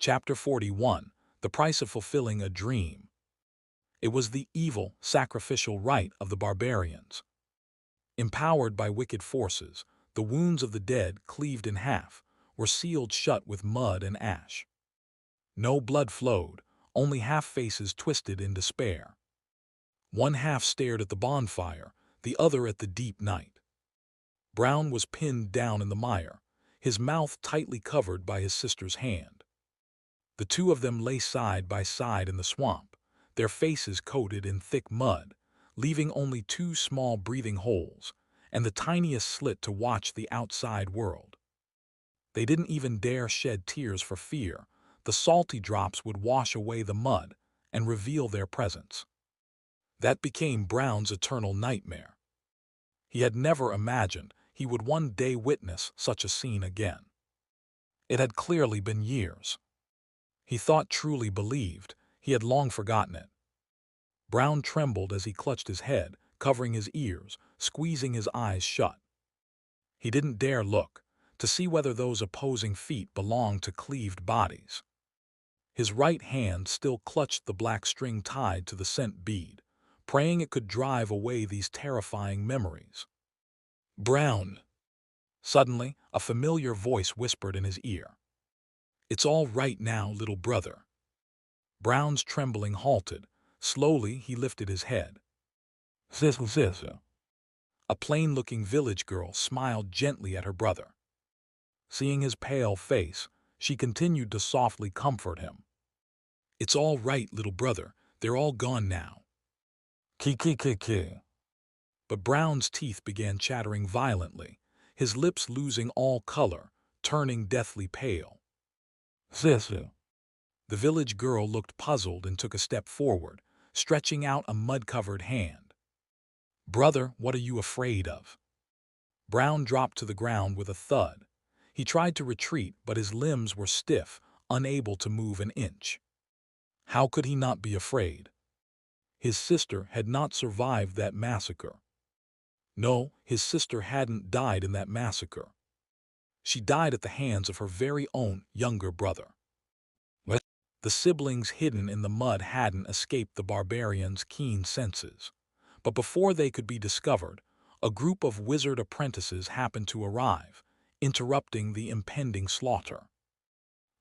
Chapter 41. The Price of Fulfilling a Dream. It was the evil, sacrificial rite of the barbarians. Empowered by wicked forces, the wounds of the dead, cleaved in half, were sealed shut with mud and ash. No blood flowed, only half-faces twisted in despair. One half stared at the bonfire, the other at the deep night. Brown was pinned down in the mire, his mouth tightly covered by his sister's hand. The two of them lay side by side in the swamp, their faces coated in thick mud, leaving only two small breathing holes, and the tiniest slit to watch the outside world. They didn't even dare shed tears for fear the salty drops would wash away the mud and reveal their presence. That became Brown's eternal nightmare. He had never imagined he would one day witness such a scene again. It had clearly been years. He thought, truly believed, he had long forgotten it. Brown trembled as he clutched his head, covering his ears, squeezing his eyes shut. He didn't dare look, to see whether those opposing feet belonged to cleaved bodies. His right hand still clutched the black string tied to the scent bead, praying it could drive away these terrifying memories. "Brown!" Suddenly, a familiar voice whispered in his ear. "It's all right now, little brother." Brown's trembling halted. Slowly, he lifted his head. "Sister." A plain-looking village girl smiled gently at her brother. Seeing his pale face, she continued to softly comfort him. "It's all right, little brother. They're all gone now." Ki. But Brown's teeth began chattering violently, his lips losing all color, turning deathly pale. "Sister." The village girl looked puzzled and took a step forward, stretching out a mud-covered hand. "Brother, what are you afraid of?" Brown dropped to the ground with a thud. He tried to retreat, but his limbs were stiff, unable to move an inch. How could he not be afraid? His sister had not survived that massacre. No, his sister hadn't died in that massacre. She died at the hands of her very own younger brother. What? The siblings hidden in the mud hadn't escaped the barbarians' keen senses. But before they could be discovered, a group of wizard apprentices happened to arrive, interrupting the impending slaughter.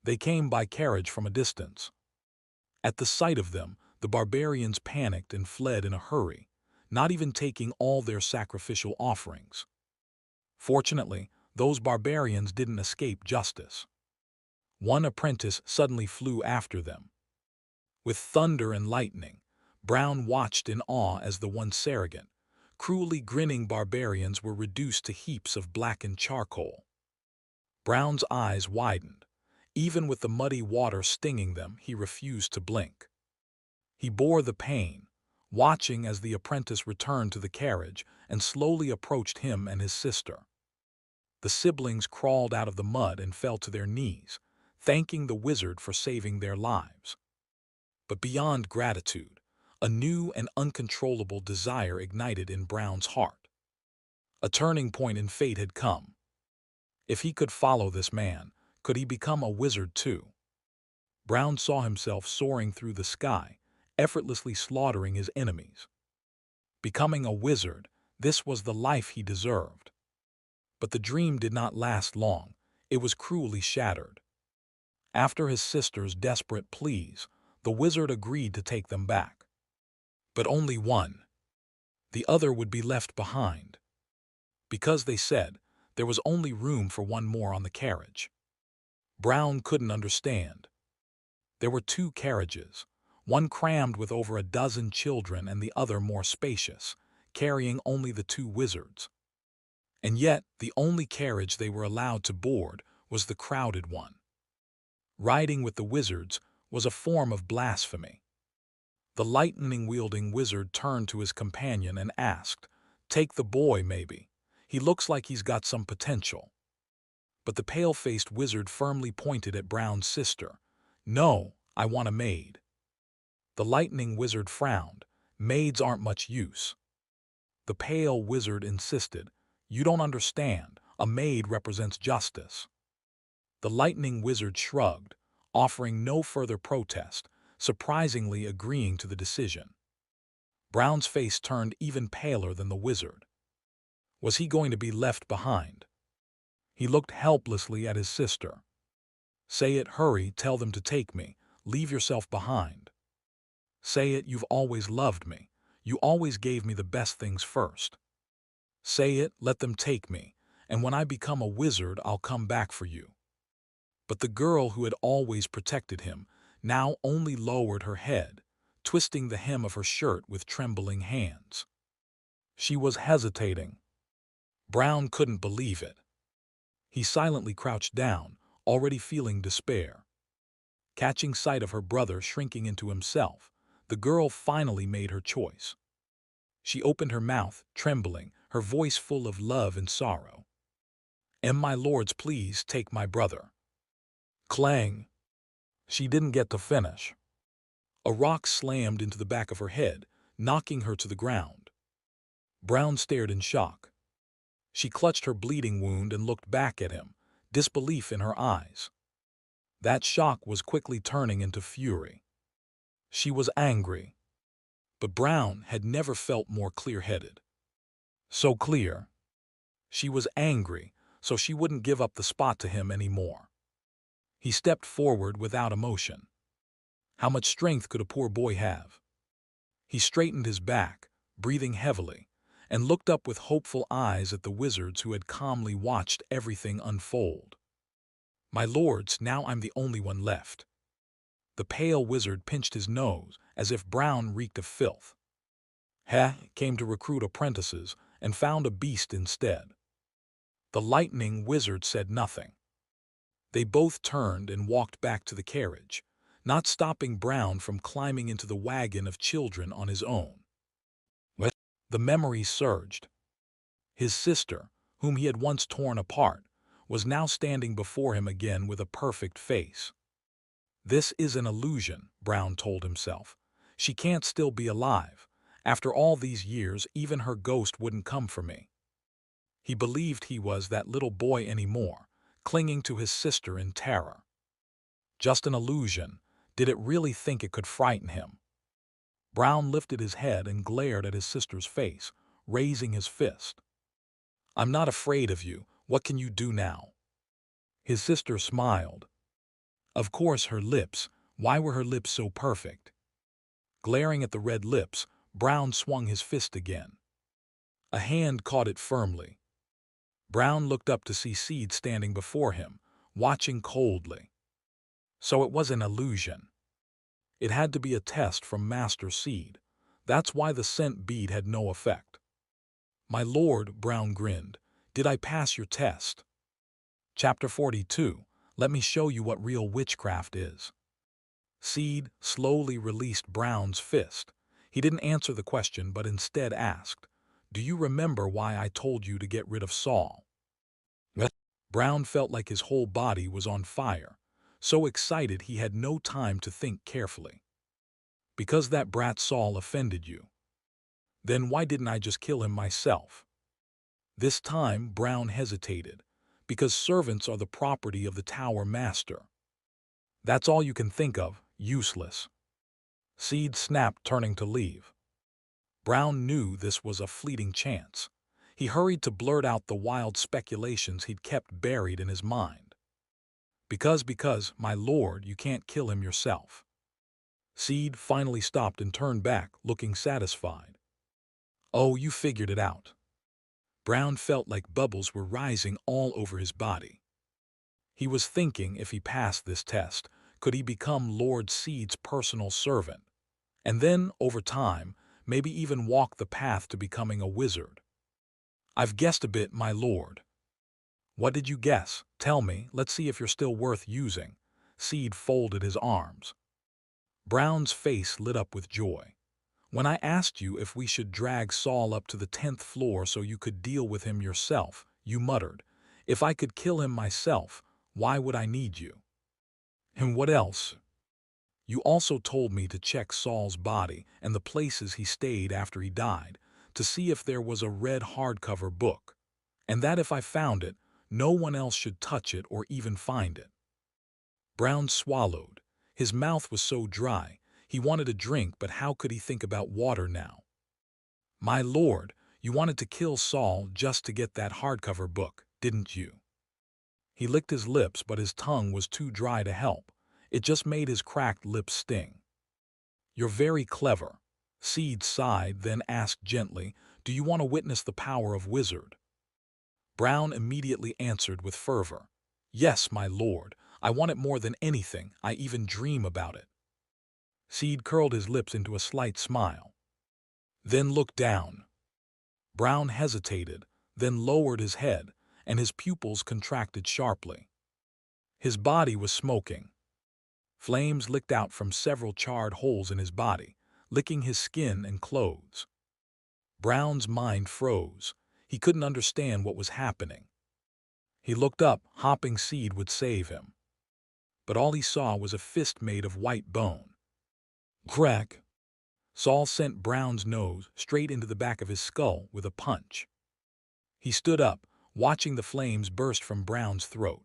They came by carriage from a distance. At the sight of them, the barbarians panicked and fled in a hurry, not even taking all their sacrificial offerings. Fortunately, those barbarians didn't escape justice. One apprentice suddenly flew after them. With thunder and lightning, Brown watched in awe as the once arrogant, cruelly grinning barbarians were reduced to heaps of blackened charcoal. Brown's eyes widened. Even with the muddy water stinging them, he refused to blink. He bore the pain, watching as the apprentice returned to the carriage and slowly approached him and his sister. The siblings crawled out of the mud and fell to their knees, thanking the wizard for saving their lives. But beyond gratitude, a new and uncontrollable desire ignited in Brown's heart. A turning point in fate had come. If he could follow this man, could he become a wizard too? Brown saw himself soaring through the sky, effortlessly slaughtering his enemies. Becoming a wizard, this was the life he deserved. But the dream did not last long. It was cruelly shattered. After his sister's desperate pleas, the wizard agreed to take them back. But only one. The other would be left behind. Because, they said, there was only room for one more on the carriage. Brown couldn't understand. There were two carriages, one crammed with over a dozen children and the other more spacious, carrying only the two wizards. And yet, the only carriage they were allowed to board was the crowded one. Riding with the wizards was a form of blasphemy. The lightning-wielding wizard turned to his companion and asked, "Take the boy, maybe. He looks like he's got some potential." But the pale-faced wizard firmly pointed at Brown's sister. "No, I want a maid." The lightning wizard frowned. "Maids aren't much use." The pale wizard insisted. "You don't understand. A maid represents justice." The lightning wizard shrugged. offering no further protest, surprisingly agreeing to the decision. Brown's face turned even paler than the wizard. Was he going to be left behind? He looked helplessly at his sister. "Say it, hurry, tell them to take me. Leave yourself behind. Say it, you've always loved me. You always gave me the best things first. Say it, let them take me, and when I become a wizard, I'll come back for you." But the girl who had always protected him now only lowered her head, twisting the hem of her shirt with trembling hands. She was hesitating. Brown couldn't believe it. He silently crouched down, already feeling despair. Catching sight of her brother shrinking into himself, the girl finally made her choice. She opened her mouth, trembling, her voice full of love and sorrow. My lords, please take my brother." Clang! She didn't get to finish. A rock slammed into the back of her head, knocking her to the ground. Brown stared in shock. She clutched her bleeding wound and looked back at him, disbelief in her eyes. That shock was quickly turning into fury. She was angry. But Brown had never felt more clear-headed. So clear. She was angry, so she wouldn't give up the spot to him anymore. He stepped forward without emotion. How much strength could a poor boy have? He straightened his back, breathing heavily, and looked up with hopeful eyes at the wizards who had calmly watched everything unfold. "My lords, now I'm the only one left." The pale wizard pinched his nose as if Brown reeked of filth. He came to recruit apprentices and found a beast instead. The lightning wizard said nothing. They both turned and walked back to the carriage, not stopping Brown from climbing into the wagon of children on his own. The memories surged. His sister, whom he had once torn apart, was now standing before him again with a perfect face. "This is an illusion," Brown told himself. "She can't still be alive. After all these years, even her ghost wouldn't come for me." He believed he was that little boy anymore, clinging to his sister in terror. Just an illusion. Did it really think it could frighten him? Brown lifted his head and glared at his sister's face, raising his fist. "I'm not afraid of you. What can you do now?" His sister smiled. Of course, her lips. Why were her lips so perfect? Glaring at the red lips, Brown swung his fist again. A hand caught it firmly. Brown looked up to see Seed standing before him, watching coldly. So it was an illusion. It had to be a test from Master Seed. That's why the scent bead had no effect. "My lord," Brown grinned, "did I pass your test?" Chapter 42. Let me show you what real witchcraft is. Seed slowly released Brown's fist. He didn't answer the question, but instead asked, "Do you remember why I told you to get rid of Saul?" Brown felt like his whole body was on fire, so excited he had no time to think carefully. "Because that brat Saul offended you." "Then why didn't I just kill him myself?" This time Brown hesitated. "Because servants are the property of the tower master." "That's all you can think of, useless." Seed snapped, turning to leave. Brown knew this was a fleeting chance. He hurried to blurt out the wild speculations he'd kept buried in his mind. Because, my lord, you can't kill him yourself." Seed finally stopped and turned back, looking satisfied. "Oh, you figured it out." Brown felt like bubbles were rising all over his body. He was thinking if he passed this test, could he become Lord Seed's personal servant? And then, over time, maybe even walk the path to becoming a wizard. "I've guessed a bit, my lord." "What did you guess? Tell me, let's see if you're still worth using." Seed folded his arms. Brown's face lit up with joy. "When I asked you if we should drag Saul up to the 10th floor so you could deal with him yourself, you muttered, 'If I could kill him myself, why would I need you?' And what else? You also told me to check Saul's body and the places he stayed after he died, to see if there was a red hardcover book, and that if I found it, no one else should touch it or even find it." Brown swallowed. His mouth was so dry, he wanted a drink, but how could he think about water now? My lord, you wanted to kill Saul just to get that hardcover book, didn't you? He licked his lips, but his tongue was too dry to help. It just made his cracked lips sting. You're very clever. Seed sighed, then asked gently, do you want to witness the power of wizard? Brown immediately answered with fervor. Yes, my lord, I want it more than anything, I even dream about it. Seed curled his lips into a slight smile. Then looked down. Brown hesitated, then lowered his head, and his pupils contracted sharply. His body was smoking. Flames licked out from several charred holes in his body, licking his skin and clothes. Brown's mind froze. He couldn't understand what was happening. He looked up, hoping Seed would save him. But all he saw was a fist made of white bone. Crack! Saul sent Brown's nose straight into the back of his skull with a punch. He stood up, watching the flames burst from Brown's throat.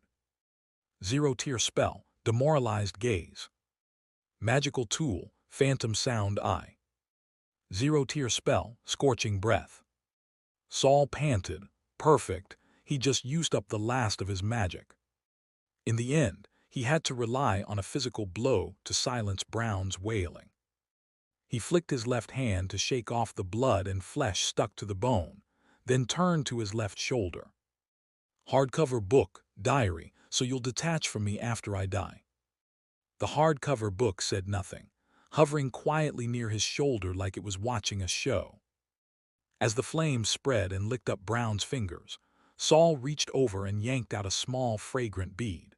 Zero-tier spell, demoralized gaze. Magical tool, phantom sound eye. Zero-tier spell, scorching breath. Saul panted. Perfect, he just used up the last of his magic. In the end, he had to rely on a physical blow to silence Brown's wailing. He flicked his left hand to shake off the blood and flesh stuck to the bone, then turned to his left shoulder. Hardcover book, diary, so you'll detach from me after I die. The hardcover book said nothing, hovering quietly near his shoulder like it was watching a show. As the flames spread and licked up Brown's fingers, Saul reached over and yanked out a small, fragrant bead.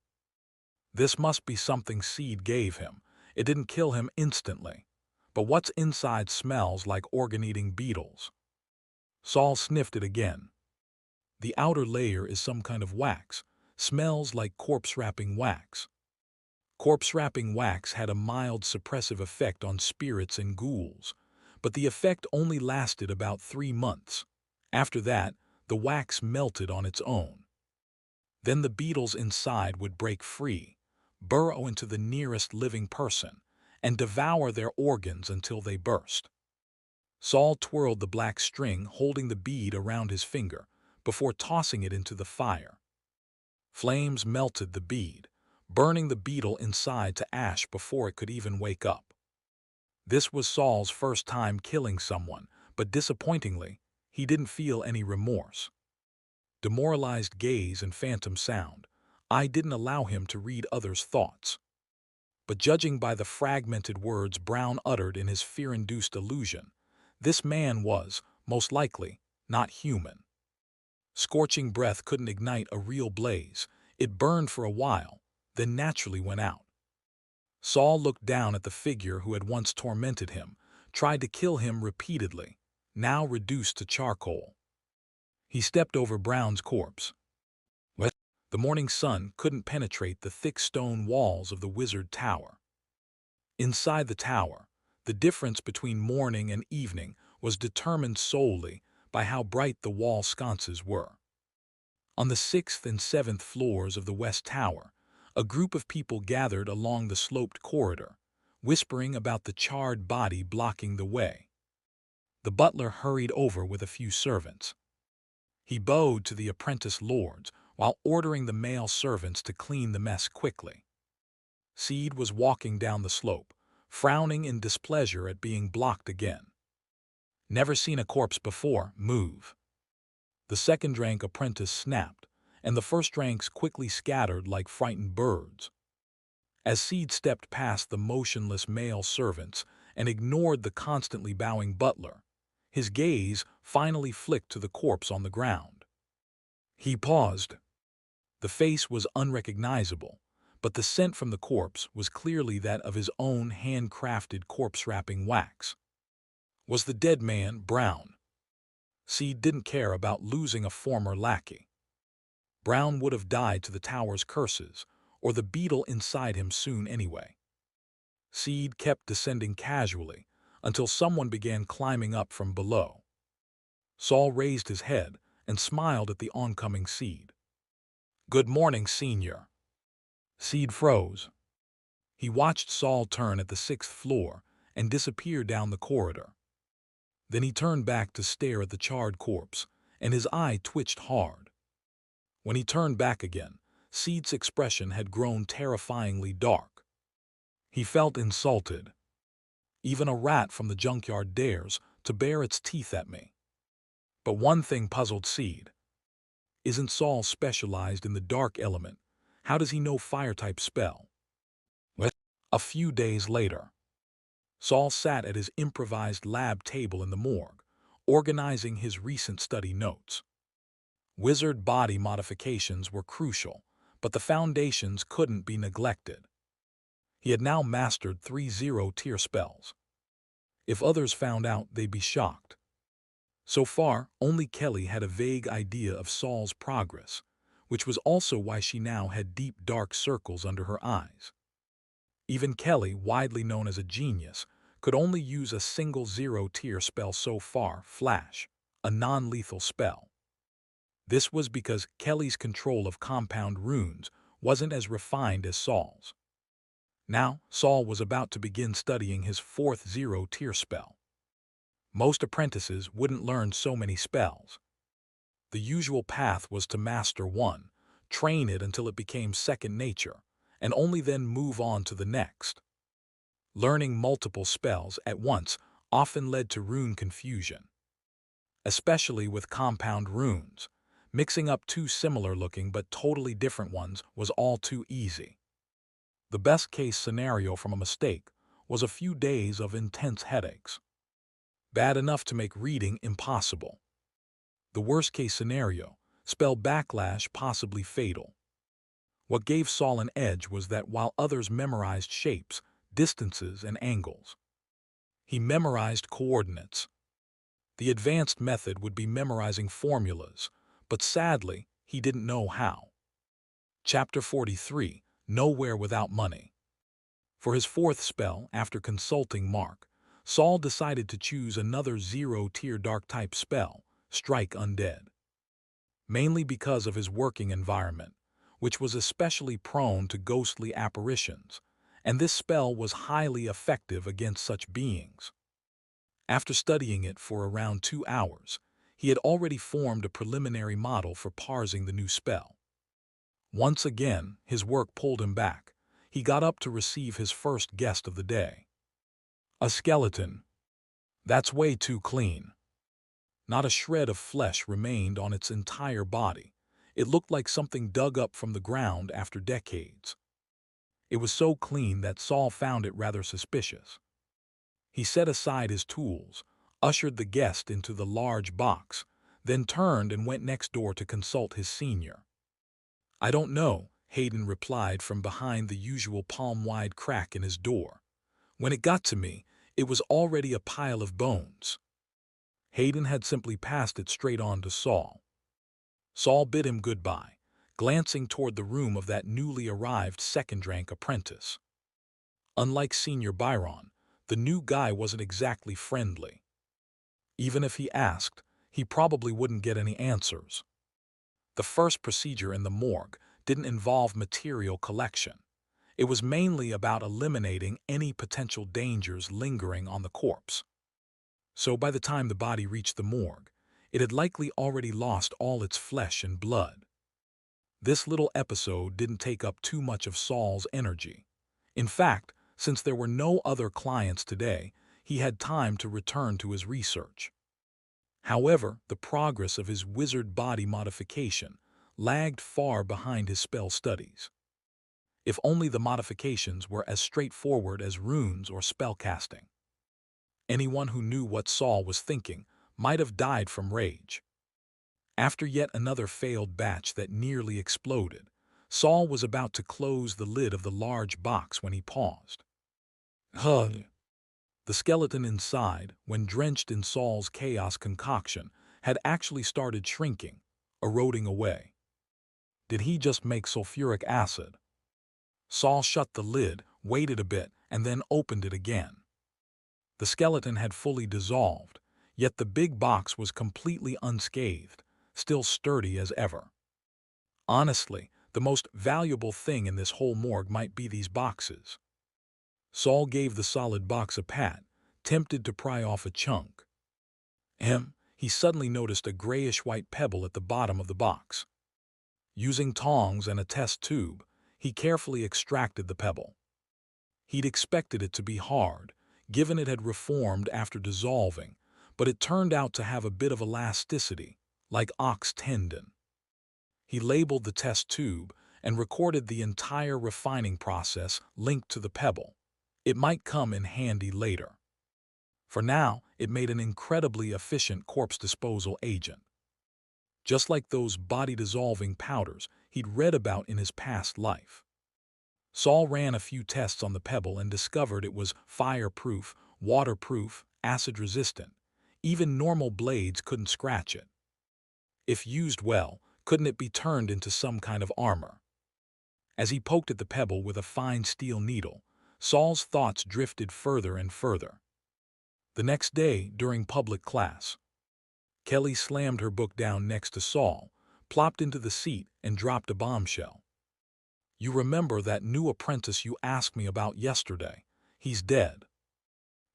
This must be something Seed gave him. It didn't kill him instantly, but what's inside smells like organ-eating beetles. Saul sniffed it again. The outer layer is some kind of wax, smells like corpse-wrapping wax. Corpse-wrapping wax had a mild suppressive effect on spirits and ghouls, but the effect only lasted about 3 months. After that, the wax melted on its own. Then the beetles inside would break free, burrow into the nearest living person, and devour their organs until they burst. Saul twirled the black string holding the bead around his finger before tossing it into the fire. Flames melted the bead, burning the beetle inside to ash before it could even wake up. This was Saul's first time killing someone, but disappointingly, he didn't feel any remorse. Demoralized gaze and phantom sound, I didn't allow him to read others' thoughts. But judging by the fragmented words Brown uttered in his fear-induced illusion, this man was, most likely, not human. Scorching breath couldn't ignite a real blaze. It burned for a while, then naturally went out. Saul looked down at the figure who had once tormented him, tried to kill him repeatedly, now reduced to charcoal. He stepped over Brown's corpse. The morning sun couldn't penetrate the thick stone walls of the wizard tower. Inside the tower, the difference between morning and evening was determined solely by how bright the wall sconces were. On the 6th and 7th floors of the West Tower, a group of people gathered along the sloped corridor, whispering about the charred body blocking the way. The butler hurried over with a few servants. He bowed to the apprentice lords while ordering the male servants to clean the mess quickly. Seed was walking down the slope, frowning in displeasure at being blocked again. Never seen a corpse before, move. The second-rank apprentice snapped, and the first-ranks quickly scattered like frightened birds. As Seed stepped past the motionless male servants and ignored the constantly bowing butler, his gaze finally flicked to the corpse on the ground. He paused. The face was unrecognizable, but the scent from the corpse was clearly that of his own handcrafted corpse-wrapping wax. Was the dead man Brown? Seed didn't care about losing a former lackey. Brown would have died to the tower's curses, or the beetle inside him soon anyway. Seed kept descending casually until someone began climbing up from below. Saul raised his head and smiled at the oncoming Seed. "Good morning, Senior." Seed froze. He watched Saul turn at the sixth floor and disappear down the corridor. Then he turned back to stare at the charred corpse, and his eye twitched hard. When he turned back again, Seed's expression had grown terrifyingly dark. He felt insulted. Even a rat from the junkyard dares to bare its teeth at me. But one thing puzzled Seed. Isn't Saul specialized in the dark element? How does he know fire-type spell? A few days later, Saul sat at his improvised lab table in the morgue, organizing his recent study notes. Wizard body modifications were crucial, but the foundations couldn't be neglected. He had now mastered 3 zero-tier spells. If others found out, they'd be shocked. So far, only Kelly had a vague idea of Saul's progress, which was also why she now had deep dark circles under her eyes. Even Kelly, widely known as a genius, could only use a single zero-tier spell so far, Flash, a non-lethal spell. This was because Kelly's control of compound runes wasn't as refined as Saul's. Now, Saul was about to begin studying his 4th zero-tier spell. Most apprentices wouldn't learn so many spells. The usual path was to master one, train it until it became second nature, and only then move on to the next. Learning multiple spells at once often led to rune confusion. Especially with compound runes, mixing up 2 similar-looking but totally different ones was all too easy. The best-case scenario from a mistake was a few days of intense headaches. Bad enough to make reading impossible. The worst-case scenario, spell backlash possibly fatal. What gave Saul an edge was that while others memorized shapes, distances, and angles, he memorized coordinates. The advanced method would be memorizing formulas, but sadly, he didn't know how. Chapter 43, Nowhere Without Money. For his 4th spell, after consulting Mark, Saul decided to choose another zero-tier dark-type spell, Strike Undead. Mainly because of his working environment, which was especially prone to ghostly apparitions, and this spell was highly effective against such beings. After studying it for around 2 hours, he had already formed a preliminary model for parsing the new spell. Once again, his work pulled him back. He got up to receive his first guest of the day. A skeleton. That's way too clean. Not a shred of flesh remained on its entire body. It looked like something dug up from the ground after decades. It was so clean that Saul found it rather suspicious. He set aside his tools, ushered the guest into the large box, then turned and went next door to consult his senior. "I don't know," Hayden replied from behind the usual palm-wide crack in his door. "When it got to me, it was already a pile of bones." Hayden had simply passed it straight on to Saul. Saul bid him goodbye, glancing toward the room of that newly arrived second-rank apprentice. Unlike Senior Byron, the new guy wasn't exactly friendly. Even if he asked, he probably wouldn't get any answers. The first procedure in the morgue didn't involve material collection. It was mainly about eliminating any potential dangers lingering on the corpse. So by the time the body reached the morgue, it had likely already lost all its flesh and blood. This little episode didn't take up too much of Saul's energy. In fact, since there were no other clients today, he had time to return to his research. However, the progress of his wizard body modification lagged far behind his spell studies. If only the modifications were as straightforward as runes or spellcasting. Anyone who knew what Saul was thinking might have died from rage. After yet another failed batch that nearly exploded, Saul was about to close the lid of the large box when he paused. "Huh." The skeleton inside, when drenched in Saul's chaos concoction, had actually started shrinking, eroding away. Did he just make sulfuric acid? Saul shut the lid, waited a bit, and then opened it again. The skeleton had fully dissolved, yet the big box was completely unscathed, still sturdy as ever. Honestly, the most valuable thing in this whole morgue might be these boxes. Saul gave the solid box a pat, tempted to pry off a chunk. He suddenly noticed a grayish-white pebble at the bottom of the box. Using tongs and a test tube, he carefully extracted the pebble. He'd expected it to be hard, given it had reformed after dissolving, but it turned out to have a bit of elasticity, like ox tendon. He labeled the test tube and recorded the entire refining process linked to the pebble. It might come in handy later. For now, it made an incredibly efficient corpse disposal agent. Just like those body-dissolving powders he'd read about in his past life. Saul ran a few tests on the pebble and discovered it was fireproof, waterproof, acid-resistant. Even normal blades couldn't scratch it. If used well, couldn't it be turned into some kind of armor? As he poked at the pebble with a fine steel needle, Saul's thoughts drifted further and further. The next day, during public class, Kelly slammed her book down next to Saul, plopped into the seat, and dropped a bombshell. "You remember that new apprentice you asked me about yesterday? He's dead."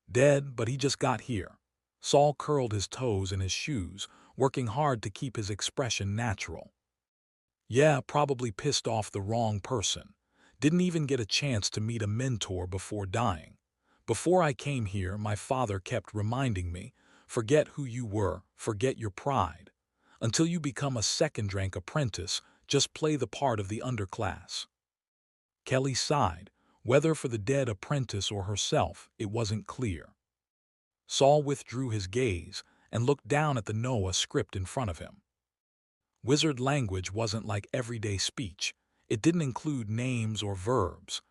"Dead, but he just got here." Saul curled his toes in his shoes, working hard to keep his expression natural. "Yeah, probably pissed off the wrong person. Didn't even get a chance to meet a mentor before dying. Before I came here, my father kept reminding me, forget who you were, forget your pride. Until you become a second-rank apprentice, just play the part of the underclass." Kelly sighed. Whether for the dead apprentice or herself, it wasn't clear. Saul withdrew his gaze and looked down at the Noah script in front of him. Wizard language wasn't like everyday speech. It didn't include names or verbs.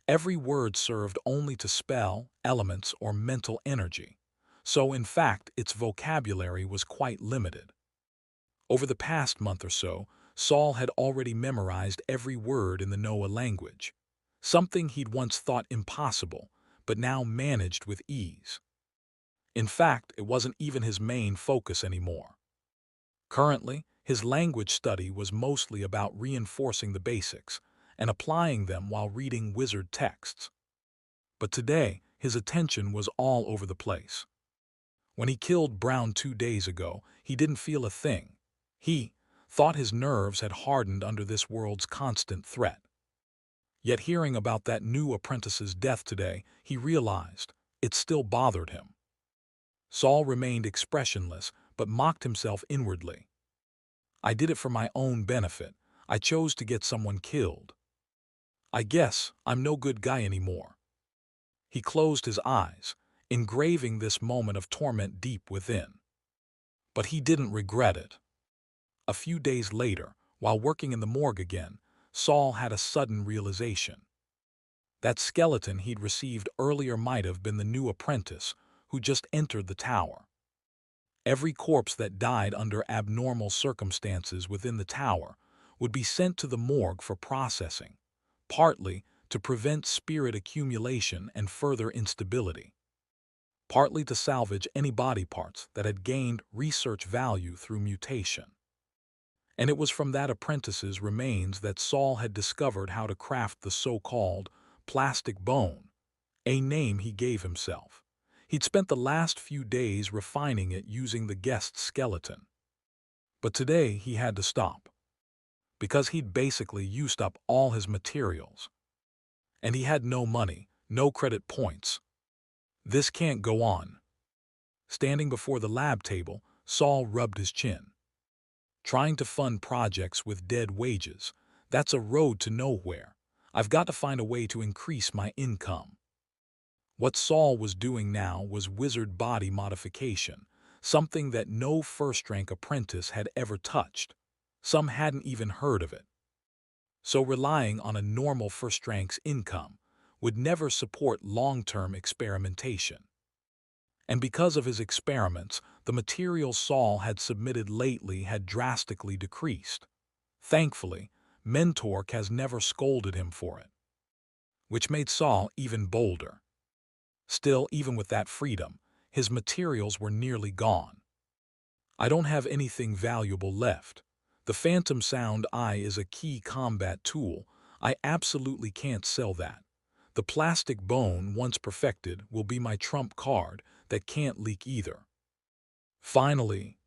Every word served only to spell, elements, or mental energy. So, in fact, its vocabulary was quite limited. Over the past month or so, Saul had already memorized every word in the Noah language, something he'd once thought impossible, but now managed with ease. In fact, it wasn't even his main focus anymore. Currently, his language study was mostly about reinforcing the basics and applying them while reading wizard texts. But today, his attention was all over the place. When he killed Brown 2 days ago, he didn't feel a thing. He thought his nerves had hardened under this world's constant threat. Yet hearing about that new apprentice's death today, he realized it still bothered him. Saul remained expressionless, but mocked himself inwardly. "I did it for my own benefit. I chose to get someone killed. I guess I'm no good guy anymore." He closed his eyes, engraving this moment of torment deep within. But he didn't regret it. A few days later, while working in the morgue again, Saul had a sudden realization. That skeleton he'd received earlier might have been the new apprentice who just entered the tower. Every corpse that died under abnormal circumstances within the tower would be sent to the morgue for processing, partly to prevent spirit accumulation and further instability, partly to salvage any body parts that had gained research value through mutation. And it was from that apprentice's remains that Saul had discovered how to craft the so-called plastic bone, a name he gave himself. He'd spent the last few days refining it using the guest's skeleton. But today he had to stop, because he'd basically used up all his materials. And he had no money, no credit points. This can't go on. Standing before the lab table, Saul rubbed his chin. Trying to fund projects with dead wages, that's a road to nowhere. I've got to find a way to increase my income. What Saul was doing now was wizard body modification, something that no first-rank apprentice had ever touched. Some hadn't even heard of it. So relying on a normal first-rank's income would never support long-term experimentation. And because of his experiments, the materials Saul had submitted lately had drastically decreased. Thankfully, Mentork has never scolded him for it, which made Saul even bolder. Still, even with that freedom, his materials were nearly gone. "I don't have anything valuable left. The Phantom Sound Eye is a key combat tool. I absolutely can't sell that. The plastic bone, once perfected, will be my trump card that can't leak either. Finally,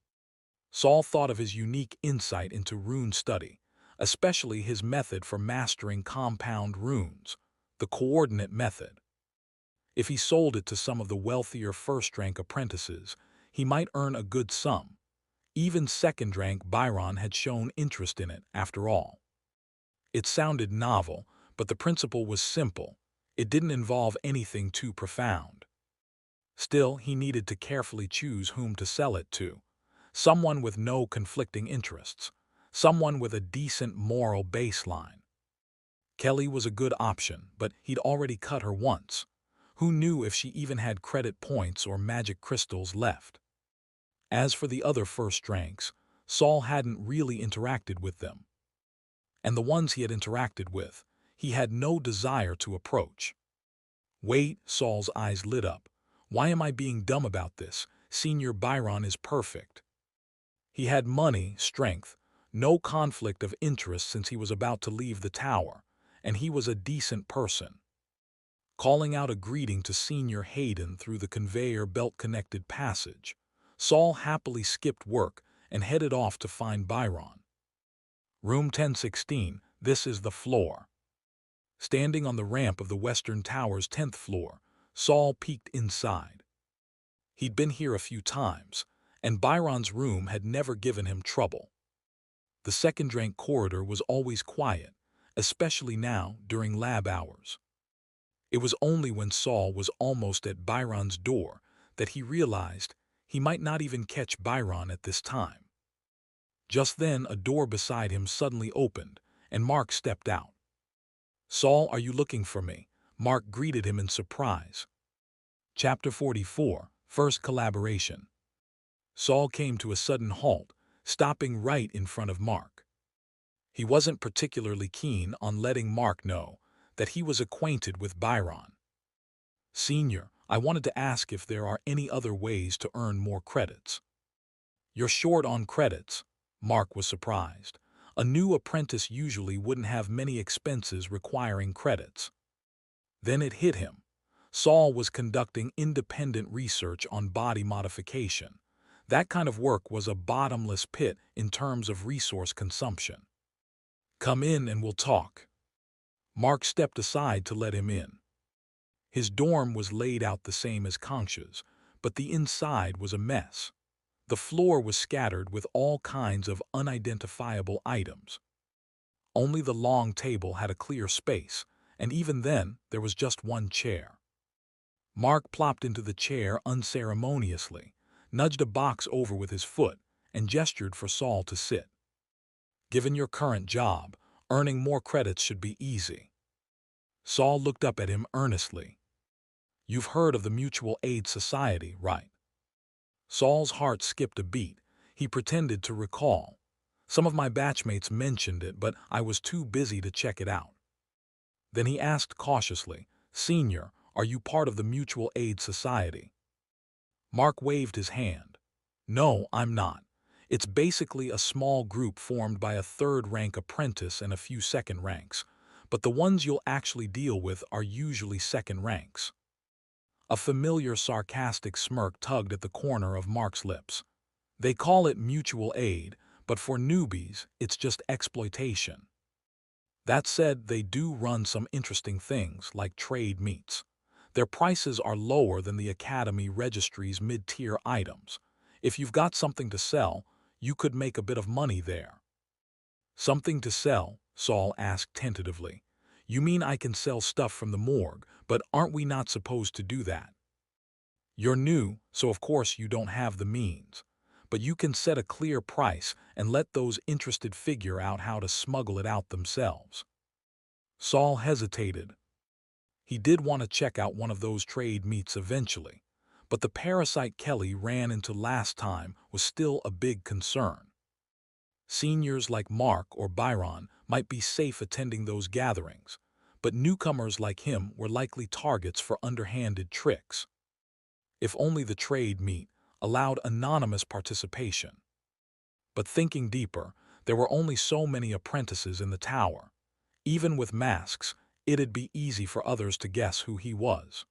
Saul thought of his unique insight into rune study, especially his method for mastering compound runes, the coordinate method. If he sold it to some of the wealthier first-rank apprentices, he might earn a good sum. Even second-rank Byron had shown interest in it, after all. It sounded novel, but the principle was simple. It didn't involve anything too profound. Still, he needed to carefully choose whom to sell it to. Someone with no conflicting interests. Someone with a decent moral baseline. Kelly was a good option, but he'd already cut her once. Who knew if she even had credit points or magic crystals left? As for the other first ranks, Saul hadn't really interacted with them. And the ones he had interacted with, he had no desire to approach. Wait, Saul's eyes lit up. Why am I being dumb about this? Senior Byron is perfect. He had money, strength, no conflict of interest since he was about to leave the tower, and he was a decent person. Calling out a greeting to Senior Hayden through the conveyor belt-connected passage, Saul happily skipped work and headed off to find Byron. Room 1016, this is the floor. Standing on the ramp of the Western Tower's 10th floor, Saul peeked inside. He'd been here a few times, and Byron's room had never given him trouble. The second-rank corridor was always quiet, especially now during lab hours. It was only when Saul was almost at Byron's door that he realized he might not even catch Byron at this time. Just then, a door beside him suddenly opened, and Mark stepped out. "Saul, are you looking for me?" Mark greeted him in surprise. Chapter 44, First Collaboration. Saul came to a sudden halt, stopping right in front of Mark. He wasn't particularly keen on letting Mark know that he was acquainted with Byron. "Senior, I wanted to ask if there are any other ways to earn more credits." "You're short on credits." Mark was surprised. A new apprentice usually wouldn't have many expenses requiring credits. Then it hit him. Saul was conducting independent research on body modification. That kind of work was a bottomless pit in terms of resource consumption. "Come in and we'll talk." Mark stepped aside to let him in. His dorm was laid out the same as Concha's, but the inside was a mess. The floor was scattered with all kinds of unidentifiable items. Only the long table had a clear space, and even then there was just one chair. Mark plopped into the chair unceremoniously, nudged a box over with his foot, and gestured for Saul to sit. "Given your current job, earning more credits should be easy." Saul looked up at him earnestly. "You've heard of the Mutual Aid Society, right?" Saul's heart skipped a beat. He pretended to recall. "Some of my batchmates mentioned it, but I was too busy to check it out." Then he asked cautiously, "Senior, are you part of the Mutual Aid Society?" Mark waved his hand. "No, I'm not. It's basically a small group formed by a third-rank apprentice and a few second ranks, but the ones you'll actually deal with are usually second ranks." A familiar sarcastic smirk tugged at the corner of Mark's lips. "They call it mutual aid, but for newbies, it's just exploitation." That said, they do run some interesting things like trade meets. Their prices are lower than the Academy Registry's mid-tier items. If you've got something to sell, you could make a bit of money there. "Something to sell?" Saul asked tentatively. "You mean I can sell stuff from the morgue, but aren't we not supposed to do that?" "You're new, so of course you don't have the means. But you can set a clear price and let those interested figure out how to smuggle it out themselves." Saul hesitated. He did want to check out one of those trade meets eventually, but the parasite Kelly ran into last time was still a big concern. Seniors like Mark or Byron might be safe attending those gatherings, but newcomers like him were likely targets for underhanded tricks. If only the trade meet allowed anonymous participation. But thinking deeper, there were only so many apprentices in the tower. Even with masks, it'd be easy for others to guess who he was.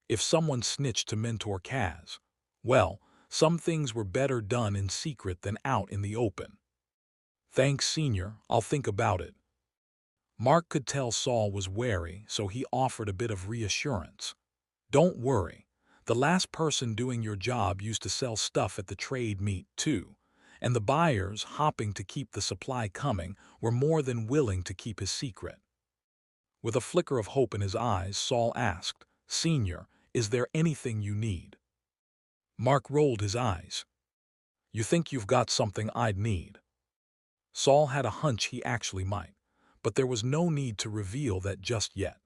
If someone snitched to Mentor Kaz, well, some things were better done in secret than out in the open. Thanks, Senior, I'll think about it. Mark could tell Saul was wary, so he offered a bit of reassurance. Don't worry. The last person doing your job used to sell stuff at the trade meet, too, and the buyers, hopping to keep the supply coming, were more than willing to keep his secret. With a flicker of hope in his eyes, Saul asked, Senior, is there anything you need? Mark rolled his eyes. You think you've got something I'd need? Saul had a hunch he actually might, but there was no need to reveal that just yet.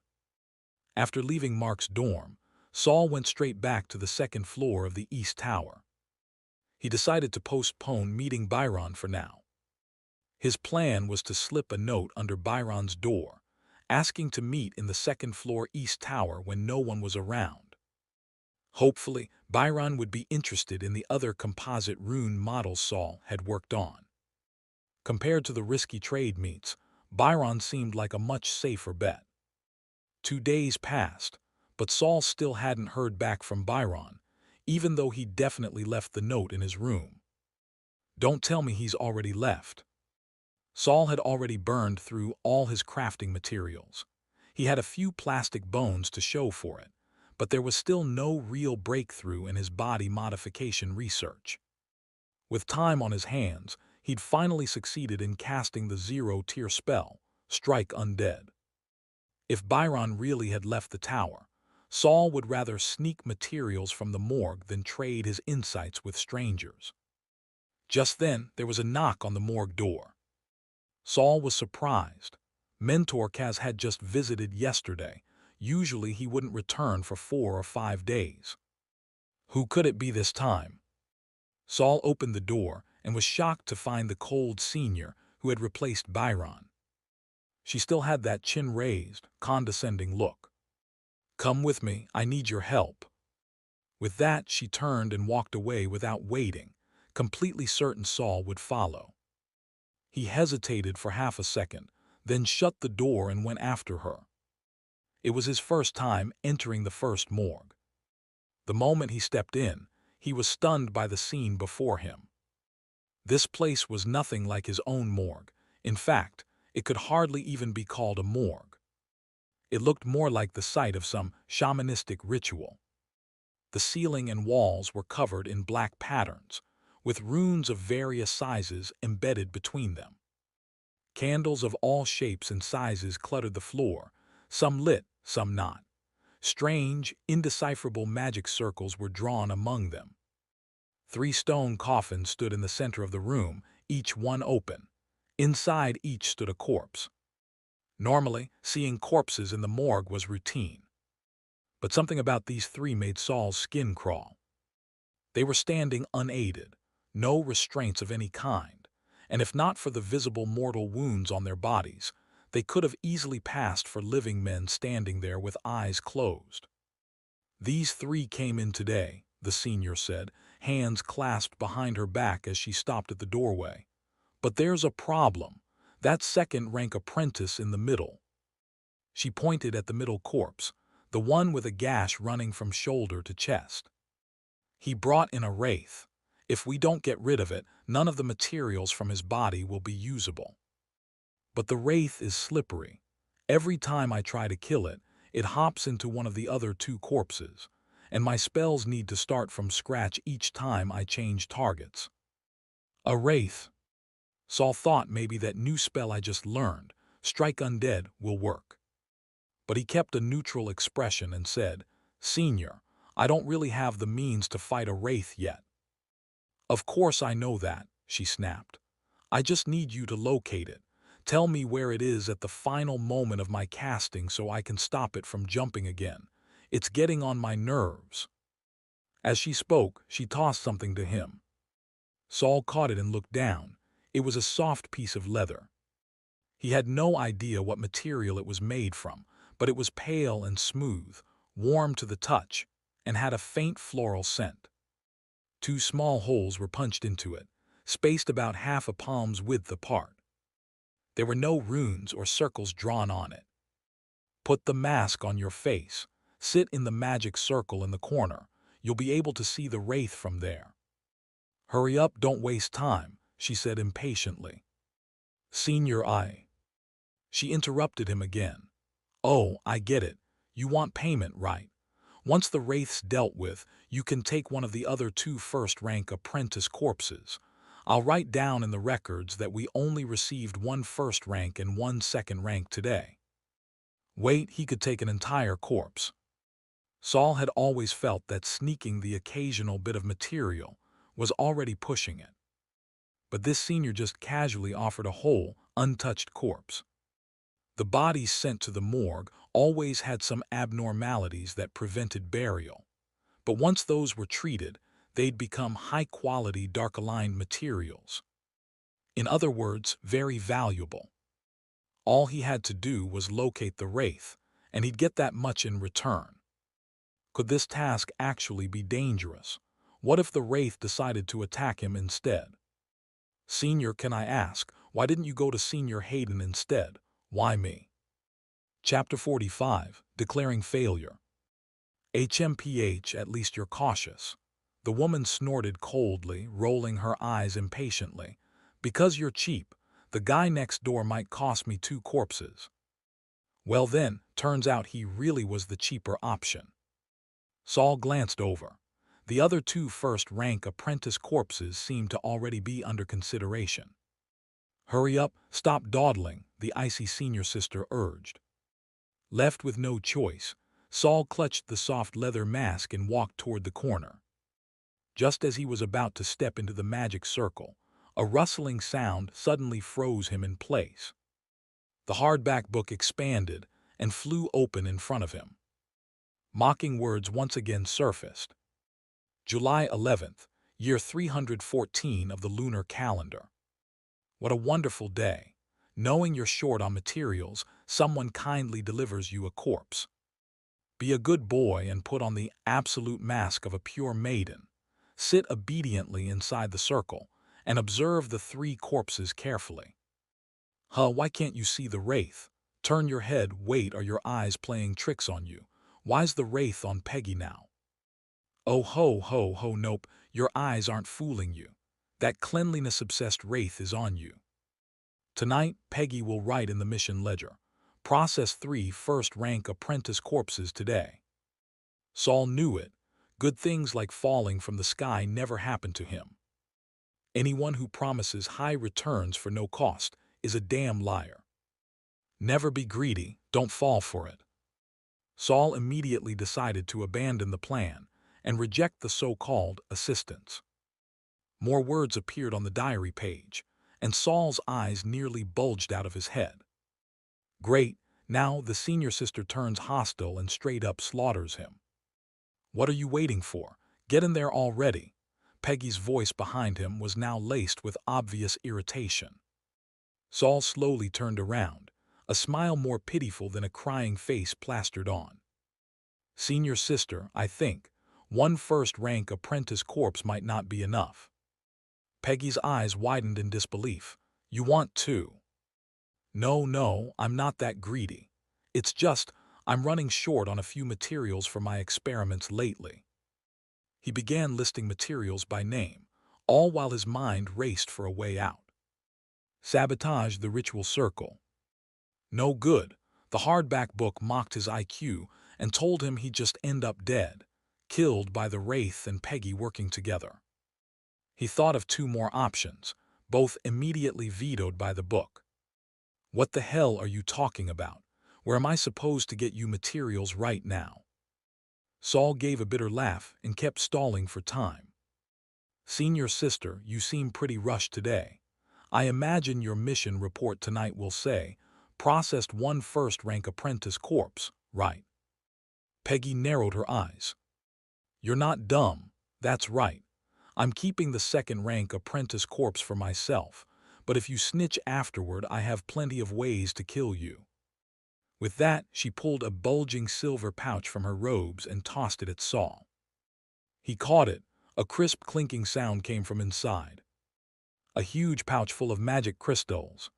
After leaving Mark's dorm, Saul went straight back to the second floor of the East Tower. He decided to postpone meeting Byron for now. His plan was to slip a note under Byron's door, asking to meet in the second floor East Tower when no one was around. Hopefully, Byron would be interested in the other composite rune models Saul had worked on. Compared to the risky trade meets, Byron seemed like a much safer bet. 2 days passed, but Saul still hadn't heard back from Byron, even though he definitely left the note in his room. Don't tell me he's already left. Saul had already burned through all his crafting materials. He had a few plastic bones to show for it, but there was still no real breakthrough in his body modification research. With time on his hands, he'd finally succeeded in casting the 0-tier spell, Strike Undead. If Byron really had left the tower, Saul would rather sneak materials from the morgue than trade his insights with strangers. Just then, there was a knock on the morgue door. Saul was surprised. Mentor Kaz had just visited yesterday. Usually he wouldn't return for 4 or 5 days. Who could it be this time? Saul opened the door and was shocked to find the cold senior who had replaced Byron. She still had that chin-raised, condescending look. Come with me, I need your help. With that, she turned and walked away without waiting, completely certain Saul would follow. He hesitated for half a second, then shut the door and went after her. It was his first time entering the first morgue. The moment he stepped in, he was stunned by the scene before him. This place was nothing like his own morgue. In fact, it could hardly even be called a morgue. It looked more like the site of some shamanistic ritual. The ceiling and walls were covered in black patterns, with runes of various sizes embedded between them. Candles of all shapes and sizes cluttered the floor, some lit, some not. Strange, indecipherable magic circles were drawn among them. 3 stone coffins stood in the center of the room, each one open. Inside each stood a corpse. Normally, seeing corpses in the morgue was routine. But something about these 3 made Saul's skin crawl. They were standing unaided, no restraints of any kind, and if not for the visible mortal wounds on their bodies, they could have easily passed for living men standing there with eyes closed. These 3 came in today, the senior said, hands clasped behind her back as she stopped at the doorway. But there's a problem. That second-rank apprentice in the middle. She pointed at the middle corpse, the one with a gash running from shoulder to chest. He brought in a wraith. If we don't get rid of it, none of the materials from his body will be usable. But the wraith is slippery. Every time I try to kill it, it hops into one of the other 2 corpses, and my spells need to start from scratch each time I change targets. A wraith. Saul thought maybe that new spell I just learned, Strike Undead, will work. But he kept a neutral expression and said, Senior, I don't really have the means to fight a wraith yet. Of course I know that, she snapped. I just need you to locate it. Tell me where it is at the final moment of my casting so I can stop it from jumping again. It's getting on my nerves. As she spoke, she tossed something to him. Saul caught it and looked down. It was a soft piece of leather. He had no idea what material it was made from, but it was pale and smooth, warm to the touch, and had a faint floral scent. 2 small holes were punched into it, spaced about half a palm's width apart. There were no runes or circles drawn on it. Put the mask on your face. Sit in the magic circle in the corner. You'll be able to see the wraith from there. Hurry up, don't waste time, she said impatiently. Senior, She interrupted him again. Oh, I get it. You want payment, right? Once the wraith's dealt with, you can take one of the other 2 first-rank apprentice corpses. I'll write down in the records that we only received 1 first rank and 1 second rank today. Wait, he could take an entire corpse. Saul had always felt that sneaking the occasional bit of material was already pushing it. But this senior just casually offered a whole, untouched corpse. The bodies sent to the morgue always had some abnormalities that prevented burial. But once those were treated, they'd become high-quality dark-aligned materials. In other words, very valuable. All he had to do was locate the wraith, and he'd get that much in return. Could this task actually be dangerous? What if the wraith decided to attack him instead? Senior, can I ask, why didn't you go to Senior Hayden instead? Why me? Chapter 45, Declaring Failure. HMPH, at least you're cautious. The woman snorted coldly, rolling her eyes impatiently. Because you're cheap, the guy next door might cost me 2 corpses. Well then, turns out he really was the cheaper option. Saul glanced over. The other 2 first-rank apprentice corpses seemed to already be under consideration. Hurry up, stop dawdling, the icy senior sister urged. Left with no choice, Saul clutched the soft leather mask and walked toward the corner. Just as he was about to step into the magic circle, a rustling sound suddenly froze him in place. The hardback book expanded and flew open in front of him. Mocking words once again surfaced. July 11th, year 314 of the lunar calendar. What a wonderful day. Knowing you're short on materials, someone kindly delivers you a corpse. Be a good boy and put on the absolute mask of a pure maiden. Sit obediently inside the circle and observe the 3 corpses carefully. Why can't you see the wraith? Turn your head, wait, are your eyes playing tricks on you? Why's the wraith on Peggy now? Oh ho ho ho, nope, your eyes aren't fooling you. That cleanliness-obsessed wraith is on you. Tonight, Peggy will write in the mission ledger, process 3 first-rank apprentice corpses today. Saul knew it. Good things like falling from the sky never happened to him. Anyone who promises high returns for no cost is a damn liar. Never be greedy, don't fall for it. Saul immediately decided to abandon the plan and reject the so-called assistance. More words appeared on the diary page, and Saul's eyes nearly bulged out of his head. Great, now the senior sister turns hostile and straight up slaughters him. What are you waiting for? Get in there already. Peggy's voice behind him was now laced with obvious irritation. Saul slowly turned around, a smile more pitiful than a crying face plastered on. Senior sister, I think, 1 first-rank apprentice corpse might not be enough. Peggy's eyes widened in disbelief. You want 2? No, I'm not that greedy. It's just, I'm running short on a few materials for my experiments lately. He began listing materials by name, all while his mind raced for a way out. Sabotage the ritual circle. No good. The hardback book mocked his IQ and told him he'd just end up dead, killed by the wraith and Peggy working together. He thought of 2 more options, both immediately vetoed by the book. What the hell are you talking about? Where am I supposed to get you materials right now? Saul gave a bitter laugh and kept stalling for time. Senior sister, you seem pretty rushed today. I imagine your mission report tonight will say, processed 1 first-rank apprentice corpse, right? Peggy narrowed her eyes. You're not dumb. That's right. I'm keeping the 2nd-rank apprentice corpse for myself, but if you snitch afterward, I have plenty of ways to kill you. With that, she pulled a bulging silver pouch from her robes and tossed it at Saul. He caught it. A crisp clinking sound came from inside. A huge pouch full of magic crystals.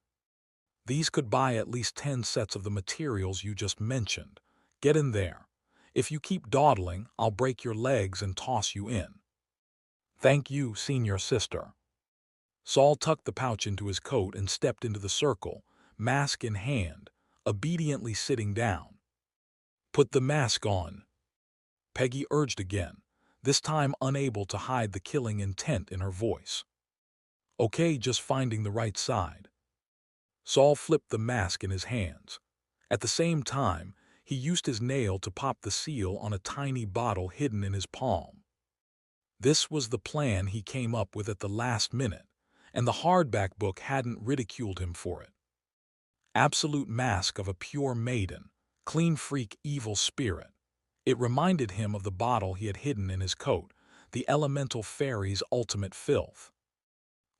These could buy at least 10 sets of the materials you just mentioned. Get in there. If you keep dawdling, I'll break your legs and toss you in. Thank you, senior sister. Saul tucked the pouch into his coat and stepped into the circle, mask in hand, obediently sitting down. Put the mask on, Peggy urged again, this time unable to hide the killing intent in her voice. Okay, just finding the right side. Saul flipped the mask in his hands. At the same time, he used his nail to pop the seal on a tiny bottle hidden in his palm. This was the plan he came up with at the last minute, and the hardback book hadn't ridiculed him for it. Absolute mask of a pure maiden, clean freak evil spirit. It reminded him of the bottle he had hidden in his coat, the elemental fairy's ultimate filth.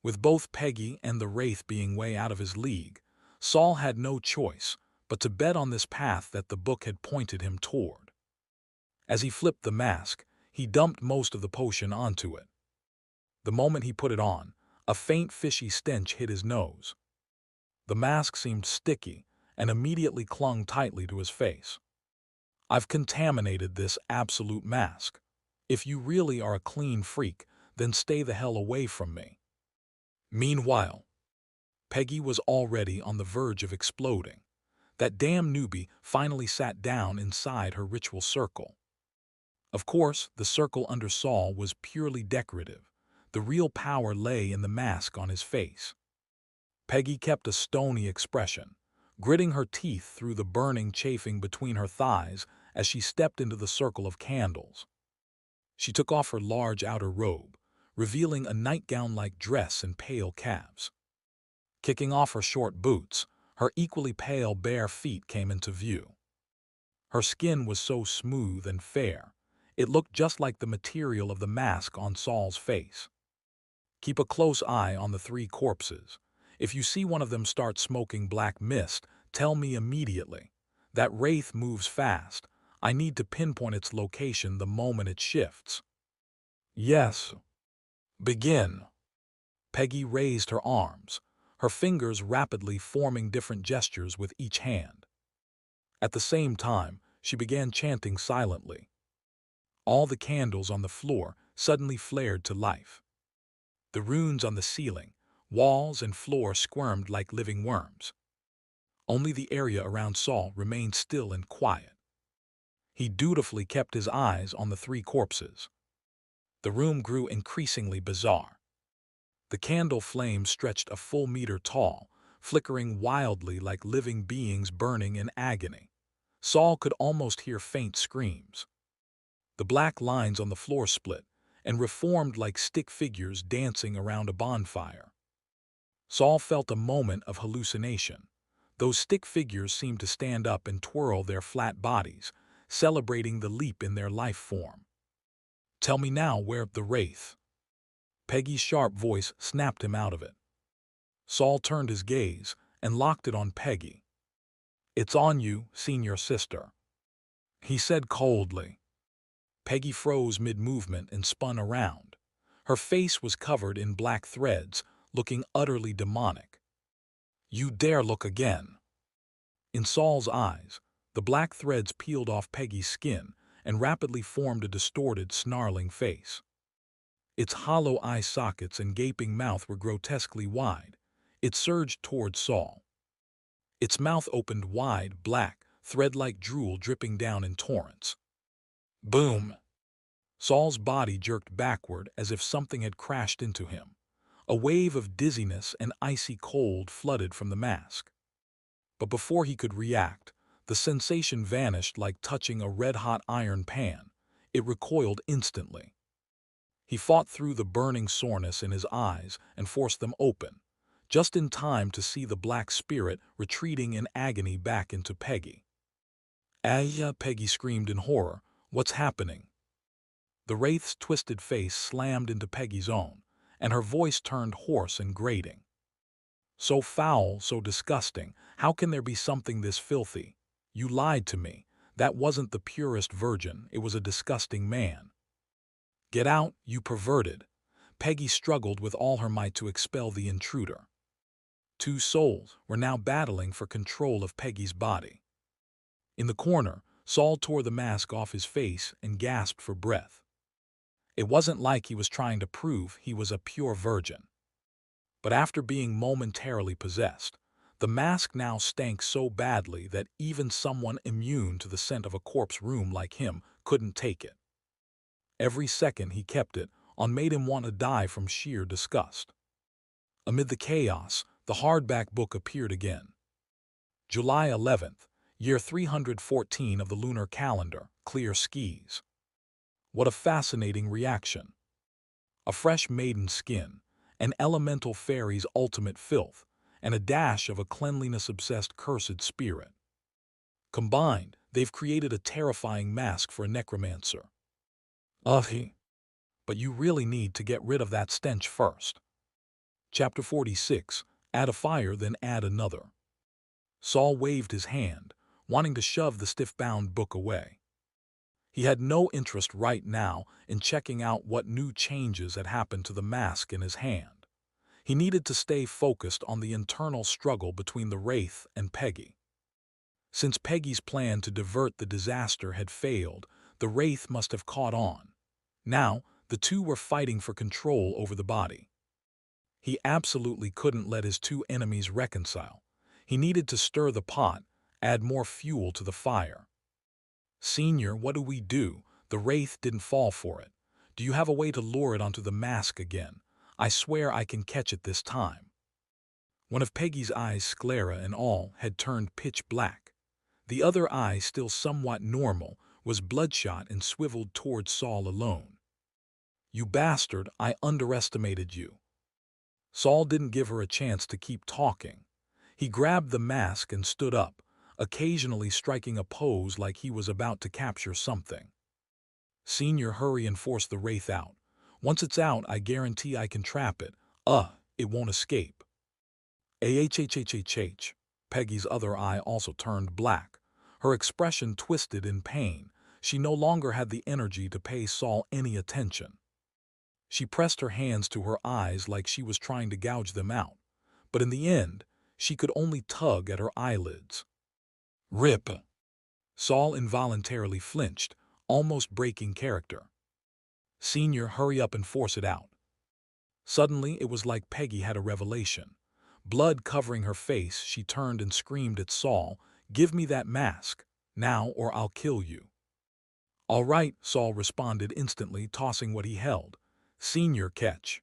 With both Peggy and the Wraith being way out of his league, Saul had no choice but to bet on this path that the book had pointed him toward. As he flipped the mask, he dumped most of the potion onto it. The moment he put it on, a faint fishy stench hit his nose. The mask seemed sticky and immediately clung tightly to his face. I've contaminated this absolute mask. If you really are a clean freak, then stay the hell away from me. Meanwhile, Peggy was already on the verge of exploding. That damn newbie finally sat down inside her ritual circle. Of course, the circle under Saul was purely decorative. The real power lay in the mask on his face. Peggy kept a stony expression, gritting her teeth through the burning chafing between her thighs as she stepped into the circle of candles. She took off her large outer robe, revealing a nightgown-like dress and pale calves. Kicking off her short boots, her equally pale bare feet came into view. Her skin was so smooth and fair, it looked just like the material of the mask on Saul's face. Keep a close eye on the 3 corpses. If you see one of them start smoking black mist, tell me immediately. That wraith moves fast. I need to pinpoint its location the moment it shifts. Yes. Begin. Peggy raised her arms, her fingers rapidly forming different gestures with each hand. At the same time, she began chanting silently. All the candles on the floor suddenly flared to life. The runes on the ceiling, walls, and floor squirmed like living worms. Only the area around Saul remained still and quiet. He dutifully kept his eyes on the 3 corpses. The room grew increasingly bizarre. The candle flame stretched a full meter tall, flickering wildly like living beings burning in agony. Saul could almost hear faint screams. The black lines on the floor split and reformed like stick figures dancing around a bonfire. Saul felt a moment of hallucination. Those stick figures seemed to stand up and twirl their flat bodies, celebrating the leap in their life form. Tell me now where the wraith. Peggy's sharp voice snapped him out of it. Saul turned his gaze and locked it on Peggy. It's on you, senior sister, he said coldly. Peggy froze mid-movement and spun around. Her face was covered in black threads, looking utterly demonic. You dare look again. In Saul's eyes, the black threads peeled off Peggy's skin and rapidly formed a distorted, snarling face. Its hollow eye sockets and gaping mouth were grotesquely wide. It surged toward Saul. Its mouth opened wide, black, thread-like drool dripping down in torrents. Boom! Saul's body jerked backward as if something had crashed into him. A wave of dizziness and icy cold flooded from the mask. But before he could react, the sensation vanished like touching a red-hot iron pan. It recoiled instantly. He fought through the burning soreness in his eyes and forced them open, just in time to see the black spirit retreating in agony back into Peggy. "Aya!" Peggy screamed in horror. "What's happening?" The wraith's twisted face slammed into Peggy's own, and her voice turned hoarse and grating. So foul, so disgusting. How can there be something this filthy? You lied to me. That wasn't the purest virgin. It was a disgusting man. Get out, you perverted. Peggy struggled with all her might to expel the intruder. Two souls were now battling for control of Peggy's body. In the corner, Saul tore the mask off his face and gasped for breath. It wasn't like he was trying to prove he was a pure virgin. But after being momentarily possessed, the mask now stank so badly that even someone immune to the scent of a corpse room like him couldn't take it. Every second he kept it on made him want to die from sheer disgust. Amid the chaos, the hardback book appeared again. July 11th, year 314 of the lunar calendar, clear skies. What a fascinating reaction. A fresh maiden skin, an elemental fairy's ultimate filth, and a dash of a cleanliness-obsessed cursed spirit. Combined, they've created a terrifying mask for a necromancer. But you really need to get rid of that stench first. Chapter 46, Add a fire then add another. Saul waved his hand, wanting to shove the stiff-bound book away. He had no interest right now in checking out what new changes had happened to the mask in his hand. He needed to stay focused on the internal struggle between the Wraith and Peggy. Since Peggy's plan to divert the disaster had failed, the Wraith must have caught on. Now, the two were fighting for control over the body. He absolutely couldn't let his two enemies reconcile. He needed to stir the pot, add more fuel to the fire. "Senior, what do we do? The Wraith didn't fall for it. Do you have a way to lure it onto the mask again? I swear I can catch it this time." One of Peggy's eyes, sclera and all, had turned pitch black. The other eye, still somewhat normal, was bloodshot and swiveled towards Saul alone. "You bastard, I underestimated you." Saul didn't give her a chance to keep talking. He grabbed the mask and stood up, occasionally striking a pose like he was about to capture something. "Senior, hurry and force the Wraith out. Once it's out, I guarantee I can trap it. It won't escape." Ahhhhhh. Peggy's other eye also turned black. Her expression twisted in pain. She no longer had the energy to pay Saul any attention. She pressed her hands to her eyes like she was trying to gouge them out, but in the end, she could only tug at her eyelids. "Rip!" Saul involuntarily flinched, almost breaking character. "Senior, hurry up and force it out." Suddenly, it was like Peggy had a revelation. Blood covering her face, she turned and screamed at Saul, "Give me that mask, now or I'll kill you." "All right," Saul responded instantly, tossing what he held. "Senior, catch."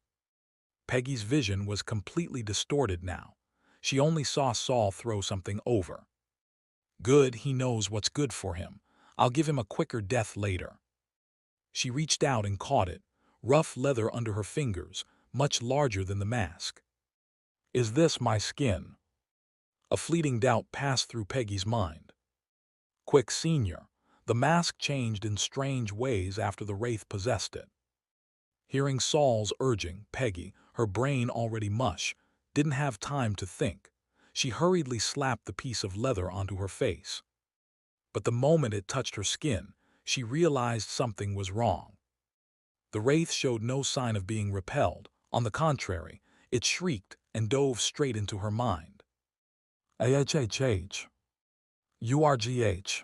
Peggy's vision was completely distorted now. She only saw Saul throw something over. "Good, he knows what's good for him. I'll give him a quicker death later." She reached out and caught it, rough leather under her fingers, much larger than the mask. "Is this my skin?" A fleeting doubt passed through Peggy's mind. "Quick, Senior." The mask changed in strange ways after the Wraith possessed it. Hearing Saul's urging, Peggy, her brain already mush, didn't have time to think. She hurriedly slapped the piece of leather onto her face. But the moment it touched her skin, she realized something was wrong. The Wraith showed no sign of being repelled. On the contrary, it shrieked and dove straight into her mind. "Ahhhh. Urgh.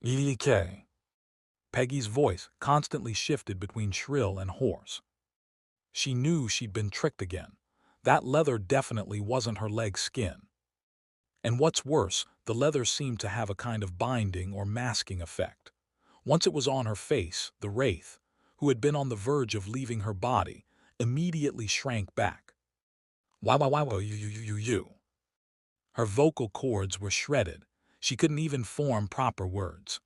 Eek." Peggy's voice constantly shifted between shrill and hoarse. She knew she'd been tricked again. That leather definitely wasn't her leg skin. And what's worse, the leather seemed to have a kind of binding or masking effect. Once it was on her face, the Wraith, who had been on the verge of leaving her body, immediately shrank back. "Why, you." Her vocal cords were shredded. She couldn't even form proper words.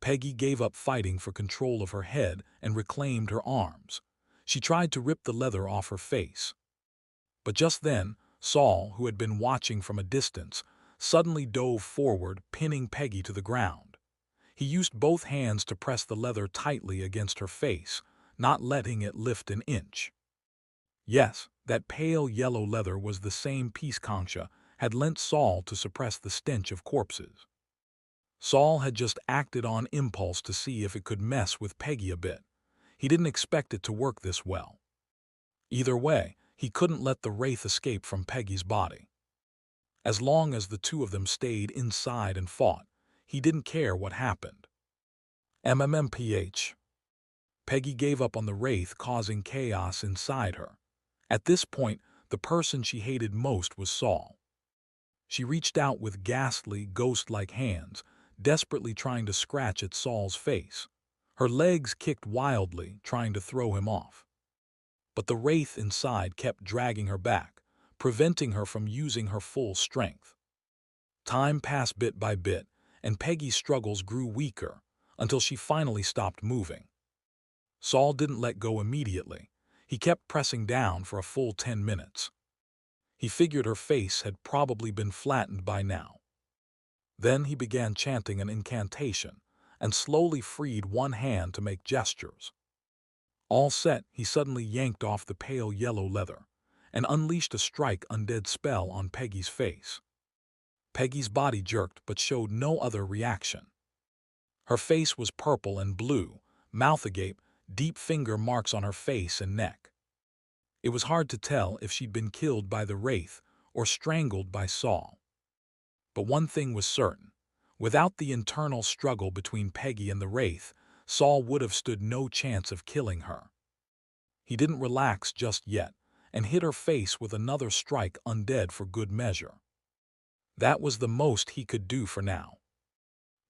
Peggy gave up fighting for control of her head and reclaimed her arms. She tried to rip the leather off her face. But just then, Saul, who had been watching from a distance, suddenly dove forward, pinning Peggy to the ground. He used both hands to press the leather tightly against her face, not letting it lift an inch. Yes, that pale yellow leather was the same piece Concha had lent Saul to suppress the stench of corpses. Saul had just acted on impulse to see if it could mess with Peggy a bit. He didn't expect it to work this well. Either way, He couldn't let the wraith escape from Peggy's body. As long as the two of them stayed inside and fought, he didn't care what happened. MMMPH. Peggy gave up on the wraith, causing chaos inside her. At this point, the person she hated most was Saul. She reached out with ghastly, ghost-like hands, desperately trying to scratch at Saul's face. Her legs kicked wildly, trying to throw him off. But the wraith inside kept dragging her back, preventing her from using her full strength. Time passed bit by bit, and Peggy's struggles grew weaker until she finally stopped moving. Saul didn't let go immediately. He kept pressing down for a full 10 minutes. He figured her face had probably been flattened by now. Then he began chanting an incantation and slowly freed one hand to make gestures. All set, he suddenly yanked off the pale yellow leather and unleashed a strike undead spell on Peggy's face. Peggy's body jerked but showed no other reaction. Her face was purple and blue, mouth agape, deep finger marks on her face and neck. It was hard to tell if she'd been killed by the wraith or strangled by Saul. But one thing was certain. Without the internal struggle between Peggy and the wraith, Saul would have stood no chance of killing her. He didn't relax just yet and hit her face with another strike undead for good measure. That was the most he could do for now.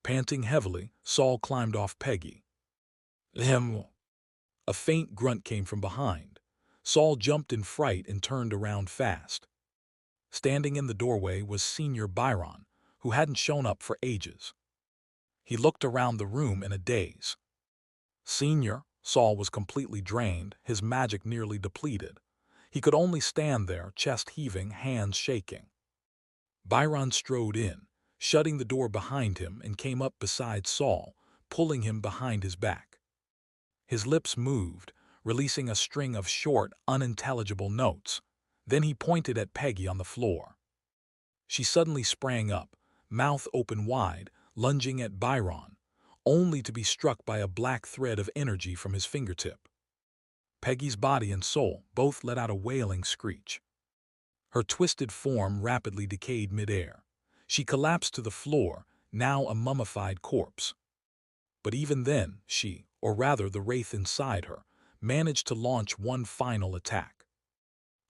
Panting heavily, Saul climbed off Peggy. A faint grunt came from behind. Saul jumped in fright and turned around fast. Standing in the doorway was Senior Byron, who hadn't shown up for ages. He looked around the room in a daze. Senior, Saul was completely drained, his magic nearly depleted. He could only stand there, chest heaving, hands shaking. Byron strode in, shutting the door behind him, and came up beside Saul, pulling him behind his back. His lips moved, releasing a string of short, unintelligible notes. Then he pointed at Peggy on the floor. She suddenly sprang up, mouth open wide, lunging at Byron, only to be struck by a black thread of energy from his fingertip. Peggy's body and soul both let out a wailing screech. Her twisted form rapidly decayed midair. She collapsed to the floor, now a mummified corpse. But even then, she, or rather the wraith inside her, managed to launch one final attack.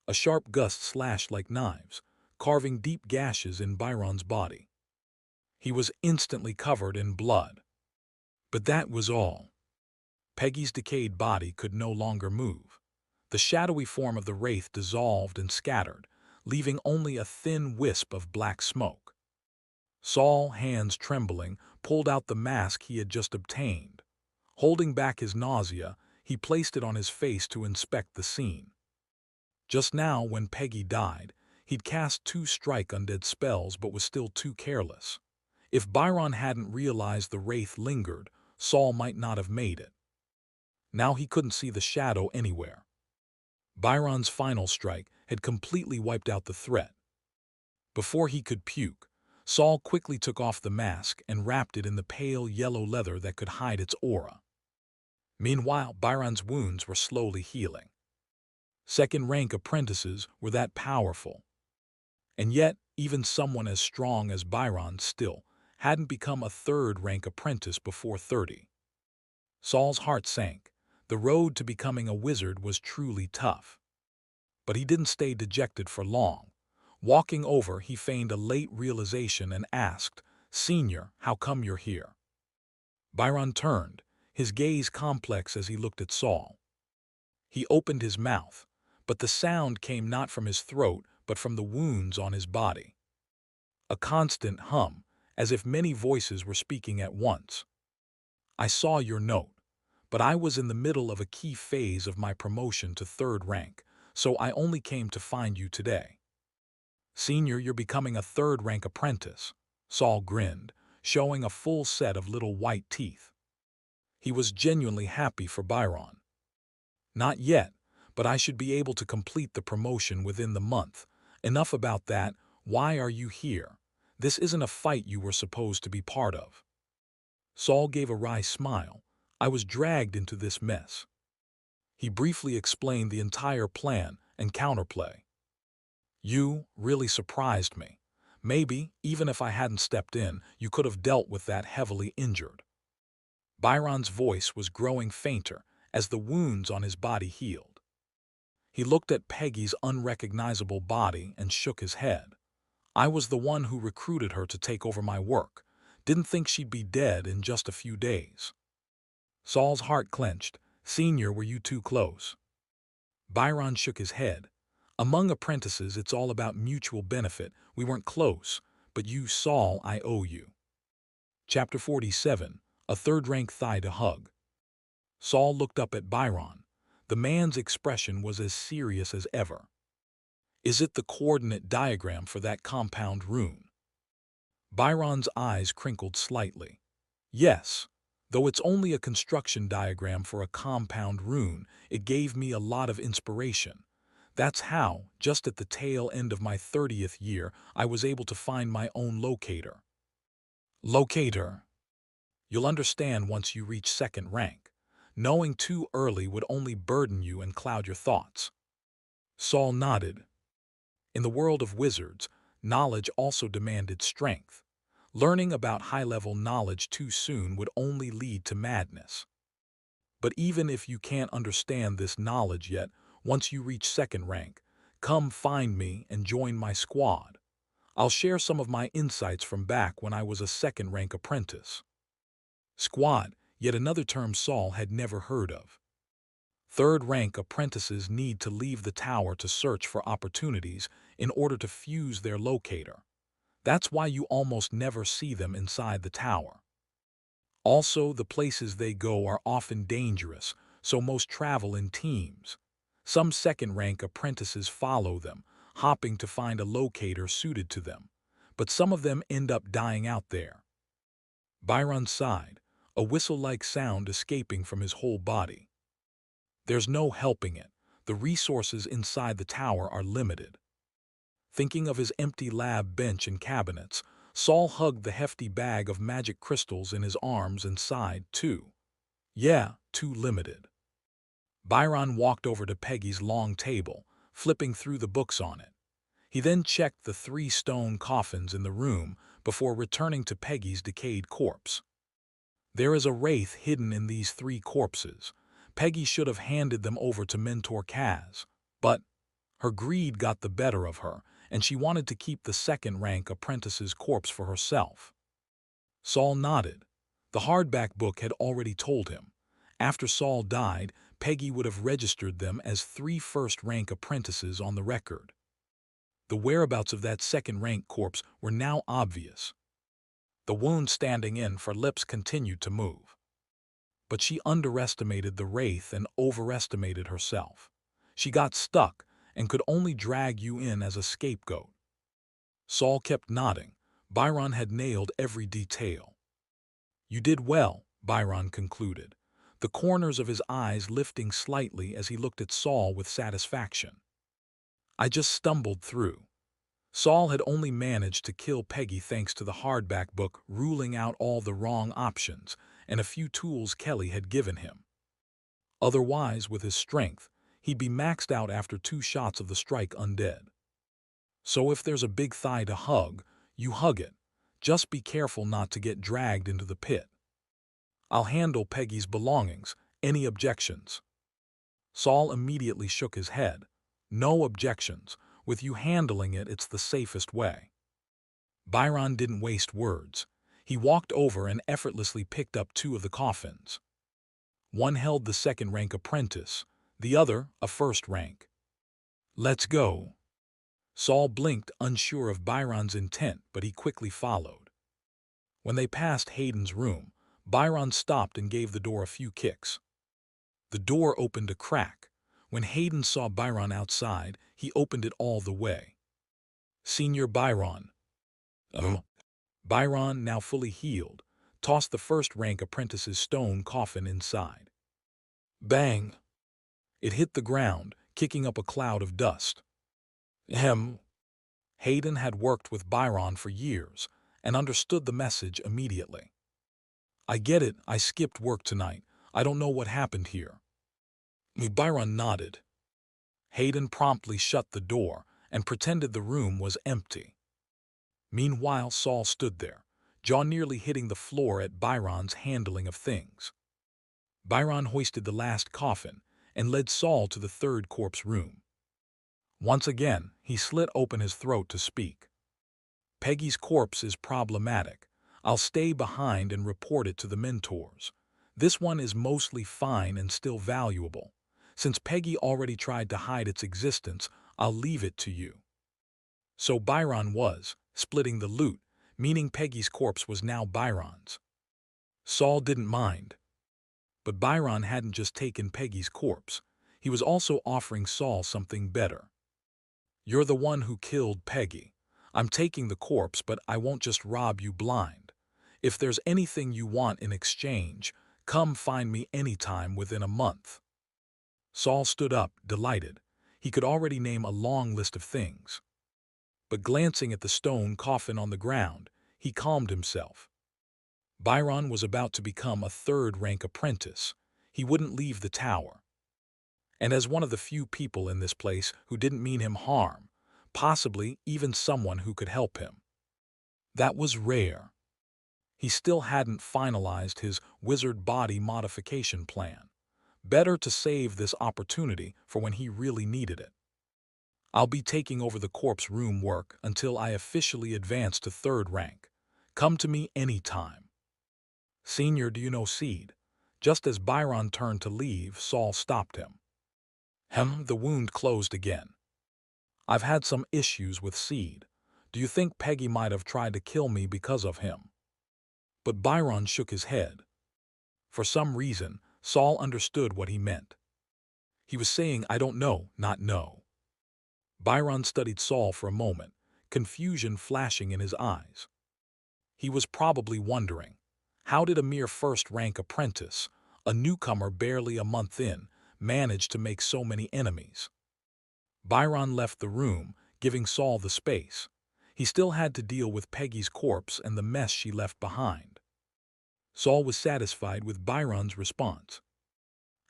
A sharp gust slashed like knives, carving deep gashes in Byron's body. He was instantly covered in blood. But that was all. Peggy's decayed body could no longer move. The shadowy form of the wraith dissolved and scattered, leaving only a thin wisp of black smoke. Saul, hands trembling, pulled out the mask he had just obtained. Holding back his nausea, he placed it on his face to inspect the scene. Just now, when Peggy died, he'd cast 2 strike undead spells but was still too careless. If Byron hadn't realized the wraith lingered, Saul might not have made it. Now he couldn't see the shadow anywhere. Byron's final strike had completely wiped out the threat. Before he could puke, Saul quickly took off the mask and wrapped it in the pale yellow leather that could hide its aura. Meanwhile, Byron's wounds were slowly healing. Second-rank apprentices were that powerful. And yet, even someone as strong as Byron still hadn't become a third-rank apprentice before 30. Saul's heart sank. The road to becoming a wizard was truly tough. But he didn't stay dejected for long. Walking over, he feigned a late realization and asked, "Senior, how come you're here?" Byron turned, his gaze complex as he looked at Saul. He opened his mouth, but the sound came not from his throat but from the wounds on his body. A constant hum, as if many voices were speaking at once. "I saw your note, but I was in the middle of a key phase of my promotion to 3rd rank, so I only came to find you today." "Senior, you're becoming a 3rd-rank apprentice," Saul grinned, showing a full set of little white teeth. He was genuinely happy for Byron. "Not yet, but I should be able to complete the promotion within the month. Enough about that. Why are you here? This isn't a fight you were supposed to be part of." Saul gave a wry smile. "I was dragged into this mess." He briefly explained the entire plan and counterplay. You really surprised me. Maybe, even if I hadn't stepped in, you could have dealt with that heavily injured. Byron's voice was growing fainter as the wounds on his body healed. He looked at Peggy's unrecognizable body and shook his head. I was the one who recruited her to take over my work. Didn't think she'd be dead in just a few days. Saul's heart clenched. Senior, were you too close? Byron shook his head. Among apprentices, it's all about mutual benefit. We weren't close, but you, Saul, I owe you. Chapter 47, A Third-Rank Thigh to Hug. Saul looked up at Byron. The man's expression was as serious as ever. Is it the coordinate diagram for that compound rune? Byron's eyes crinkled slightly. Yes, though it's only a construction diagram for a compound rune, it gave me a lot of inspiration. That's how, just at the tail end of my 30th year, I was able to find my own locator. Locator? You'll understand once you reach second rank. Knowing too early would only burden you and cloud your thoughts. Saul nodded. In the world of wizards, knowledge also demanded strength. Learning about high-level knowledge too soon would only lead to madness. But even if you can't understand this knowledge yet, once you reach second rank, come find me and join my squad. I'll share some of my insights from back when I was a second-rank apprentice. Squad, yet another term Saul had never heard of. Third-rank apprentices need to leave the tower to search for opportunities in order to fuse their locator. That's why you almost never see them inside the tower. Also, the places they go are often dangerous, so most travel in teams. Some second-rank apprentices follow them, hopping to find a locator suited to them, but some of them end up dying out there. Byron sighed, a whistle-like sound escaping from his whole body. There's no helping it. The resources inside the tower are limited. Thinking of his empty lab bench and cabinets, Saul hugged the hefty bag of magic crystals in his arms and sighed, too. Yeah, too limited. Byron walked over to Peggy's long table, flipping through the books on it. He then checked the 3 stone coffins in the room before returning to Peggy's decayed corpse. There is a wraith hidden in these 3 corpses. Peggy should have handed them over to Mentor Kaz, but her greed got the better of her, and she wanted to keep the second-rank apprentice's corpse for herself. Saul nodded. The hardback book had already told him. After Saul died, Peggy would have registered them as 3 first-rank apprentices on the record. The whereabouts of that second-rank corpse were now obvious. The wound standing in for lips continued to move. But she underestimated the wraith and overestimated herself. She got stuck and could only drag you in as a scapegoat. Saul kept nodding. Byron had nailed every detail. You did well, Byron concluded, the corners of his eyes lifting slightly as he looked at Saul with satisfaction. I just stumbled through. Saul had only managed to kill Peggy thanks to the hardback book ruling out all the wrong options and a few tools Kelly had given him. Otherwise, with his strength, he'd be maxed out after 2 shots of the strike undead. So if there's a big thigh to hug, you hug it. Just be careful not to get dragged into the pit. I'll handle Peggy's belongings. Any objections? Saul immediately shook his head. No objections. With you handling it, it's the safest way. Byron didn't waste words. He walked over and effortlessly picked up 2 of the coffins. One held the second-rank apprentice, the other a first rank. Let's go. Saul blinked, unsure of Byron's intent, but he quickly followed. When they passed Hayden's room, Byron stopped and gave the door a few kicks. The door opened a crack. When Hayden saw Byron outside, he opened it all the way. Senior Byron. Oh. Byron, now fully healed, tossed the first-rank apprentice's stone coffin inside. Bang! It hit the ground, kicking up a cloud of dust. Hayden had worked with Byron for years and understood the message immediately. I get it, I skipped work tonight. I don't know what happened here. Byron nodded. Hayden promptly shut the door and pretended the room was empty. Meanwhile, Saul stood there, jaw nearly hitting the floor at Byron's handling of things. Byron hoisted the last coffin and led Saul to the third corpse room. Once again, he slit open his throat to speak. Peggy's corpse is problematic. I'll stay behind and report it to the mentors. This one is mostly fine and still valuable. Since Peggy already tried to hide its existence, I'll leave it to you. So Byron was splitting the loot, meaning Peggy's corpse was now Byron's. Saul didn't mind. But Byron hadn't just taken Peggy's corpse. He was also offering Saul something better. You're the one who killed Peggy. I'm taking the corpse, but I won't just rob you blind. If there's anything you want in exchange, come find me anytime within a month. Saul stood up, delighted. He could already name a long list of things. But glancing at the stone coffin on the ground, he calmed himself. Byron was about to become a third-rank apprentice. He wouldn't leave the tower. And as one of the few people in this place who didn't mean him harm, possibly even someone who could help him. That was rare. He still hadn't finalized his wizard body modification plan. Better to save this opportunity for when he really needed it. I'll be taking over the corpse room work until I officially advance to third rank. Come to me anytime. Senior, do you know Seed? Just as Byron turned to leave, Saul stopped him. The wound closed again. I've had some issues with Seed. Do you think Peggy might have tried to kill me because of him? But Byron shook his head. For some reason, Saul understood what he meant. He was saying, I don't know, not know. Byron studied Saul for a moment, confusion flashing in his eyes. He was probably wondering, how did a mere first-rank apprentice, a newcomer barely a month in, manage to make so many enemies? Byron left the room, giving Saul the space. He still had to deal with Peggy's corpse and the mess she left behind. Saul was satisfied with Byron's response.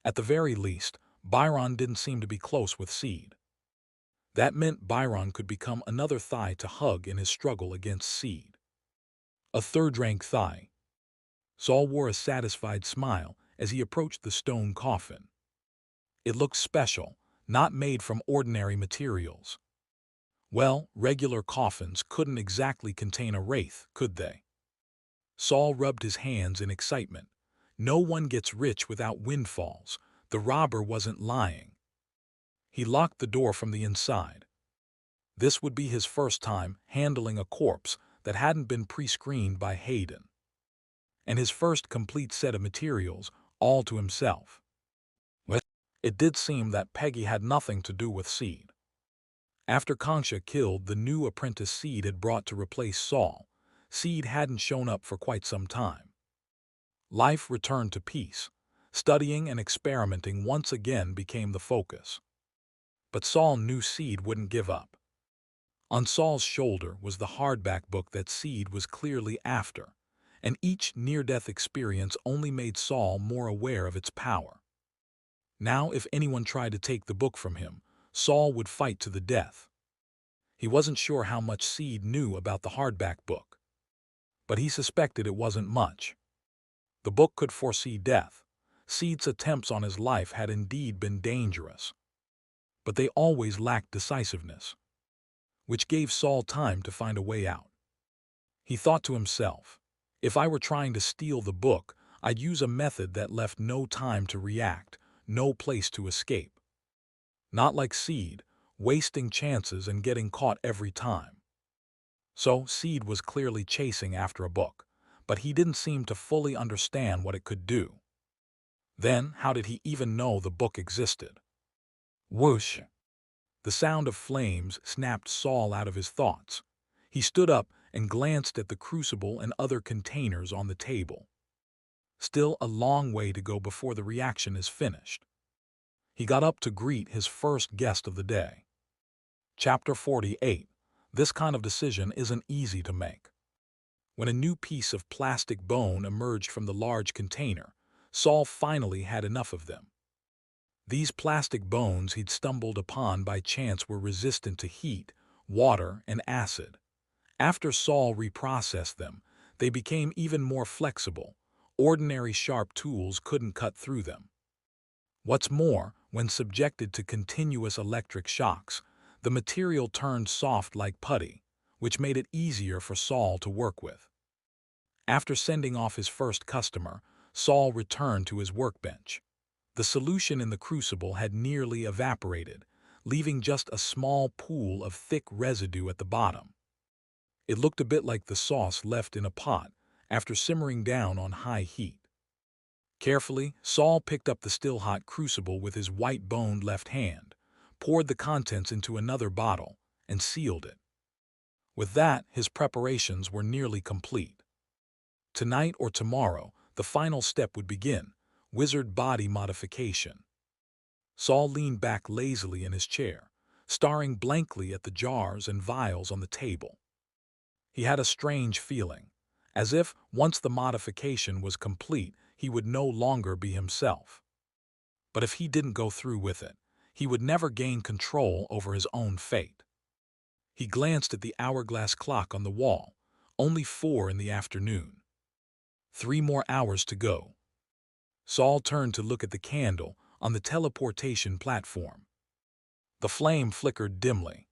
At the very least, Byron didn't seem to be close with Seed. That meant Byron could become another thigh to hug in his struggle against Seed. A third-rank thigh. Saul wore a satisfied smile as he approached the stone coffin. It looked special, not made from ordinary materials. Well, regular coffins couldn't exactly contain a wraith, could they? Saul rubbed his hands in excitement. No one gets rich without windfalls. The robber wasn't lying. He locked the door from the inside. This would be his first time handling a corpse that hadn't been pre-screened by Hayden. And his first complete set of materials, all to himself. Well, it did seem that Peggy had nothing to do with Seed. After Concha killed the new apprentice Seed had brought to replace Saul, Seed hadn't shown up for quite some time. Life returned to peace. Studying and experimenting once again became the focus. But Saul knew Seed wouldn't give up. On Saul's shoulder was the hardback book that Seed was clearly after, and each near-death experience only made Saul more aware of its power. Now, if anyone tried to take the book from him, Saul would fight to the death. He wasn't sure how much Seed knew about the hardback book, but he suspected it wasn't much. The book could foresee death. Seed's attempts on his life had indeed been dangerous, but they always lacked decisiveness, which gave Saul time to find a way out. He thought to himself, if I were trying to steal the book, I'd use a method that left no time to react, no place to escape. Not like Seed, wasting chances and getting caught every time. So Seed was clearly chasing after a book, but he didn't seem to fully understand what it could do. Then, how did he even know the book existed? Whoosh! The sound of flames snapped Saul out of his thoughts. He stood up and glanced at the crucible and other containers on the table. Still a long way to go before the reaction is finished. He got up to greet his first guest of the day. Chapter 48. This kind of decision isn't easy to make. When a new piece of plastic bone emerged from the large container, Saul finally had enough of them. These plastic bones he'd stumbled upon by chance were resistant to heat, water, and acid. After Saul reprocessed them, they became even more flexible. Ordinary sharp tools couldn't cut through them. What's more, when subjected to continuous electric shocks, the material turned soft like putty, which made it easier for Saul to work with. After sending off his first customer, Saul returned to his workbench. The solution in the crucible had nearly evaporated, leaving just a small pool of thick residue at the bottom. It looked a bit like the sauce left in a pot after simmering down on high heat. Carefully, Saul picked up the still-hot crucible with his white-boned left hand, poured the contents into another bottle, and sealed it. With that, his preparations were nearly complete. Tonight or tomorrow, the final step would begin: wizard body modification. Saul leaned back lazily in his chair, staring blankly at the jars and vials on the table. He had a strange feeling, as if, once the modification was complete, he would no longer be himself. But if he didn't go through with it, he would never gain control over his own fate. He glanced at the hourglass clock on the wall, only 4 in the afternoon. 3 more hours to go. Saul turned to look at the candle on the teleportation platform. The flame flickered dimly.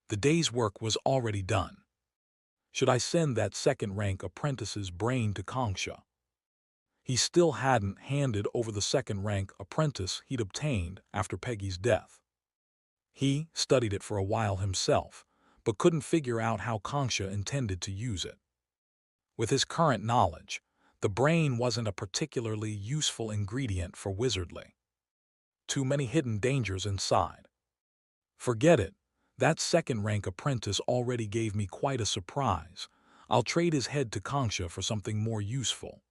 The day's work was already done. Should I send that second-rank apprentice's brain to Kongsha? He still hadn't handed over the second-rank apprentice he'd obtained after Peggy's death. He studied it for a while himself, but couldn't figure out how Kongsha intended to use it. With his current knowledge, the brain wasn't a particularly useful ingredient for wizardry. Too many hidden dangers inside. Forget it. That second-rank apprentice already gave me quite a surprise. I'll trade his head to Kongsha for something more useful.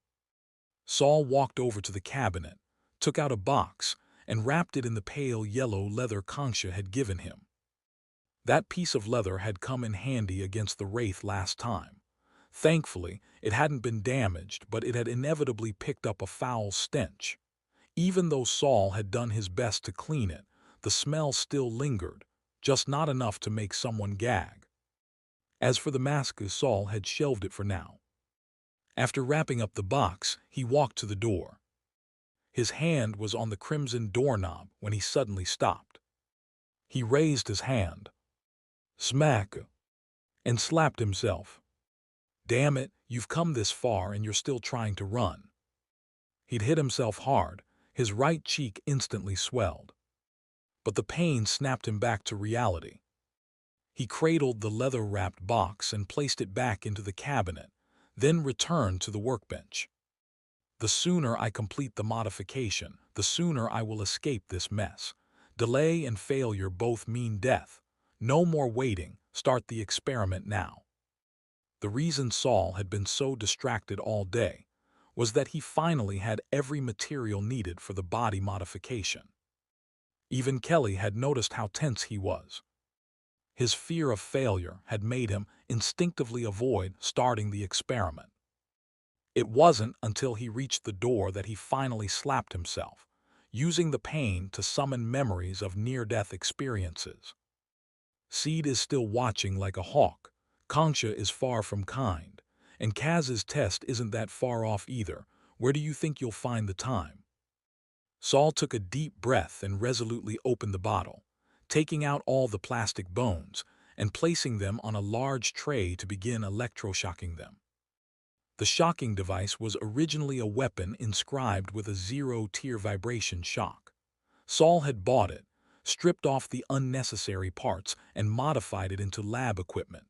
Saul walked over to the cabinet, took out a box, and wrapped it in the pale yellow leather Kongsha had given him. That piece of leather had come in handy against the wraith last time. Thankfully, it hadn't been damaged, but it had inevitably picked up a foul stench. Even though Saul had done his best to clean it, the smell still lingered, just not enough to make someone gag. As for the mask, Saul had shelved it for now. After wrapping up the box, he walked to the door. His hand was on the crimson doorknob when he suddenly stopped. He raised his hand, smack, and slapped himself. Damn it, you've come this far and you're still trying to run. He'd hit himself hard, his right cheek instantly swelled. But the pain snapped him back to reality. He cradled the leather-wrapped box and placed it back into the cabinet, then returned to the workbench. The sooner I complete the modification, the sooner I will escape this mess. Delay and failure both mean death. No more waiting, start the experiment now. The reason Saul had been so distracted all day was that he finally had every material needed for the body modification. Even Kelly had noticed how tense he was. His fear of failure had made him instinctively avoid starting the experiment. It wasn't until he reached the door that he finally slapped himself, using the pain to summon memories of near-death experiences. Seed is still watching like a hawk, Kongsha is far from kind, and Kaz's test isn't that far off either. Where do you think you'll find the time? Saul took a deep breath and resolutely opened the bottle, taking out all the plastic bones and placing them on a large tray to begin electroshocking them. The shocking device was originally a weapon inscribed with a 0-tier vibration shock. Saul had bought it, stripped off the unnecessary parts, and modified it into lab equipment.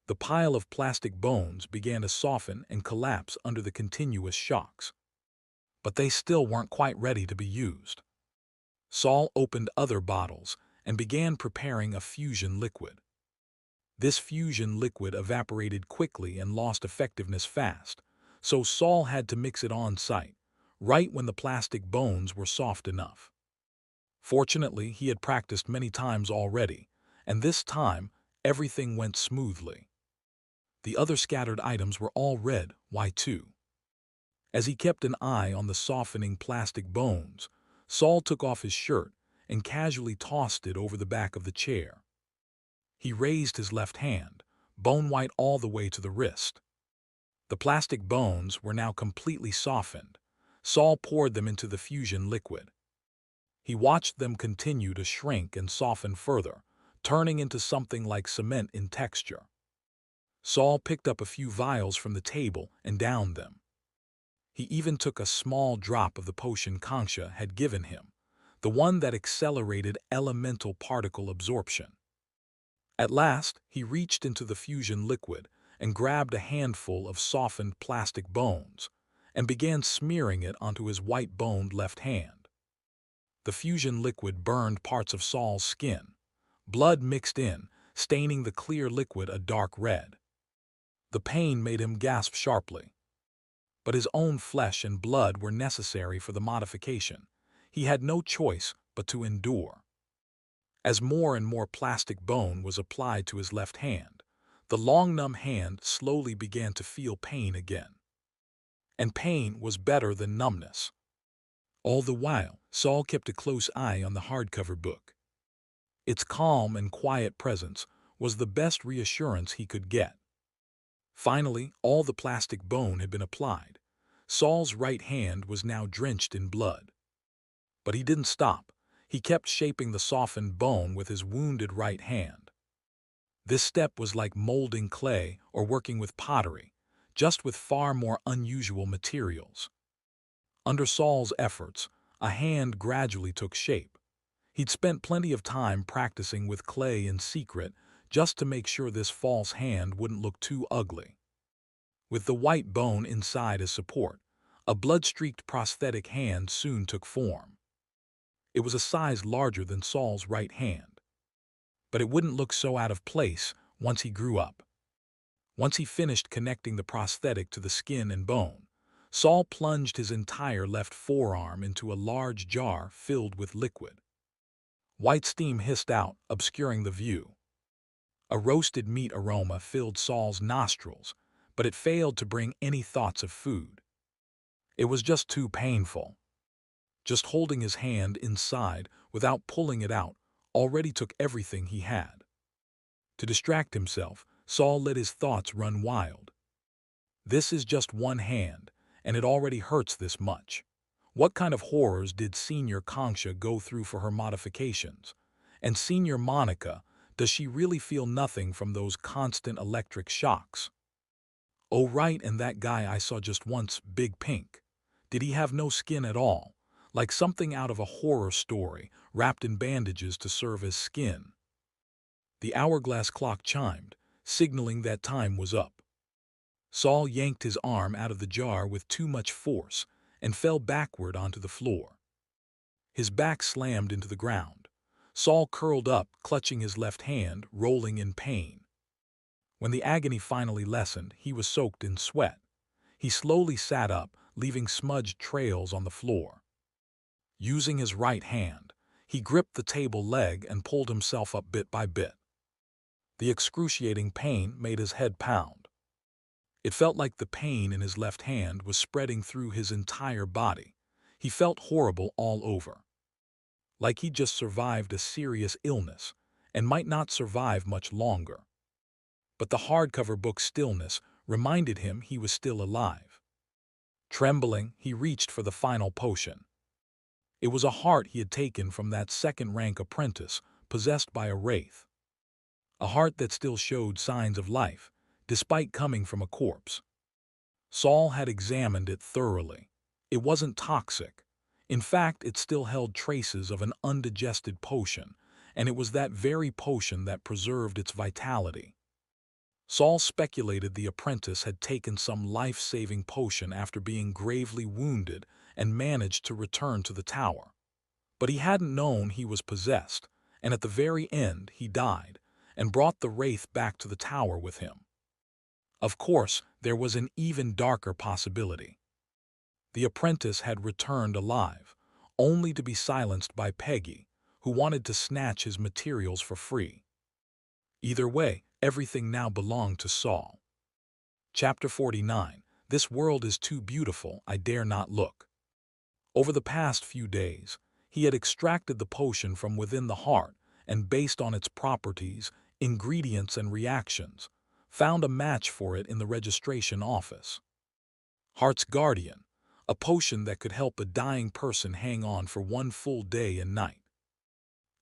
The pile of plastic bones began to soften and collapse under the continuous shocks. But they still weren't quite ready to be used. Saul opened other bottles and began preparing a fusion liquid. This fusion liquid evaporated quickly and lost effectiveness fast, so Saul had to mix it on site, right when the plastic bones were soft enough. Fortunately, he had practiced many times already, and this time, everything went smoothly. The other scattered items were all red, Y2. As he kept an eye on the softening plastic bones, Saul took off his shirt and casually tossed it over the back of the chair. He raised his left hand, bone white all the way to the wrist. The plastic bones were now completely softened. Saul poured them into the fusion liquid. He watched them continue to shrink and soften further, turning into something like cement in texture. Saul picked up a few vials from the table and downed them. He even took a small drop of the potion Kanksha had given him, the one that accelerated elemental particle absorption. At last, he reached into the fusion liquid and grabbed a handful of softened plastic bones and began smearing it onto his white-boned left hand. The fusion liquid burned parts of Saul's skin. Blood mixed in, staining the clear liquid a dark red. The pain made him gasp sharply. But his own flesh and blood were necessary for the modification. He had no choice but to endure. As more and more plastic bone was applied to his left hand, the long numb hand slowly began to feel pain again. And pain was better than numbness. All the while, Saul kept a close eye on the hardcover book. Its calm and quiet presence was the best reassurance he could get. Finally, all the plastic bone had been applied. Saul's right hand was now drenched in blood. But he didn't stop. He kept shaping the softened bone with his wounded right hand. This step was like molding clay or working with pottery, just with far more unusual materials. Under Saul's efforts, a hand gradually took shape. He'd spent plenty of time practicing with clay in secret just to make sure this false hand wouldn't look too ugly. With the white bone inside as support, a blood-streaked prosthetic hand soon took form. It was a size larger than Saul's right hand. But it wouldn't look so out of place once he grew up. Once he finished connecting the prosthetic to the skin and bone, Saul plunged his entire left forearm into a large jar filled with liquid. White steam hissed out, obscuring the view. A roasted meat aroma filled Saul's nostrils, but it failed to bring any thoughts of food. It was just too painful. Just holding his hand inside without pulling it out already took everything he had. To distract himself, Saul let his thoughts run wild. This is just one hand, and it already hurts this much. What kind of horrors did Senior Kanksha go through for her modifications? And Senior Monica, does she really feel nothing from those constant electric shocks? Oh right, and that guy I saw just once, Big Pink. Did he have no skin at all? Like something out of a horror story, wrapped in bandages to serve as skin. The hourglass clock chimed, signaling that time was up. Saul yanked his arm out of the jar with too much force and fell backward onto the floor. His back slammed into the ground. Saul curled up, clutching his left hand, rolling in pain. When the agony finally lessened, he was soaked in sweat. He slowly sat up, leaving smudged trails on the floor. Using his right hand, he gripped the table leg and pulled himself up bit by bit. The excruciating pain made his head pound. It felt like the pain in his left hand was spreading through his entire body. He felt horrible all over. Like he'd just survived a serious illness and might not survive much longer. But the hardcover book's stillness reminded him he was still alive. Trembling, he reached for the final potion. It was a heart he had taken from that second-rank apprentice possessed by a wraith. A heart that still showed signs of life, despite coming from a corpse. Saul had examined it thoroughly. It wasn't toxic. In fact, it still held traces of an undigested potion, and it was that very potion that preserved its vitality. Saul speculated the apprentice had taken some life-saving potion after being gravely wounded and managed to return to the tower. But he hadn't known he was possessed, and at the very end he died and brought the wraith back to the tower with him. Of course, there was an even darker possibility. The apprentice had returned alive, only to be silenced by Peggy, who wanted to snatch his materials for free. Either way, everything now belonged to Saul. Chapter 49. This world is too beautiful, I dare not look. Over the past few days, He had extracted the potion from within the heart and, based on its properties, ingredients, and reactions, found a match for it in the registration office. Heart's Guardian, a potion that could help a dying person hang on for one full day and night.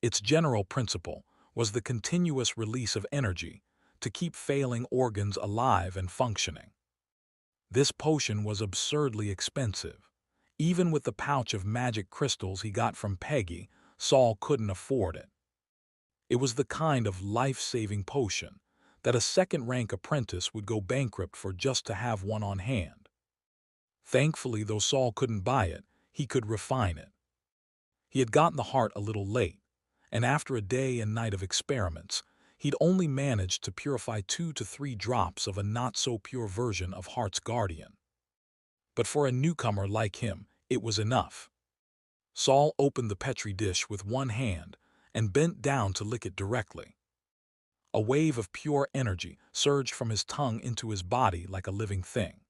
Its general principle was the continuous release of energy to keep failing organs alive and functioning. This potion was absurdly expensive. Even with the pouch of magic crystals he got from Peggy, Saul couldn't afford it. It was the kind of life-saving potion that a second-rank apprentice would go bankrupt for just to have one on hand. Thankfully, though Saul couldn't buy it, he could refine it. He had gotten the heart a little late, and after a day and night of experiments, he'd only managed to purify 2 to 3 drops of a not-so-pure version of Heart's Guardian. But for a newcomer like him, it was enough. Saul opened the Petri dish with one hand and bent down to lick it directly. A wave of pure energy surged from his tongue into his body like a living thing.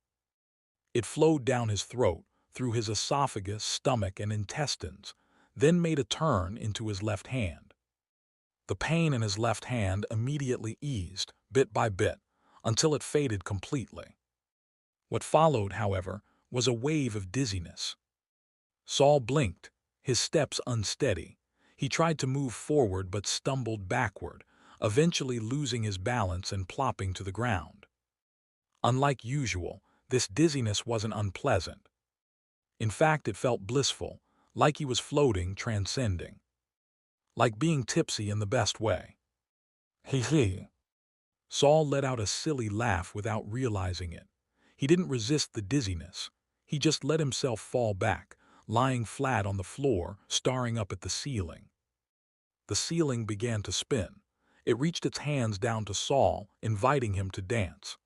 It flowed down his throat, through his esophagus, stomach, and intestines, then made a turn into his left hand. The pain in his left hand immediately eased, bit by bit, until it faded completely. What followed, however, was a wave of dizziness. Saul blinked, his steps unsteady. He tried to move forward but stumbled backward, eventually losing his balance and plopping to the ground. Unlike usual, this dizziness wasn't unpleasant. In fact, it felt blissful, like he was floating, transcending. Like being tipsy in the best way. Hee. Saul let out a silly laugh without realizing it. He didn't resist the dizziness. He just let himself fall back, lying flat on the floor, staring up at the ceiling. The ceiling began to spin. It reached its hands down to Saul, inviting him to dance.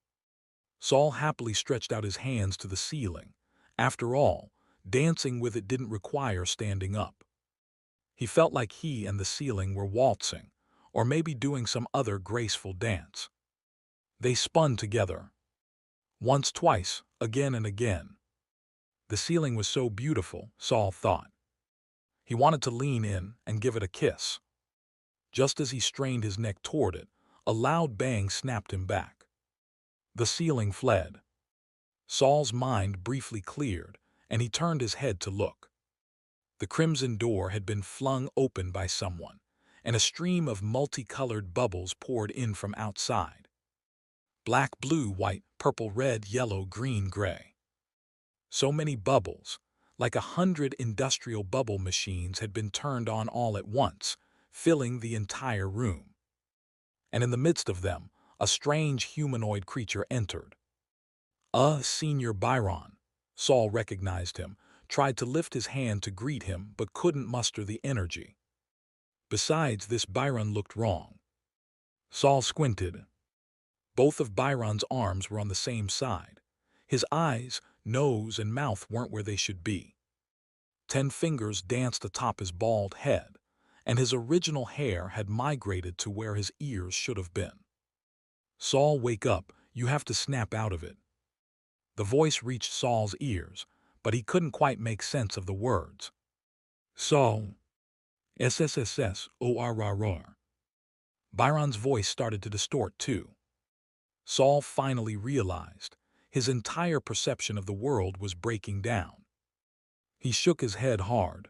Saul happily stretched out his hands to the ceiling. After all, dancing with it didn't require standing up. He felt like he and the ceiling were waltzing, or maybe doing some other graceful dance. They spun together. Once, twice, again and again. The ceiling was so beautiful, Saul thought. He wanted to lean in and give it a kiss. Just as he strained his neck toward it, a loud bang snapped him back. The ceiling fled. Saul's mind briefly cleared, and he turned his head to look. The crimson door had been flung open by someone, and a stream of multicolored bubbles poured in from outside. Black, blue, white, purple, red, yellow, green, gray. So many bubbles, like 100 industrial bubble machines, had been turned on all at once, filling the entire room. And in the midst of them, a strange humanoid creature entered. Senior Byron. Saul recognized him, tried to lift his hand to greet him, but couldn't muster the energy. Besides, this Byron looked wrong. Saul squinted. Both of Byron's arms were on the same side. His eyes, nose, and mouth weren't where they should be. 10 fingers danced atop his bald head, and his original hair had migrated to where his ears should have been. Saul, wake up, you have to snap out of it. The voice reached Saul's ears, but he couldn't quite make sense of the words. Saul. SSSSORRR. Byron's voice started to distort too. Saul finally realized his entire perception of the world was breaking down. He shook his head hard.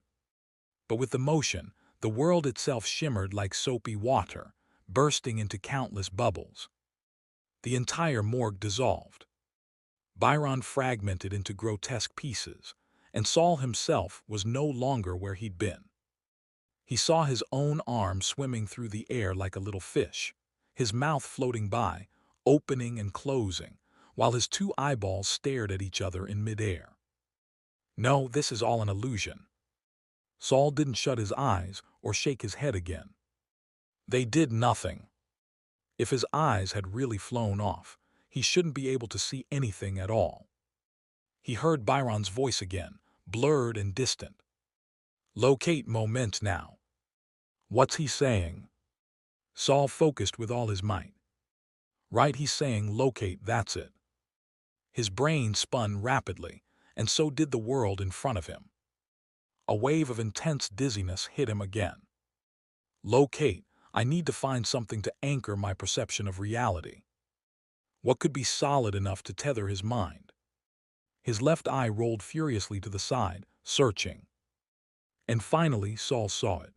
But with the motion, the world itself shimmered like soapy water, bursting into countless bubbles. The entire morgue dissolved. Byron fragmented into grotesque pieces, and Saul himself was no longer where he'd been. He saw his own arm swimming through the air like a little fish, his mouth floating by, opening and closing, while his 2 eyeballs stared at each other in midair. No, this is all an illusion. Saul didn't shut his eyes or shake his head again. They did nothing. If his eyes had really flown off, he shouldn't be able to see anything at all. He heard Byron's voice again, blurred and distant. Locate moment now. What's he saying? Saul focused with all his might. Right, he's saying locate, that's it. His brain spun rapidly, and so did the world in front of him. A wave of intense dizziness hit him again. Locate. I need to find something to anchor my perception of reality. What could be solid enough to tether his mind? His left eye rolled furiously to the side, searching. And finally Saul saw it.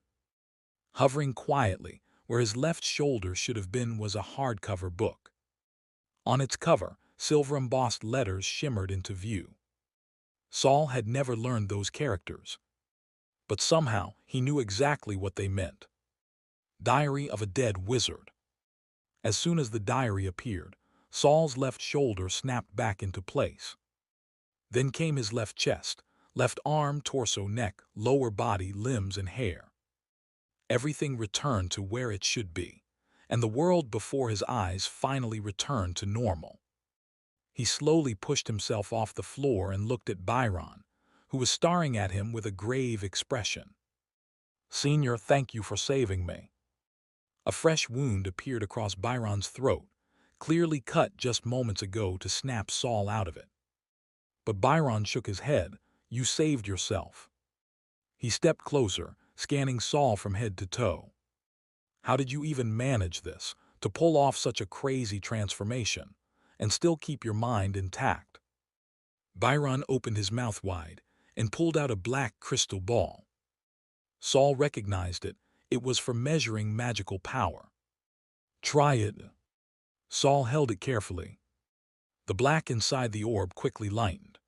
Hovering quietly, where his left shoulder should have been, was a hardcover book. On its cover, silver-embossed letters shimmered into view. Saul had never learned those characters, but somehow he knew exactly what they meant. Diary of a Dead Wizard. As soon as the diary appeared, Saul's left shoulder snapped back into place. Then came his left chest, left arm, torso, neck, lower body, limbs, and hair. Everything returned to where it should be, and the world before his eyes finally returned to normal. He slowly pushed himself off the floor and looked at Byron, who was staring at him with a grave expression. "Senior, thank you for saving me." A fresh wound appeared across Byron's throat, clearly cut just moments ago to snap Saul out of it. But Byron shook his head. "You saved yourself." He stepped closer, scanning Saul from head to toe. "How did you even manage this, to pull off such a crazy transformation, and still keep your mind intact?" Byron opened his mouth wide and pulled out a black crystal ball. Saul recognized it. It was for measuring magical power. "Try it." Saul held it carefully. The black inside the orb quickly lightened.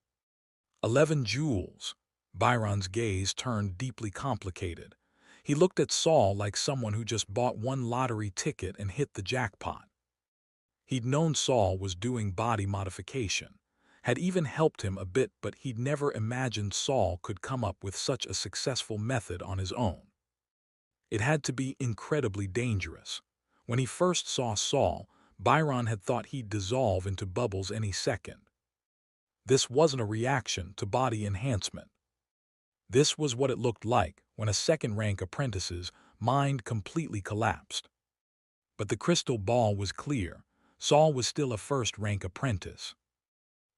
11 jewels. Byron's gaze turned deeply complicated. He looked at Saul like someone who just bought one lottery ticket and hit the jackpot. He'd known Saul was doing body modification, had even helped him a bit, but he'd never imagined Saul could come up with such a successful method on his own. It had to be incredibly dangerous. When he first saw Saul, Byron had thought he'd dissolve into bubbles any second. This wasn't a reaction to body enhancement. This was what it looked like when a second-rank apprentice's mind completely collapsed. But the crystal ball was clear. Saul was still a first-rank apprentice.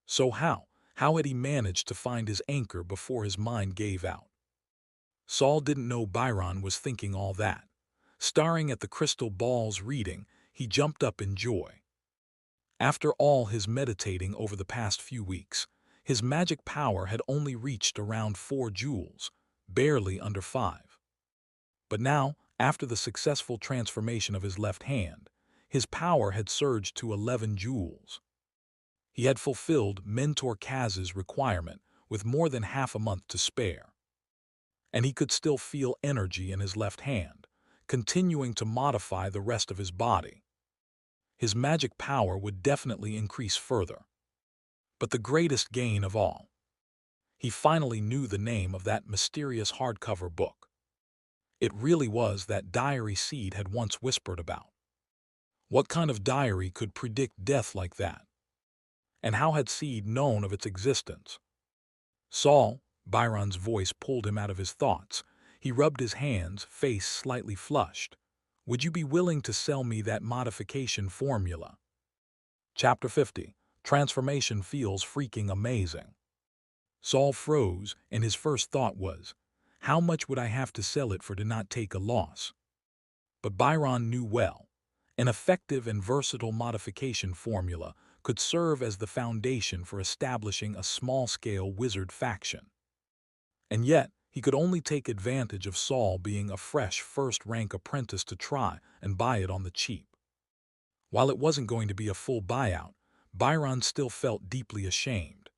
So how had he managed to find his anchor before his mind gave out? Saul didn't know Byron was thinking all that. Staring at the crystal ball's reading, he jumped up in joy. After all his meditating over the past few weeks, his magic power had only reached around 4 jewels, barely under 5. But now, after the successful transformation of his left hand, his power had surged to 11 jewels. He had fulfilled Mentor Kaz's requirement with more than half a month to spare. And he could still feel energy in his left hand, continuing to modify the rest of his body. His magic power would definitely increase further. But the greatest gain of all, he finally knew the name of that mysterious hardcover book. It really was that diary Seed had once whispered about. What kind of diary could predict death like that? And how had Seed known of its existence? "Saul," Byron's voice pulled him out of his thoughts. He rubbed his hands, face slightly flushed. "Would you be willing to sell me that modification formula?" Chapter 50. Transformation feels freaking amazing. Saul froze, and his first thought was, how much would I have to sell it for to not take a loss? But Byron knew well, an effective and versatile modification formula could serve as the foundation for establishing a small-scale wizard faction. And yet, he could only take advantage of Saul being a fresh first-rank apprentice to try and buy it on the cheap. While it wasn't going to be a full buyout, Byron still felt deeply ashamed.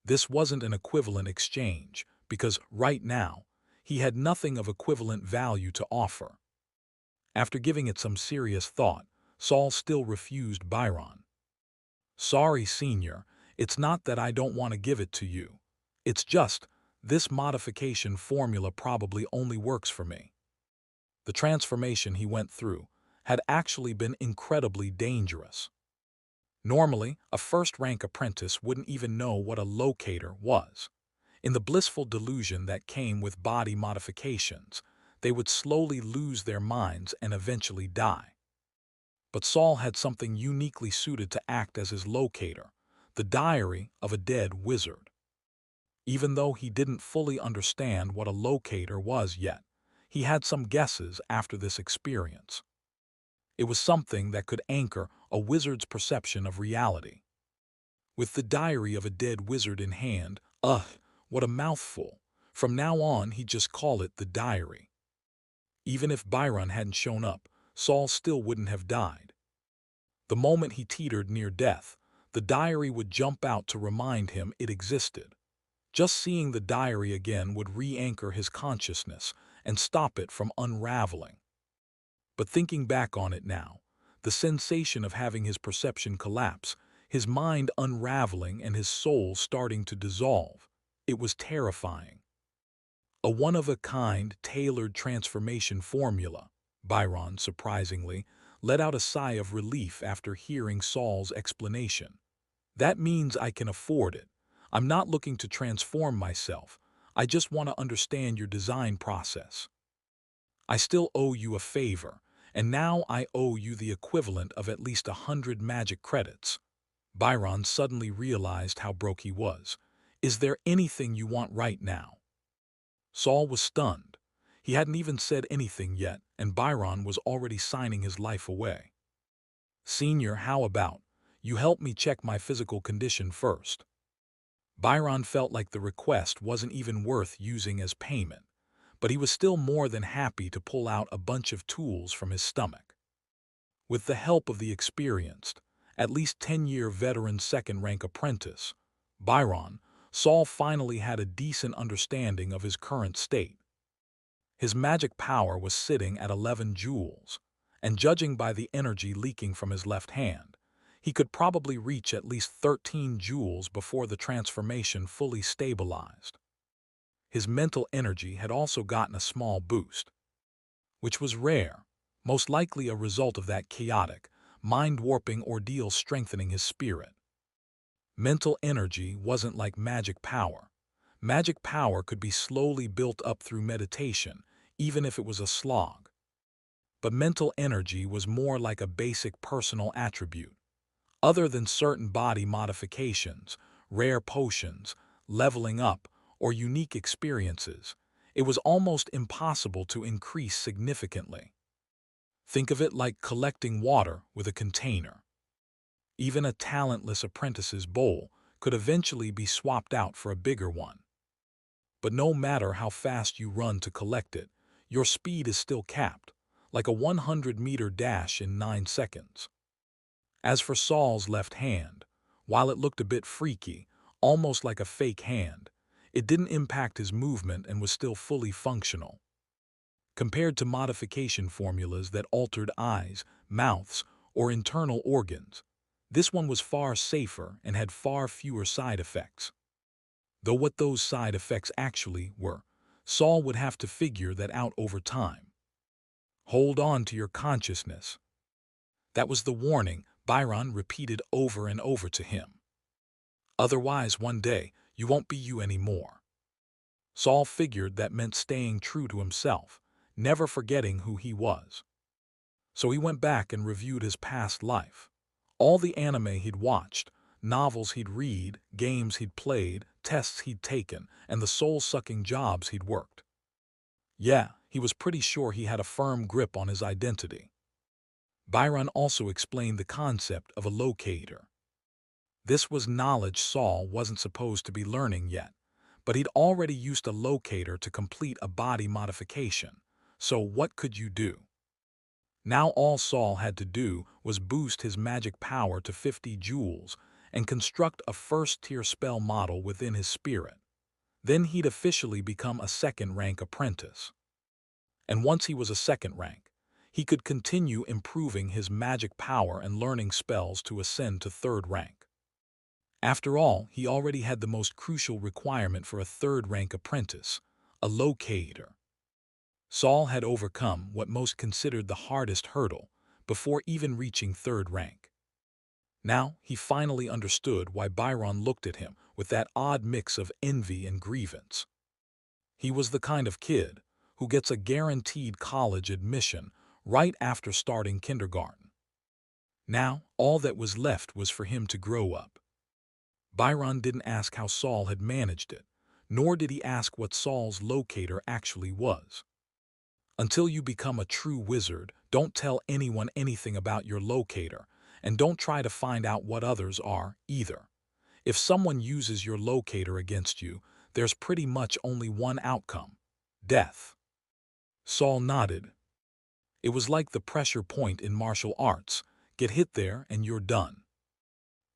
This wasn't an equivalent exchange, because right now, he had nothing of equivalent value to offer. After giving it some serious thought, Saul still refused Byron. "Sorry, Senior, it's not that I don't want to give it to you. It's just, this modification formula probably only works for me." The transformation he went through had actually been incredibly dangerous. Normally, a first-rank apprentice wouldn't even know what a locator was. In the blissful delusion that came with body modifications, they would slowly lose their minds and eventually die. But Saul had something uniquely suited to act as his locator, the diary of a dead wizard. Even though he didn't fully understand what a locator was yet, he had some guesses after this experience. It was something that could anchor a wizard's perception of reality. With the diary of a dead wizard in hand, what a mouthful. From now on, he'd just call it the diary. Even if Byron hadn't shown up, Saul still wouldn't have died. The moment he teetered near death, the diary would jump out to remind him it existed. Just seeing the diary again would re-anchor his consciousness and stop it from unraveling. But thinking back on it now, the sensation of having his perception collapse, his mind unraveling and his soul starting to dissolve, it was terrifying. A one-of-a-kind, tailored transformation formula, Byron, surprisingly, let out a sigh of relief after hearing Saul's explanation. That means I can afford it. I'm not looking to transform myself. I just want to understand your design process. I still owe you a favor, and now I owe you the equivalent of at least 100 magic credits. Byron suddenly realized how broke he was. Is there anything you want right now? Saul was stunned. He hadn't even said anything yet, and Byron was already signing his life away. Senior, how about you help me check my physical condition first? Byron felt like the request wasn't even worth using as payment, but he was still more than happy to pull out a bunch of tools from his stomach. With the help of the experienced, at least 10-year veteran second-rank apprentice, Byron, Saul finally had a decent understanding of his current state. His magic power was sitting at 11 joules, and judging by the energy leaking from his left hand, he could probably reach at least 13 joules before the transformation fully stabilized. His mental energy had also gotten a small boost, which was rare, most likely a result of that chaotic, mind-warping ordeal strengthening his spirit. Mental energy wasn't like magic power. Magic power could be slowly built up through meditation, even if it was a slog. But mental energy was more like a basic personal attribute. Other than certain body modifications, rare potions, leveling up, or unique experiences, it was almost impossible to increase significantly. Think of it like collecting water with a container. Even a talentless apprentice's bowl could eventually be swapped out for a bigger one. But no matter how fast you run to collect it, your speed is still capped, like a 100-meter dash in 9 seconds. As for Saul's left hand, while it looked a bit freaky, almost like a fake hand, it didn't impact his movement and was still fully functional. Compared to modification formulas that altered eyes, mouths, or internal organs, this one was far safer and had far fewer side effects. Though what those side effects actually were, Saul would have to figure that out over time. Hold on to your consciousness. That was the warning Byron repeated over and over to him. Otherwise, one day, you won't be you anymore. Saul figured that meant staying true to himself, never forgetting who he was. So he went back and reviewed his past life. All the anime he'd watched, novels he'd read, games he'd played, tests he'd taken, and the soul-sucking jobs he'd worked. Yeah, he was pretty sure he had a firm grip on his identity. Byron also explained the concept of a locator. This was knowledge Saul wasn't supposed to be learning yet, but he'd already used a locator to complete a body modification. So what could you do? Now all Saul had to do was boost his magic power to 50 joules and construct a first-tier spell model within his spirit. Then he'd officially become a second-rank apprentice. And once he was a second rank, he could continue improving his magic power and learning spells to ascend to third rank. After all, he already had the most crucial requirement for a third-rank apprentice, a locator. Saul had overcome what most considered the hardest hurdle before even reaching third rank. Now he finally understood why Byron looked at him with that odd mix of envy and grievance. He was the kind of kid who gets a guaranteed college admission right after starting kindergarten. Now, all that was left was for him to grow up. Byron didn't ask how Saul had managed it, nor did he ask what Saul's locator actually was. Until you become a true wizard, don't tell anyone anything about your locator, and don't try to find out what others are, either. If someone uses your locator against you, there's pretty much only one outcome: death. Saul nodded. It was like the pressure point in martial arts. Get hit there and you're done.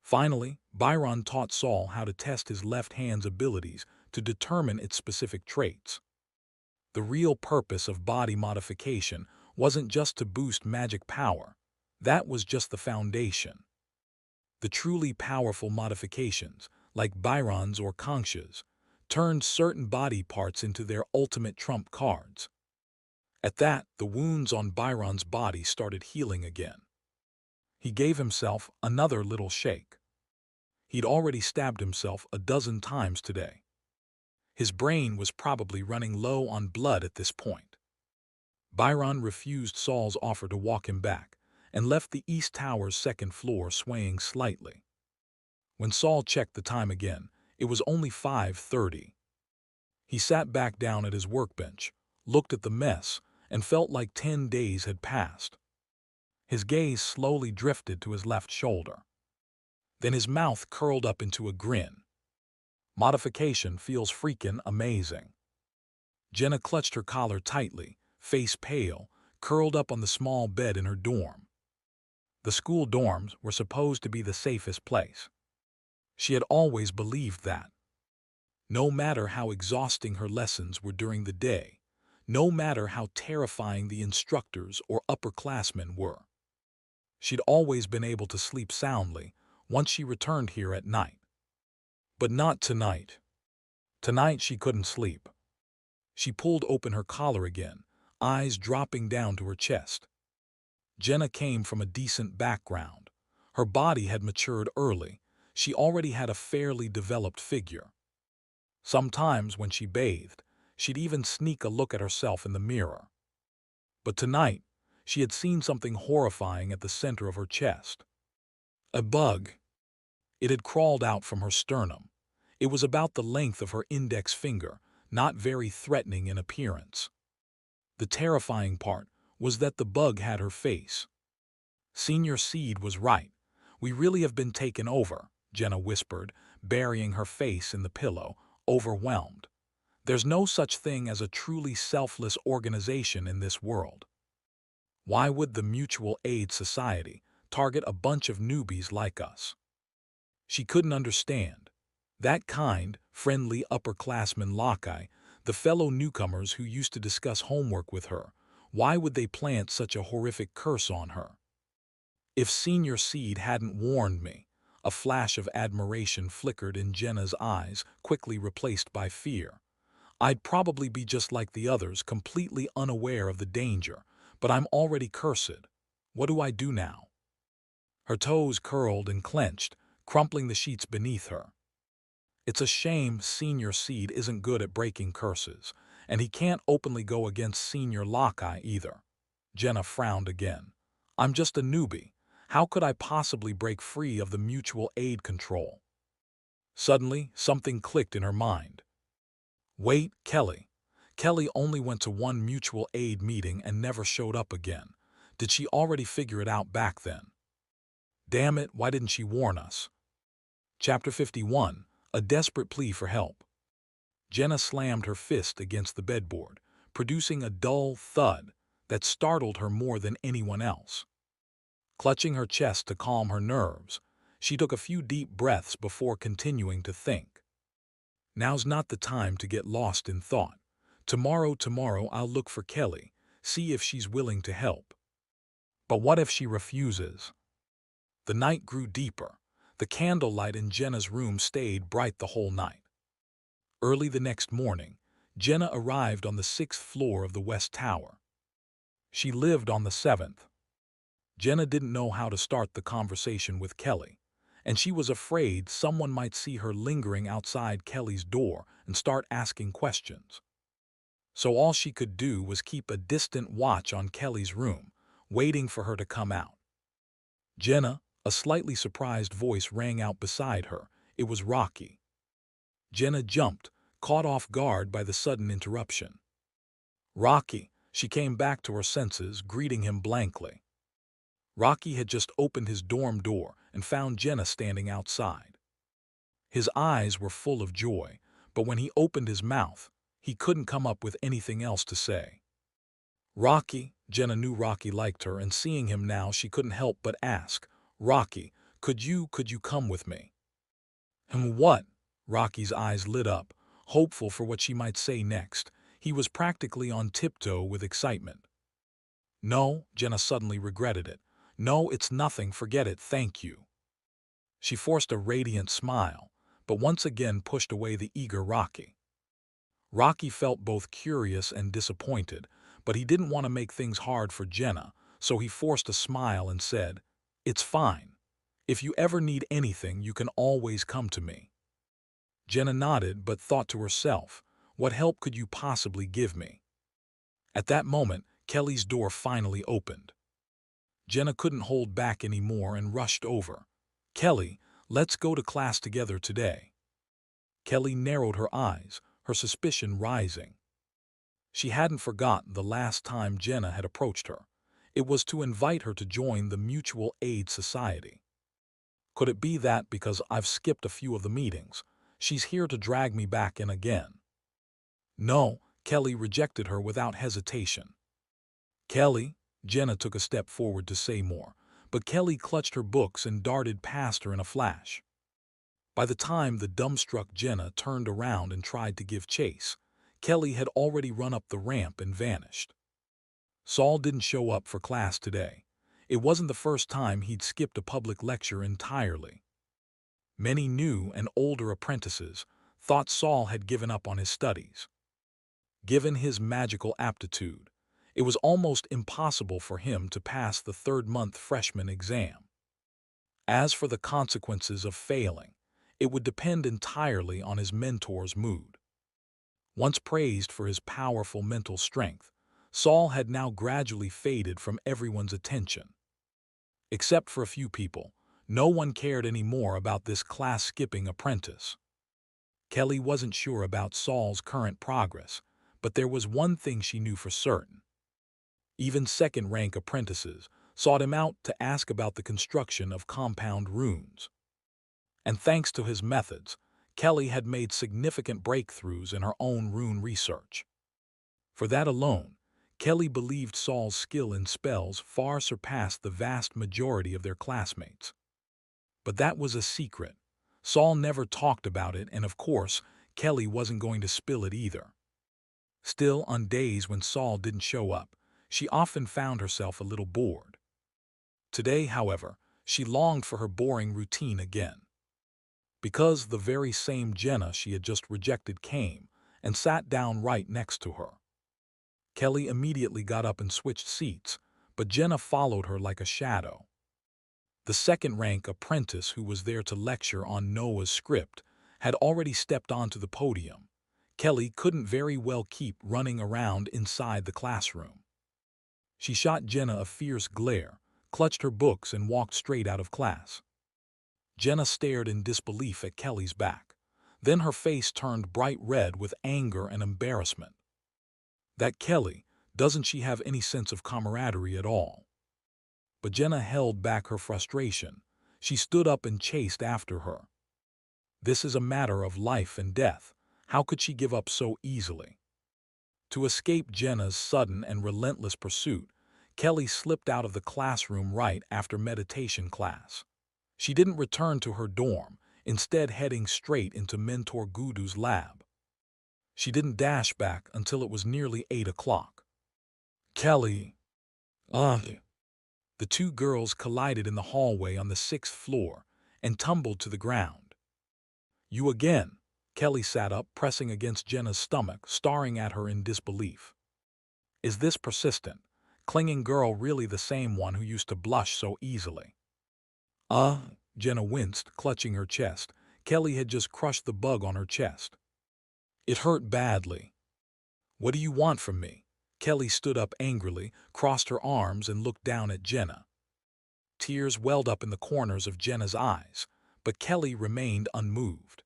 Finally, Byron taught Saul how to test his left hand's abilities to determine its specific traits. The real purpose of body modification wasn't just to boost magic power. That was just the foundation. The truly powerful modifications, like Byron's or Conch's, turned certain body parts into their ultimate trump cards. At that, the wounds on Byron's body started healing again. He gave himself another little shake. He'd already stabbed himself a dozen times today. His brain was probably running low on blood at this point. Byron refused Saul's offer to walk him back and left the East Tower's second floor swaying slightly. When Saul checked the time again, it was only 5:30. He sat back down at his workbench, looked at the mess, and felt like 10 days had passed. His gaze slowly drifted to his left shoulder. Then his mouth curled up into a grin. Modification feels freaking amazing. Jenna clutched her collar tightly, face pale, curled up on the small bed in her dorm. The school dorms were supposed to be the safest place. She had always believed that. No matter how exhausting her lessons were during the day, no matter how terrifying the instructors or upperclassmen were, she'd always been able to sleep soundly once she returned here at night. But not tonight. Tonight she couldn't sleep. She pulled open her collar again, eyes dropping down to her chest. Jenna came from a decent background. Her body had matured early. She already had a fairly developed figure. Sometimes when she bathed, she'd even sneak a look at herself in the mirror. But tonight, she had seen something horrifying at the center of her chest. A bug. It had crawled out from her sternum. It was about the length of her index finger, not very threatening in appearance. The terrifying part was that the bug had her face. Senior Seed was right. We really have been taken over, Jenna whispered, burying her face in the pillow, overwhelmed. There's no such thing as a truly selfless organization in this world. Why would the Mutual Aid Society target a bunch of newbies like us? She couldn't understand. That kind, friendly upperclassman Lockeye, the fellow newcomers who used to discuss homework with her, why would they plant such a horrific curse on her? If Senior Seed hadn't warned me, a flash of admiration flickered in Jenna's eyes, quickly replaced by fear. I'd probably be just like the others, completely unaware of the danger, but I'm already cursed. What do I do now? Her toes curled and clenched, crumpling the sheets beneath her. It's a shame Senior Seed isn't good at breaking curses, and he can't openly go against Senior Lockeye either. Jenna frowned again. I'm just a newbie. How could I possibly break free of the mutual aid control? Suddenly, something clicked in her mind. Wait, Kelly. Kelly only went to one mutual aid meeting and never showed up again. Did she already figure it out back then? Damn it, why didn't she warn us? Chapter 51. A desperate plea for help. Jenna slammed her fist against the bedboard, producing a dull thud that startled her more than anyone else. Clutching her chest to calm her nerves, she took a few deep breaths before continuing to think. Now's not the time to get lost in thought. Tomorrow I'll look for Kelly, see if she's willing to help. But what if she refuses? The night grew deeper. The candlelight in Jenna's room stayed bright the whole night. Early the next morning, Jenna arrived on the 6th floor of the West Tower. She lived on the 7th. Jenna didn't know how to start the conversation with Kelly, and she was afraid someone might see her lingering outside Kelly's door and start asking questions. So all she could do was keep a distant watch on Kelly's room, waiting for her to come out. Jenna, a slightly surprised voice rang out beside her. It was Rocky. Jenna jumped, caught off guard by the sudden interruption. Rocky, she came back to her senses, greeting him blankly. Rocky had just opened his dorm door and found Jenna standing outside. His eyes were full of joy, but when he opened his mouth, he couldn't come up with anything else to say. Rocky, Jenna knew Rocky liked her, and seeing him now she couldn't help but ask, Rocky, could you come with me? What? Rocky's eyes lit up, hopeful for what she might say next. He was practically on tiptoe with excitement. No, Jenna suddenly regretted it. No, it's nothing, forget it, thank you. She forced a radiant smile, but once again pushed away the eager Rocky. Rocky felt both curious and disappointed, but he didn't want to make things hard for Jenna, so he forced a smile and said, It's fine. If you ever need anything, you can always come to me. Jenna nodded but thought to herself, what help could you possibly give me? At that moment, Kelly's door finally opened. Jenna couldn't hold back anymore and rushed over. Kelly, let's go to class together today. Kelly narrowed her eyes, her suspicion rising. She hadn't forgotten the last time Jenna had approached her. It was to invite her to join the Mutual Aid Society. Could it be that because I've skipped a few of the meetings, she's here to drag me back in again? No, Kelly rejected her without hesitation. Kelly, Jenna took a step forward to say more, but Kelly clutched her books and darted past her in a flash. By the time the dumbstruck Jenna turned around and tried to give chase, Kelly had already run up the ramp and vanished. Saul didn't show up for class today. It wasn't the first time he'd skipped a public lecture entirely. Many new and older apprentices thought Saul had given up on his studies. Given his magical aptitude, it was almost impossible for him to pass the third-month freshman exam. As for the consequences of failing, it would depend entirely on his mentor's mood. Once praised for his powerful mental strength, Saul had now gradually faded from everyone's attention. Except for a few people, no one cared anymore about this class-skipping apprentice. Kelly wasn't sure about Saul's current progress, but there was one thing she knew for certain. Even second-rank apprentices sought him out to ask about the construction of compound runes. And thanks to his methods, Kelly had made significant breakthroughs in her own rune research. For that alone, Kelly believed Saul's skill in spells far surpassed the vast majority of their classmates. But that was a secret. Saul never talked about it, and of course, Kelly wasn't going to spill it either. Still, on days when Saul didn't show up, she often found herself a little bored. Today, however, she longed for her boring routine again. Because the very same Jenna she had just rejected came and sat down right next to her. Kelly immediately got up and switched seats, but Jenna followed her like a shadow. The second-rank apprentice who was there to lecture on Noah's script had already stepped onto the podium. Kelly couldn't very well keep running around inside the classroom. She shot Jenna a fierce glare, clutched her books, and walked straight out of class. Jenna stared in disbelief at Kelly's back. Then her face turned bright red with anger and embarrassment. That Kelly, doesn't she have any sense of camaraderie at all? But Jenna held back her frustration. She stood up and chased after her. This is a matter of life and death. How could she give up so easily? To escape Jenna's sudden and relentless pursuit, Kelly slipped out of the classroom right after meditation class. She didn't return to her dorm, instead heading straight into Mentor Gudu's lab. She didn't dash back until it was nearly 8 o'clock. Kelly. The two girls collided in the hallway on the 6th floor and tumbled to the ground. You again? Kelly sat up, pressing against Jenna's stomach, staring at her in disbelief. Is this persistent, clinging girl really the same one who used to blush so easily? Jenna winced, clutching her chest. Kelly had just crushed the bug on her chest. It hurt badly. What do you want from me? Kelly stood up angrily, crossed her arms, and looked down at Jenna. Tears welled up in the corners of Jenna's eyes, but Kelly remained unmoved.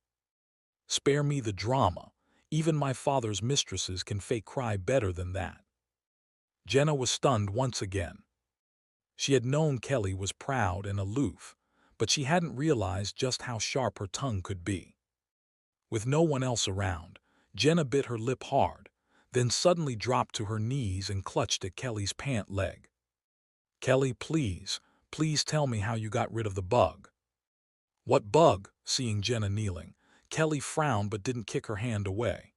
Spare me the drama. Even my father's mistresses can fake cry better than that." Jenna was stunned once again. She had known Kelly was proud and aloof, but she hadn't realized just how sharp her tongue could be. With no one else around, Jenna bit her lip hard, then suddenly dropped to her knees and clutched at Kelly's pant leg. "Kelly, please tell me how you got rid of the bug." "What bug?" Seeing Jenna kneeling, Kelly frowned but didn't kick her hand away.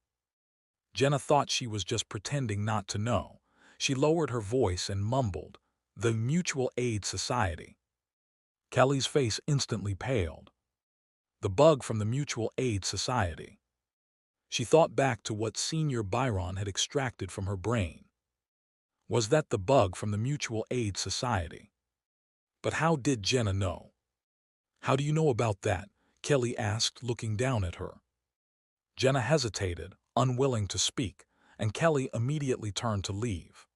Jenna thought she was just pretending not to know. She lowered her voice and mumbled, "The Mutual Aid Society." Kelly's face instantly paled. The bug from the Mutual Aid Society. She thought back to what Senior Byron had extracted from her brain. Was that the bug from the Mutual Aid Society? But how did Jenna know? "How do you know about that?" Kelly asked, looking down at her. Jenna hesitated, unwilling to speak, and Kelly immediately turned to leave.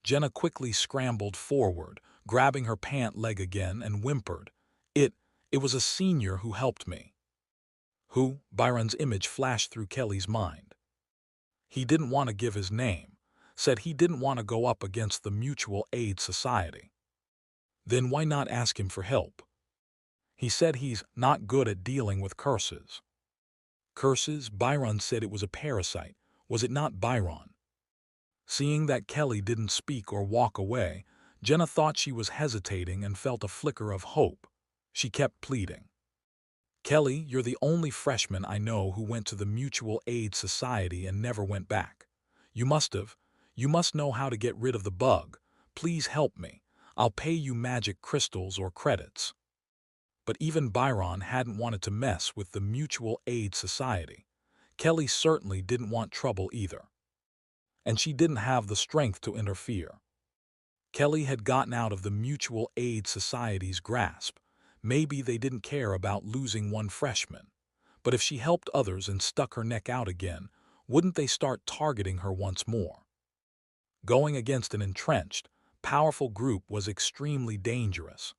Jenna quickly scrambled forward, grabbing her pant leg again, and whimpered, It was a senior who helped me." Who? Byron's image flashed through Kelly's mind. He didn't want to give his name, said he didn't want to go up against the Mutual Aid Society. Then why not ask him for help? He said he's not good at dealing with curses. Curses? Byron said it was a parasite. Was it not, Byron? Seeing that Kelly didn't speak or walk away, Jenna thought she was hesitating and felt a flicker of hope. She kept pleading. "Kelly, you're the only freshman I know who went to the Mutual Aid Society and never went back. You must have. You must know how to get rid of the bug. Please help me. I'll pay you magic crystals or credits." But even Byron hadn't wanted to mess with the Mutual Aid Society. Kelly certainly didn't want trouble either. And she didn't have the strength to interfere. Kelly had gotten out of the Mutual Aid Society's grasp. Maybe they didn't care about losing one freshman. But if she helped others and stuck her neck out again, wouldn't they start targeting her once more? Going against an entrenched, powerful group was extremely dangerous.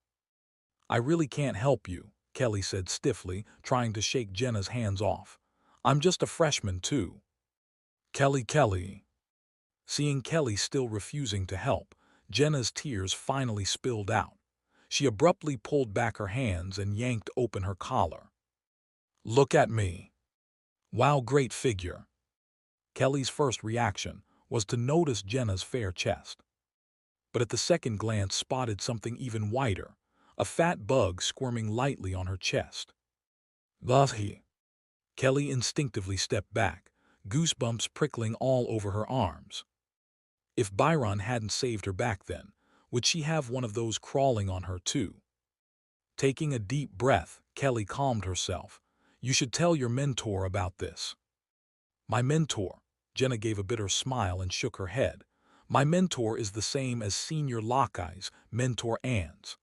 "I really can't help you," Kelly said stiffly, trying to shake Jenna's hands off. "I'm just a freshman too." Kelly. Seeing Kelly still refusing to help, Jenna's tears finally spilled out. She abruptly pulled back her hands and yanked open her collar. "Look at me." "Wow, great figure." Kelly's first reaction was to notice Jenna's fair chest. But at the second glance spotted something even whiter, a fat bug squirming lightly on her chest. "Thus he." Kelly instinctively stepped back, goosebumps prickling all over her arms. If Byron hadn't saved her back then, would she have one of those crawling on her too? Taking a deep breath, Kelly calmed herself. "You should tell your mentor about this." "My mentor?" Jenna gave a bitter smile and shook her head. "My mentor is the same as Senior Lockey's mentor Anne's."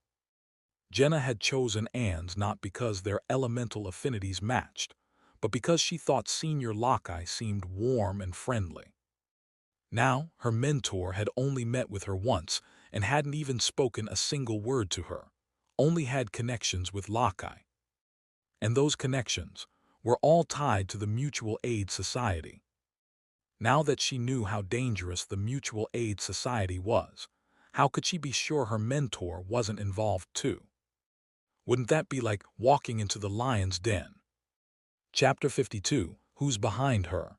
Jenna had chosen Anne's not because their elemental affinities matched, but because she thought Senior Lockeye seemed warm and friendly. Now, her mentor had only met with her once and hadn't even spoken a single word to her, only had connections with Lockeye. And those connections were all tied to the Mutual Aid Society. Now that she knew how dangerous the Mutual Aid Society was, how could she be sure her mentor wasn't involved too? Wouldn't that be like walking into the lion's den? Chapter 52, Who's Behind Her?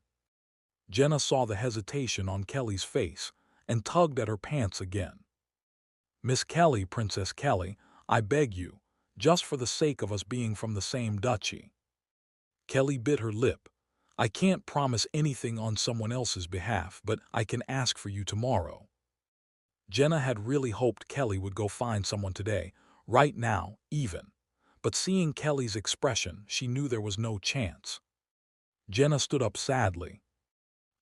Jenna saw the hesitation on Kelly's face and tugged at her pants again. "Miss Kelly, Princess Kelly, I beg you, just for the sake of us being from the same duchy." Kelly bit her lip. "I can't promise anything on someone else's behalf, but I can ask for you tomorrow." Jenna had really hoped Kelly would go find someone today, right now, even. But seeing Kelly's expression, she knew there was no chance. Jenna stood up sadly.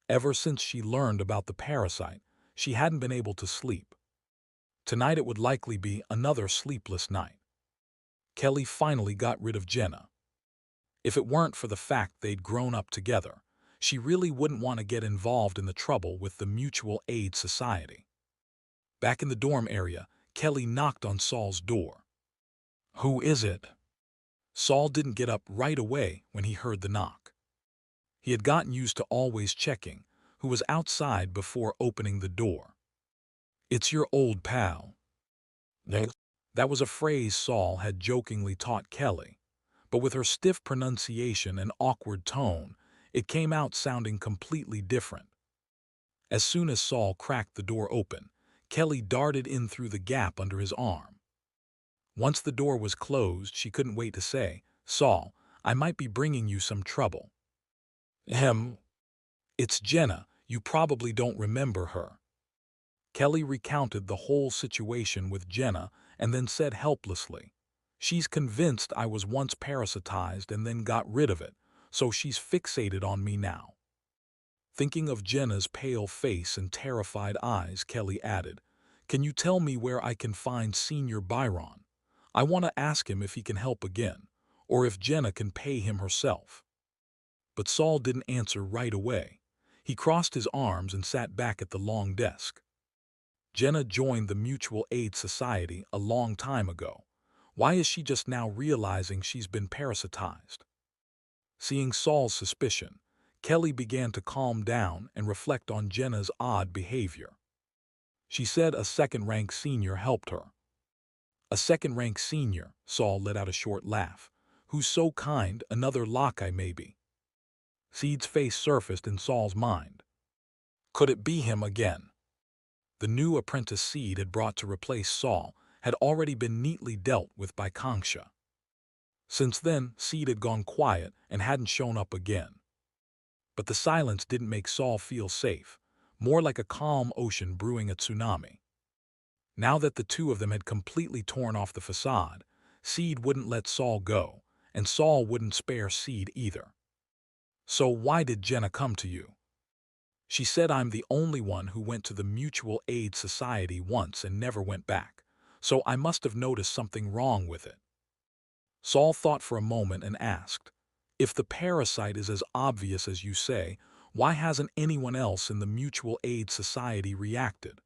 Ever since she learned about the parasite, she hadn't been able to sleep. Tonight it would likely be another sleepless night. Kelly finally got rid of Jenna. If it weren't for the fact they'd grown up together, she really wouldn't want to get involved in the trouble with the Mutual Aid Society. Back in the dorm area, Kelly knocked on Saul's door. "Who is it?" Saul didn't get up right away when he heard the knock. He had gotten used to always checking who was outside before opening the door. "It's your old pal." That was a phrase Saul had jokingly taught Kelly, but with her stiff pronunciation and awkward tone, it came out sounding completely different. As soon as Saul cracked the door open, Kelly darted in through the gap under his arm. Once the door was closed, she couldn't wait to say, "Saul, I might be bringing you some trouble." "Ahem. It's Jenna. You probably don't remember her." Kelly recounted the whole situation with Jenna and then said helplessly, "She's convinced I was once parasitized and then got rid of it, so she's fixated on me now." Thinking of Jenna's pale face and terrified eyes, Kelly added, "Can you tell me where I can find Senior Byron? I want to ask him if he can help again, or if Jenna can pay him herself." But Saul didn't answer right away. He crossed his arms and sat back at the long desk. "Jenna joined the Mutual Aid Society a long time ago. Why is she just now realizing she's been parasitized?" Seeing Saul's suspicion, Kelly began to calm down and reflect on Jenna's odd behavior. She said a second-rank senior helped her. "A second-rank senior," Saul let out a short laugh. "Who's so kind, another Lockeye maybe?" Seed's face surfaced in Saul's mind. Could it be him again? The new apprentice Seed had brought to replace Saul had already been neatly dealt with by Kangsha. Since then, Seed had gone quiet and hadn't shown up again. But the silence didn't make Saul feel safe, more like a calm ocean brewing a tsunami. Now that the two of them had completely torn off the facade, Seed wouldn't let Saul go, and Saul wouldn't spare Seed either. "So why did Jenna come to you?" "She said I'm the only one who went to the Mutual Aid Society once and never went back, so I must have noticed something wrong with it." Saul thought for a moment and asked, "If the parasite is as obvious as you say, why hasn't anyone else in the Mutual Aid Society reacted?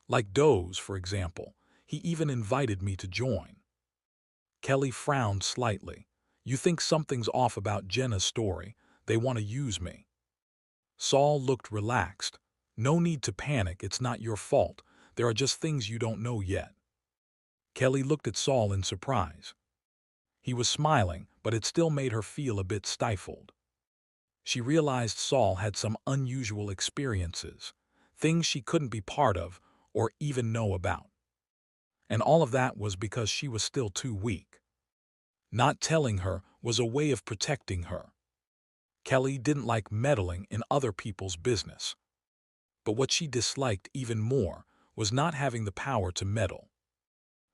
Like Doze, for example. He even invited me to join." Kelly frowned slightly. "You think something's off about Jenna's story? They want to use me." Saul looked relaxed. "No need to panic, it's not your fault. There are just things you don't know yet." Kelly looked at Saul in surprise. He was smiling, but it still made her feel a bit stifled. She realized Saul had some unusual experiences, things she couldn't be part of or even know about. And all of that was because she was still too weak. Not telling her was a way of protecting her. Kelly didn't like meddling in other people's business. But what she disliked even more was not having the power to meddle.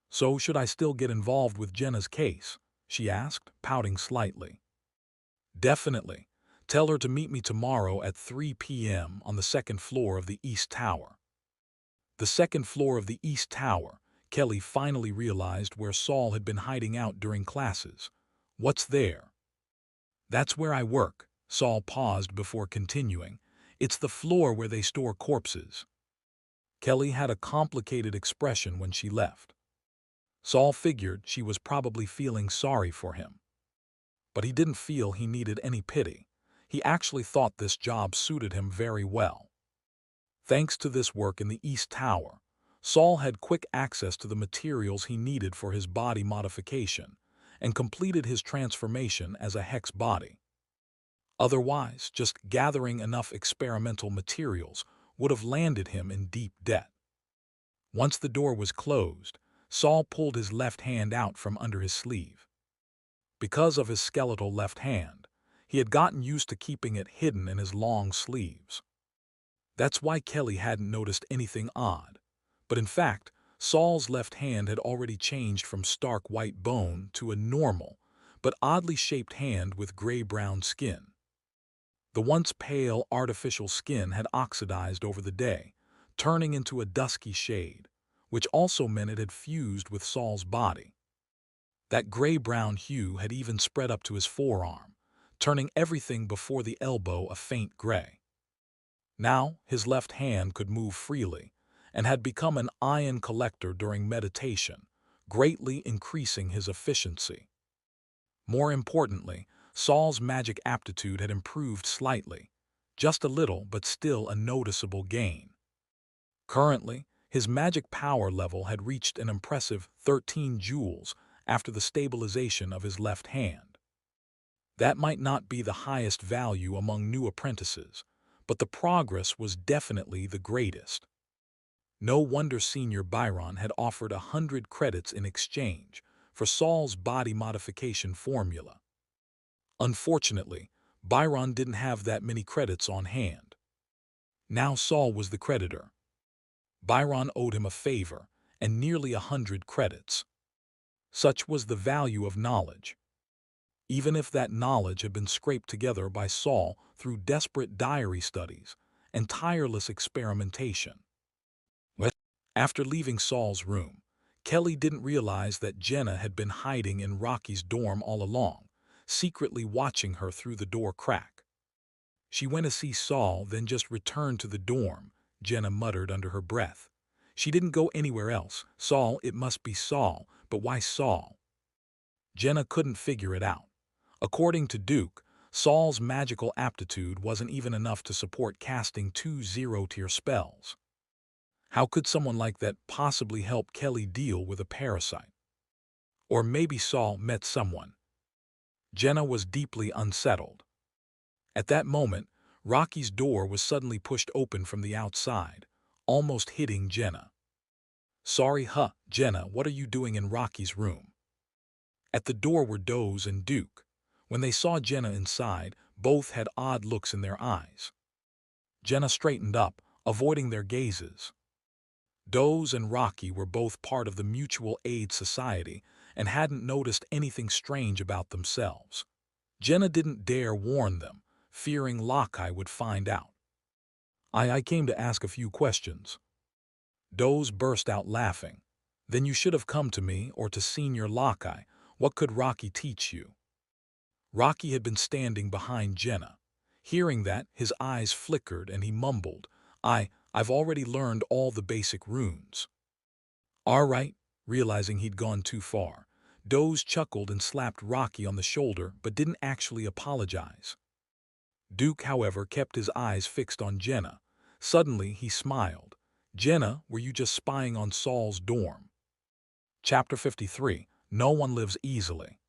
"So should I still get involved with Jenna's case?" she asked, pouting slightly. "Definitely. Tell her to meet me tomorrow at 3 p.m. on the second floor of the East Tower." The second floor of the East Tower, Kelly finally realized where Saul had been hiding out during classes. "What's there?" "That's where I work." Saul paused before continuing. "It's the floor where they store corpses." Kelly had a complicated expression when she left. Saul figured she was probably feeling sorry for him. But he didn't feel he needed any pity. He actually thought this job suited him very well. Thanks to this work in the East Tower, Saul had quick access to the materials he needed for his body modification and completed his transformation as a hex body. Otherwise, just gathering enough experimental materials would have landed him in deep debt. Once the door was closed, Saul pulled his left hand out from under his sleeve. Because of his skeletal left hand, he had gotten used to keeping it hidden in his long sleeves. That's why Kelly hadn't noticed anything odd. But in fact, Saul's left hand had already changed from stark white bone to a normal, but oddly shaped hand with gray-brown skin. The once pale, artificial skin had oxidized over the day, turning into a dusky shade, which also meant it had fused with Saul's body. That gray-brown hue had even spread up to his forearm, turning everything before the elbow a faint gray. Now his left hand could move freely, and had become an ion collector during meditation, greatly increasing his efficiency. More importantly, Saul's magic aptitude had improved slightly, just a little but still a noticeable gain. Currently, his magic power level had reached an impressive 13 joules after the stabilization of his left hand. That might not be the highest value among new apprentices, but the progress was definitely the greatest. No wonder Senior Byron had offered 100 credits in exchange for Saul's body modification formula. Unfortunately, Byron didn't have that many credits on hand. Now Saul was the creditor. Byron owed him a favor and nearly 100 credits. Such was the value of knowledge. Even if that knowledge had been scraped together by Saul through desperate diary studies and tireless experimentation. After leaving Saul's room, Kelly didn't realize that Jenna had been hiding in Rocky's dorm all along, secretly watching her through the door crack. She went to see Saul, then just returned to the dorm, Jenna muttered under her breath. She didn't go anywhere else. Saul, it must be Saul, but why Saul? Jenna couldn't figure it out. According to Duke, Saul's magical aptitude wasn't even enough to support casting 2 zero-tier spells. How could someone like that possibly help Kelly deal with a parasite? Or maybe Saul met someone. Jenna was deeply unsettled. At that moment, Rocky's door was suddenly pushed open from the outside, almost hitting Jenna. Sorry, Jenna, what are you doing in Rocky's room? At the door were Doze and Duke. When they saw Jenna inside, both had odd looks in their eyes. Jenna straightened up, avoiding their gazes. Doze and Rocky were both part of the Mutual Aid Society and hadn't noticed anything strange about themselves. Jenna didn't dare warn them, fearing Lockeye would find out. I came to ask a few questions. Doze burst out laughing. Then you should have come to me or to Senior Lockeye. What could Rocky teach you? Rocky had been standing behind Jenna. Hearing that, his eyes flickered and he mumbled, I've already learned all the basic runes. All right, realizing he'd gone too far, Doze chuckled and slapped Rocky on the shoulder but didn't actually apologize. Duke, however, kept his eyes fixed on Jenna. Suddenly, he smiled. Jenna, were you just spying on Saul's dorm? Chapter 53, No One Lives Easily.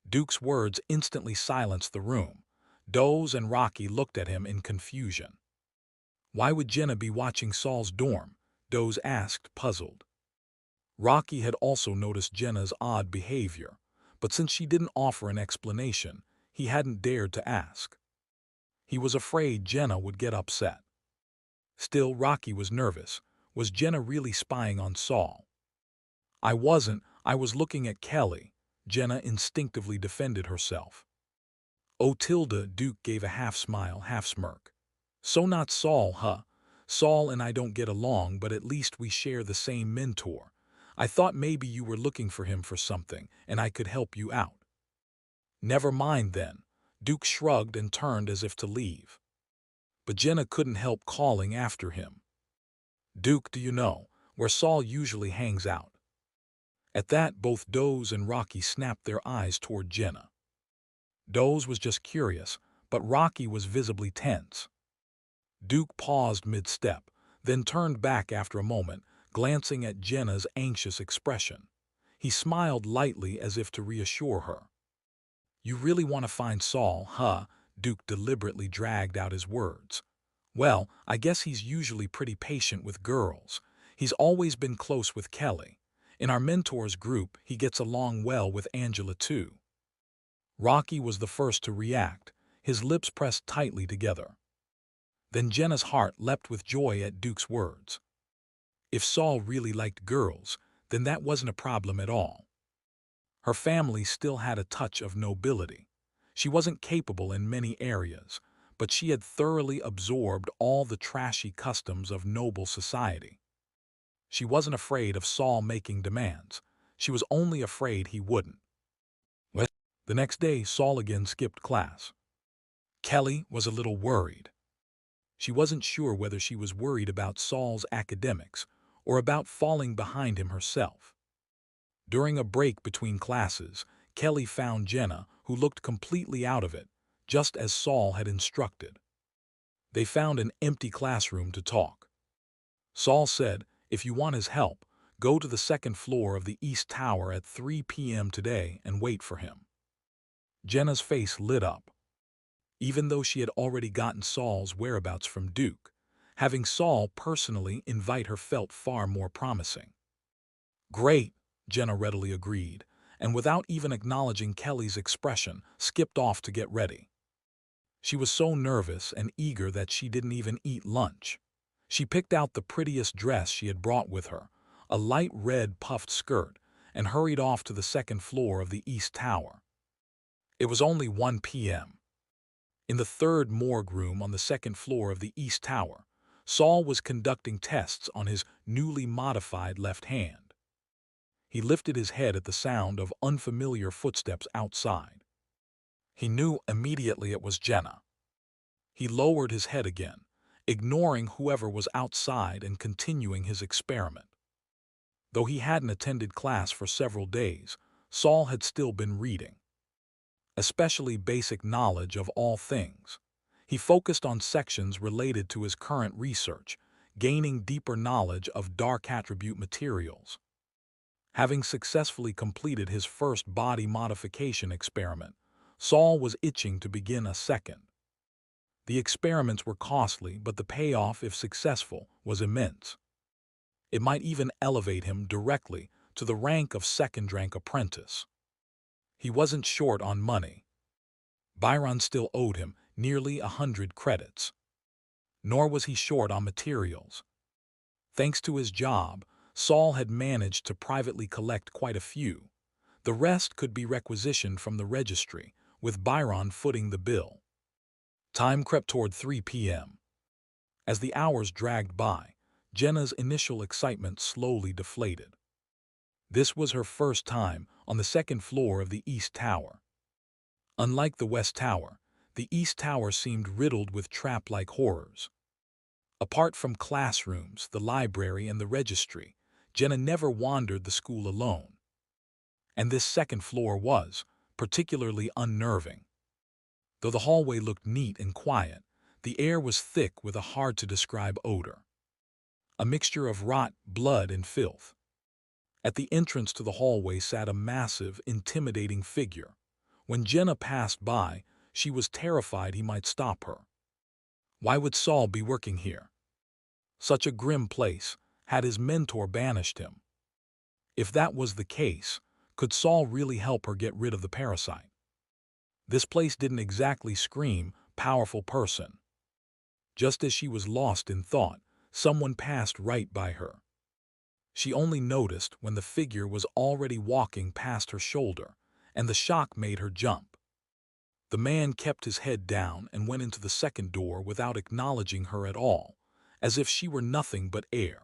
Duke's words instantly silenced the room. Doze and Rocky looked at him in confusion. Why would Jenna be watching Saul's dorm? Doze asked, puzzled. Rocky had also noticed Jenna's odd behavior, but since she didn't offer an explanation, he hadn't dared to ask. He was afraid Jenna would get upset. Still, Rocky was nervous. Was Jenna really spying on Saul? I wasn't. I was looking at Kelly. Jenna instinctively defended herself. Oh, Tilda, Duke gave a half-smile, half-smirk. So not Saul, Saul and I don't get along, but at least we share the same mentor. I thought maybe you were looking for him for something, and I could help you out. Never mind then. Duke shrugged and turned as if to leave. But Jenna couldn't help calling after him. Duke, do you know where Saul usually hangs out? At that, both Doze and Rocky snapped their eyes toward Jenna. Doze was just curious, but Rocky was visibly tense. Duke paused mid-step, then turned back after a moment, glancing at Jenna's anxious expression. He smiled lightly as if to reassure her. You really want to find Saul, Duke deliberately dragged out his words. Well, I guess he's usually pretty patient with girls. He's always been close with Kelly. In our mentors group, he gets along well with Angela too. Rocky was the first to react, his lips pressed tightly together. Then Jenna's heart leapt with joy at Duke's words. If Saul really liked girls, then that wasn't a problem at all. Her family still had a touch of nobility. She wasn't capable in many areas, but she had thoroughly absorbed all the trashy customs of noble society. She wasn't afraid of Saul making demands. She was only afraid he wouldn't. The next day, Saul again skipped class. Kelly was a little worried. She wasn't sure whether she was worried about Saul's academics or about falling behind him herself. During a break between classes, Kelly found Jenna, who looked completely out of it, just as Saul had instructed. They found an empty classroom to talk. Saul said, "If you want his help, go to the second floor of the East Tower at 3 p.m. today and wait for him." Jenna's face lit up. Even though she had already gotten Saul's whereabouts from Duke, having Saul personally invite her felt far more promising. "Great," Jenna readily agreed, and without even acknowledging Kelly's expression, skipped off to get ready. She was so nervous and eager that she didn't even eat lunch. She picked out the prettiest dress she had brought with her, a light red puffed skirt, and hurried off to the second floor of the East Tower. It was only 1 p.m. In the third morgue room on the second floor of the East Tower, Saul was conducting tests on his newly modified left hand. He lifted his head at the sound of unfamiliar footsteps outside. He knew immediately it was Jenna. He lowered his head again, ignoring whoever was outside and continuing his experiment. Though he hadn't attended class for several days, Saul had still been reading, especially basic knowledge of all things. He focused on sections related to his current research, gaining deeper knowledge of dark attribute materials. Having successfully completed his first body modification experiment, Saul was itching to begin a second. The experiments were costly, but the payoff, if successful, was immense. It might even elevate him directly to the rank of second-rank apprentice. He wasn't short on money. Byron still owed him nearly 100 credits. Nor was he short on materials. Thanks to his job, Saul had managed to privately collect quite a few. The rest could be requisitioned from the registry, with Byron footing the bill. Time crept toward 3 p.m. As the hours dragged by, Jenna's initial excitement slowly deflated. This was her first time on the second floor of the East Tower. Unlike the West Tower, the East Tower seemed riddled with trap-like horrors. Apart from classrooms, the library, and the registry, Jenna never wandered the school alone. And this second floor was particularly unnerving. Though the hallway looked neat and quiet, the air was thick with a hard-to-describe odor. A mixture of rot, blood, and filth. At the entrance to the hallway sat a massive, intimidating figure. When Jenna passed by, she was terrified he might stop her. Why would Saul be working here? Such a grim place. Had his mentor banished him? If that was the case, could Saul really help her get rid of the parasite? This place didn't exactly scream powerful person. Just as she was lost in thought, someone passed right by her. She only noticed when the figure was already walking past her shoulder, and the shock made her jump. The man kept his head down and went into the second door without acknowledging her at all, as if she were nothing but air.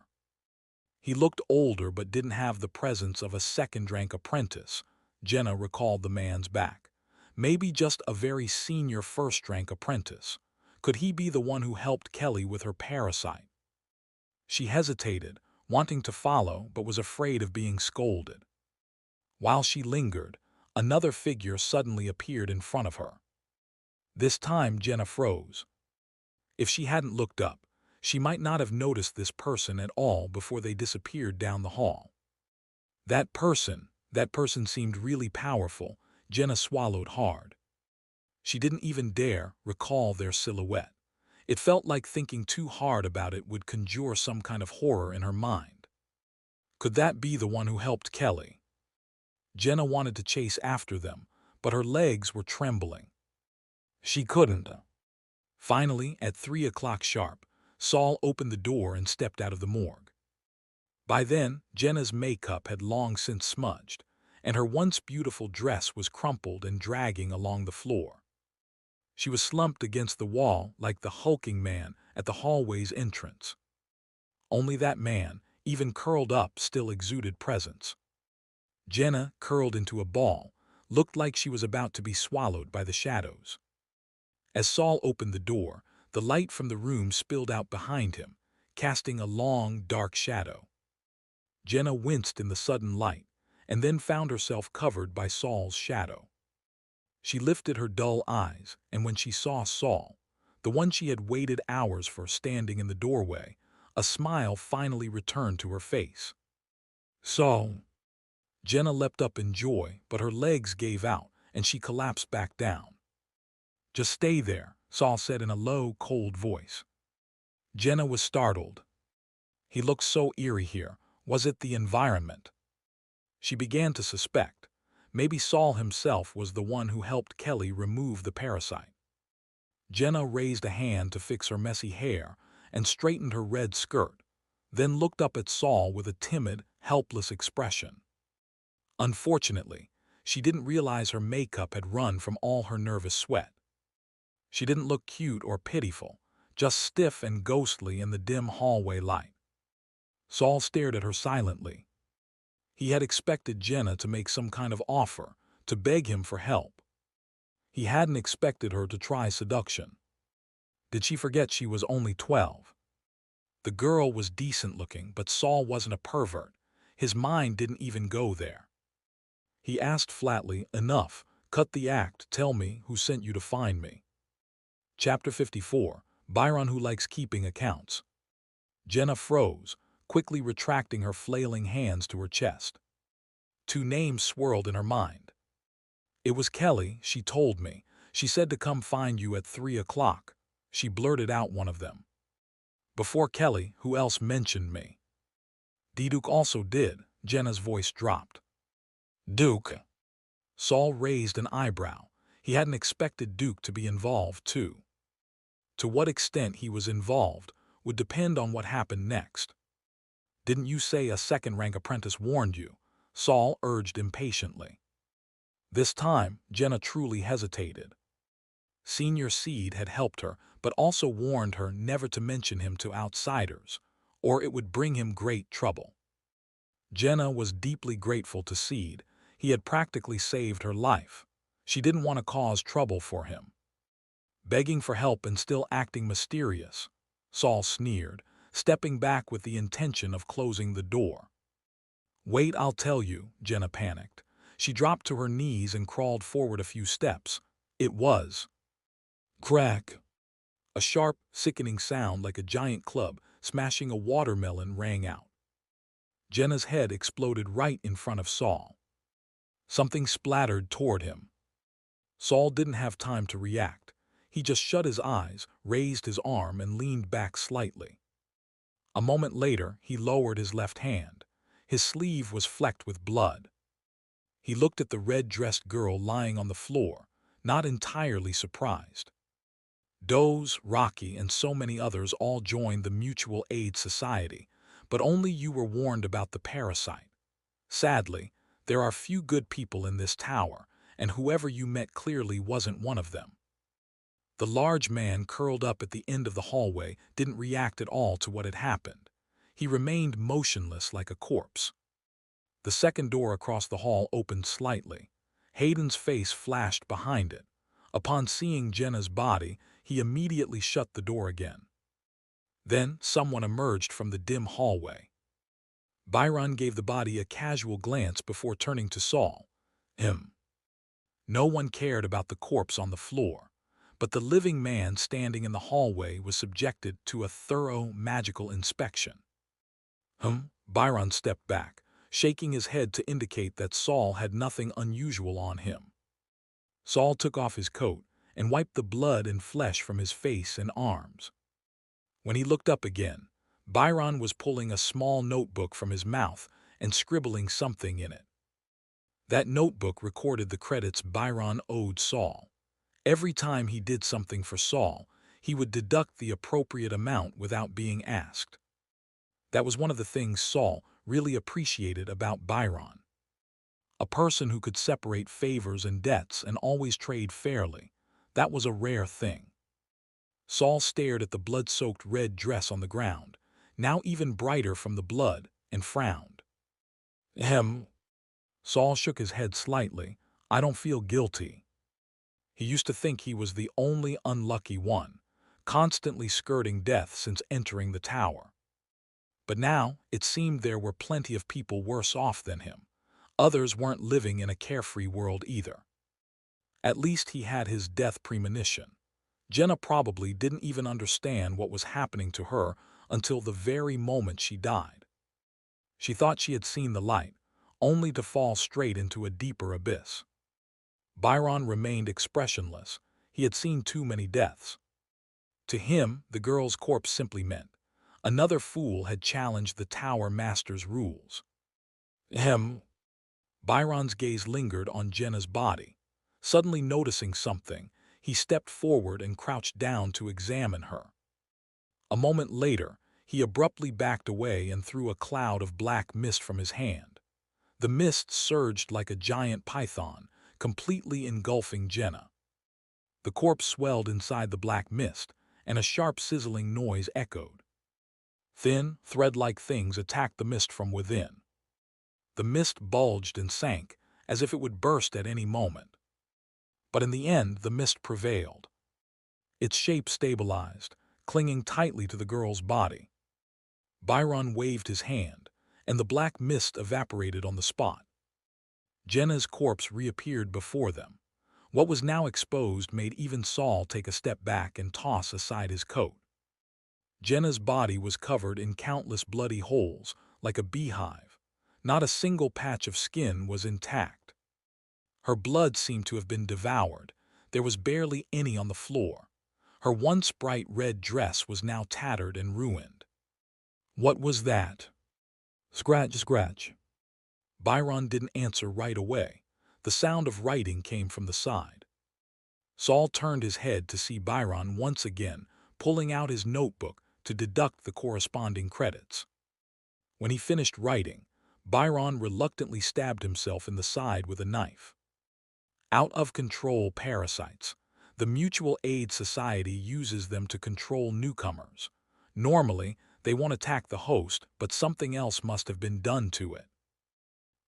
He looked older but didn't have the presence of a second-rank apprentice. Jenna recalled the man's back. Maybe just a very senior first-rank apprentice. Could he be the one who helped Kelly with her parasite? She hesitated, wanting to follow, but was afraid of being scolded. While she lingered, another figure suddenly appeared in front of her. This time Jenna froze. If she hadn't looked up, she might not have noticed this person at all before they disappeared down the hall. That person seemed really powerful. Jenna swallowed hard. She didn't even dare recall their silhouette. It felt like thinking too hard about it would conjure some kind of horror in her mind. Could that be the one who helped Kelly? Jenna wanted to chase after them, but her legs were trembling. She couldn't. Finally, at 3 o'clock sharp, Saul opened the door and stepped out of the morgue. By then, Jenna's makeup had long since smudged, and her once beautiful dress was crumpled and dragging along the floor. She was slumped against the wall like the hulking man at the hallway's entrance. Only that man, even curled up, still exuded presence. Jenna, curled into a ball, looked like she was about to be swallowed by the shadows. As Saul opened the door, the light from the room spilled out behind him, casting a long, dark shadow. Jenna winced in the sudden light, and then found herself covered by Saul's shadow. She lifted her dull eyes, and when she saw Saul, the one she had waited hours for standing in the doorway, a smile finally returned to her face. "Saul." Jenna leapt up in joy, but her legs gave out, and she collapsed back down. "Just stay there," Saul said in a low, cold voice. Jenna was startled. He looked so eerie here. Was it the environment? She began to suspect. Maybe Saul himself was the one who helped Kelly remove the parasite. Jenna raised a hand to fix her messy hair and straightened her red skirt, then looked up at Saul with a timid, helpless expression. Unfortunately, she didn't realize her makeup had run from all her nervous sweat. She didn't look cute or pitiful, just stiff and ghostly in the dim hallway light. Saul stared at her silently. He had expected Jenna to make some kind of offer, to beg him for help. He hadn't expected her to try seduction. Did she forget she was only 12? The girl was decent-looking, but Saul wasn't a pervert. His mind didn't even go there. He asked flatly, "Enough, cut the act, tell me who sent you to find me." Chapter 54, Byron Who Likes Keeping Accounts. Jenna froze, quickly retracting her flailing hands to her chest. Two names swirled in her mind. "It was Kelly, she told me. She said to come find you at 3 o'clock. She blurted out one of them. Before Kelly, who else mentioned me?" "Duke also did." Jenna's voice dropped. "Duke?" Saul raised an eyebrow. He hadn't expected Duke to be involved, too. To what extent he was involved would depend on what happened next. "Didn't you say a second-rank apprentice warned you?" Saul urged impatiently. This time, Jenna truly hesitated. Senior Seed had helped her, but also warned her never to mention him to outsiders, or it would bring him great trouble. Jenna was deeply grateful to Seed. He had practically saved her life. She didn't want to cause trouble for him. Begging for help and still acting mysterious, Saul sneered, stepping back with the intention of closing the door. "Wait, I'll tell you," Jenna panicked. She dropped to her knees and crawled forward a few steps. It was crack. A sharp, sickening sound like a giant club smashing a watermelon rang out. Jenna's head exploded right in front of Saul. Something splattered toward him. Saul didn't have time to react. He just shut his eyes, raised his arm, and leaned back slightly. A moment later, he lowered his left hand. His sleeve was flecked with blood. He looked at the red-dressed girl lying on the floor, not entirely surprised. Doze, Rocky, and so many others all joined the Mutual Aid Society, but only you were warned about the parasite. Sadly, there are few good people in this tower, and whoever you met clearly wasn't one of them. The large man curled up at the end of the hallway didn't react at all to what had happened. He remained motionless like a corpse. The second door across the hall opened slightly. Hayden's face flashed behind it. Upon seeing Jenna's body, he immediately shut the door again. Then someone emerged from the dim hallway. Byron gave the body a casual glance before turning to Saul. Him. No one cared about the corpse on the floor, but the living man standing in the hallway was subjected to a thorough magical inspection. Byron stepped back, shaking his head to indicate that Saul had nothing unusual on him. Saul took off his coat and wiped the blood and flesh from his face and arms. When he looked up again, Byron was pulling a small notebook from his mouth and scribbling something in it. That notebook recorded the credits Byron owed Saul. Every time he did something for Saul, he would deduct the appropriate amount without being asked. That was one of the things Saul really appreciated about Byron. A person who could separate favors and debts and always trade fairly. That was a rare thing. Saul stared at the blood-soaked red dress on the ground, now even brighter from the blood, and frowned. Saul shook his head slightly. "I don't feel guilty." He used to think he was the only unlucky one, constantly skirting death since entering the tower. But now it seemed there were plenty of people worse off than him. Others weren't living in a carefree world either. At least he had his death premonition. Jenna probably didn't even understand what was happening to her until the very moment she died. She thought she had seen the light, only to fall straight into a deeper abyss. Byron remained expressionless. He had seen too many deaths. To him, the girl's corpse simply meant another fool had challenged the Tower Master's rules. Ahem. Byron's gaze lingered on Jenna's body. Suddenly noticing something, he stepped forward and crouched down to examine her. A moment later, he abruptly backed away and threw a cloud of black mist from his hand. The mist surged like a giant python, completely engulfing Jenna. The corpse swelled inside the black mist, and a sharp sizzling noise echoed. Thin, thread-like things attacked the mist from within. The mist bulged and sank, as if it would burst at any moment. But in the end, the mist prevailed. Its shape stabilized, clinging tightly to the girl's body. Byron waved his hand, and the black mist evaporated on the spot. Jenna's corpse reappeared before them. What was now exposed made even Saul take a step back and toss aside his coat. Jenna's body was covered in countless bloody holes, like a beehive. Not a single patch of skin was intact. Her blood seemed to have been devoured. There was barely any on the floor. Her once bright red dress was now tattered and ruined. What was that? Scratch, scratch. Byron didn't answer right away. The sound of writing came from the side. Saul turned his head to see Byron once again, pulling out his notebook to deduct the corresponding credits. When he finished writing, Byron reluctantly stabbed himself in the side with a knife. Out-of-control parasites. The Mutual Aid Society uses them to control newcomers. Normally, they won't attack the host, but something else must have been done to it.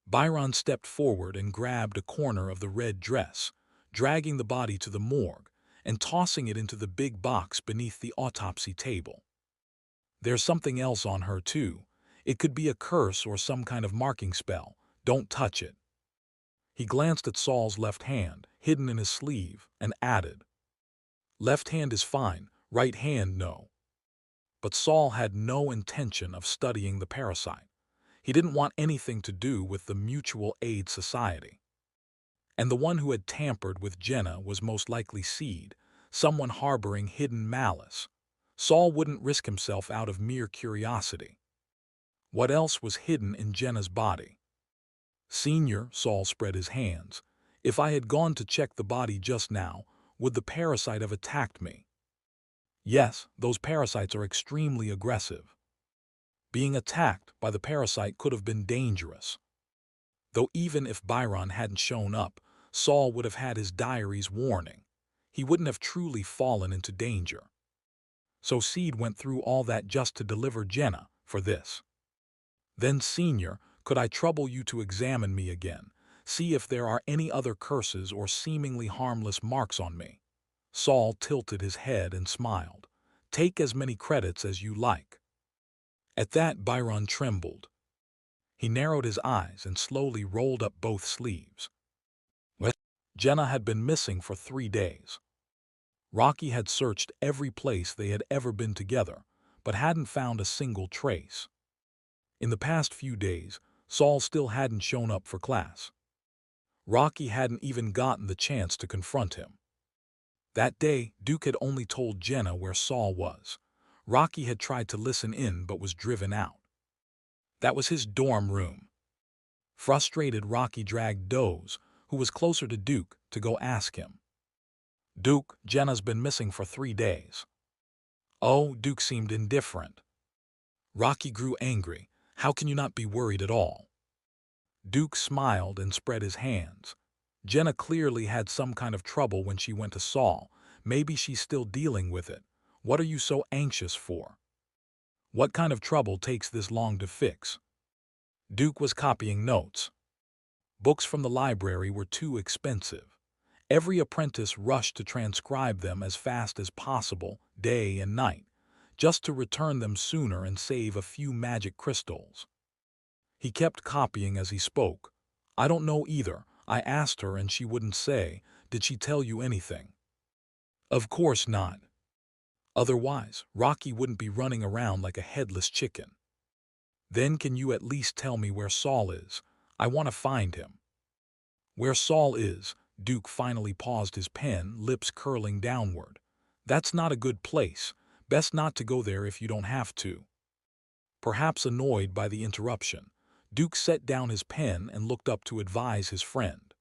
Byron stepped forward and grabbed a corner of the red dress, dragging the body to the morgue and tossing it into the big box beneath the autopsy table. There's something else on her, too. It could be a curse or some kind of marking spell. Don't touch it. He glanced at Saul's left hand, hidden in his sleeve, and added, "Left hand is fine, right hand no." But Saul had no intention of studying the parasite. He didn't want anything to do with the Mutual Aid Society. And the one who had tampered with Jenna was most likely Seed, someone harboring hidden malice. Saul wouldn't risk himself out of mere curiosity. What else was hidden in Jenna's body? Senior, Saul spread his hands. If I had gone to check the body just now, would the parasite have attacked me? Yes, those parasites are extremely aggressive. Being attacked by the parasite could have been dangerous. Though even if Byron hadn't shown up, Saul would have had his diary's warning. He wouldn't have truly fallen into danger. So Seed went through all that just to deliver Jenna for this. Then, Senior, could I trouble you to examine me again, see if there are any other curses or seemingly harmless marks on me? Saul tilted his head and smiled. Take as many credits as you like. At that, Byron trembled. He narrowed his eyes and slowly rolled up both sleeves. Jenna had been missing for 3 days. Rocky had searched every place they had ever been together, but hadn't found a single trace. In the past few days, Saul still hadn't shown up for class. Rocky hadn't even gotten the chance to confront him. That day, Duke had only told Jenna where Saul was. Rocky had tried to listen in but was driven out. That was his dorm room. Frustrated, Rocky dragged Doze, who was closer to Duke, to go ask him. Duke, Jenna's been missing for 3 days. Oh, Duke seemed indifferent. Rocky grew angry. How can you not be worried at all? Duke smiled and spread his hands. Jenna clearly had some kind of trouble when she went to Saul. Maybe she's still dealing with it. What are you so anxious for? What kind of trouble takes this long to fix? Duke was copying notes. Books from the library were too expensive. Every apprentice rushed to transcribe them as fast as possible, day and night, just to return them sooner and save a few magic crystals. He kept copying as he spoke. I don't know either. I asked her and she wouldn't say. Did she tell you anything? Of course not. Otherwise, Rocky wouldn't be running around like a headless chicken. Then can you at least tell me where Saul is? I want to find him. Where Saul is, Duke finally paused his pen, lips curling downward. That's not a good place. Best not to go there if you don't have to. Perhaps annoyed by the interruption, Duke set down his pen and looked up to advise his friend.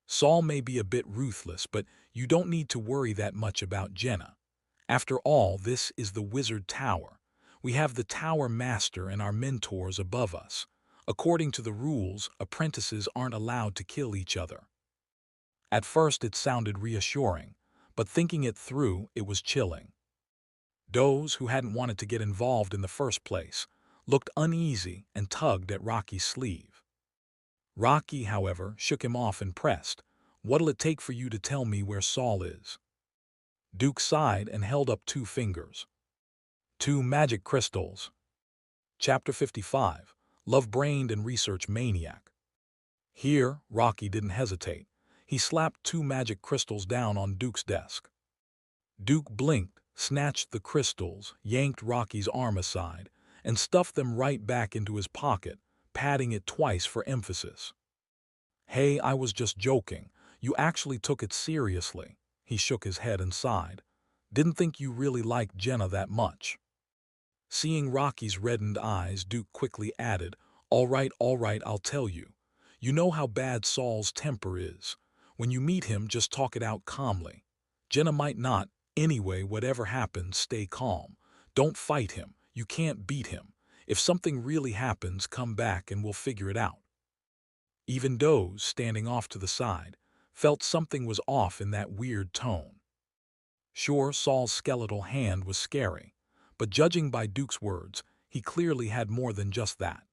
Saul may be a bit ruthless, but you don't need to worry that much about Jenna. After all, this is the Wizard Tower. We have the Tower Master and our mentors above us. According to the rules, apprentices aren't allowed to kill each other. At first it sounded reassuring, but thinking it through, it was chilling. Those who hadn't wanted to get involved in the first place looked uneasy and tugged at Rocky's sleeve. Rocky, however, shook him off and pressed, "What'll it take for you to tell me where Saul is?" Duke sighed and held up 2 fingers. 2 magic crystals. Chapter 55, Love-Brained and Research Maniac. Here, Rocky didn't hesitate. He slapped 2 magic crystals down on Duke's desk. Duke blinked, snatched the crystals, yanked Rocky's arm aside, and stuffed them right back into his pocket, patting it twice for emphasis. "Hey, I was just joking. You actually took it seriously." He shook his head and sighed. "Didn't think you really liked Jenna that much." Seeing Rocky's reddened eyes, Duke quickly added, all right, I'll tell you. You know how bad Saul's temper is. When you meet him, just talk it out calmly. Jenna might not. Anyway, whatever happens, stay calm. Don't fight him. You can't beat him. If something really happens, come back and we'll figure it out." Even Doze, standing off to the side, felt something was off in that weird tone. Sure, Saul's skeletal hand was scary, but judging by Duke's words, he clearly had more than just that.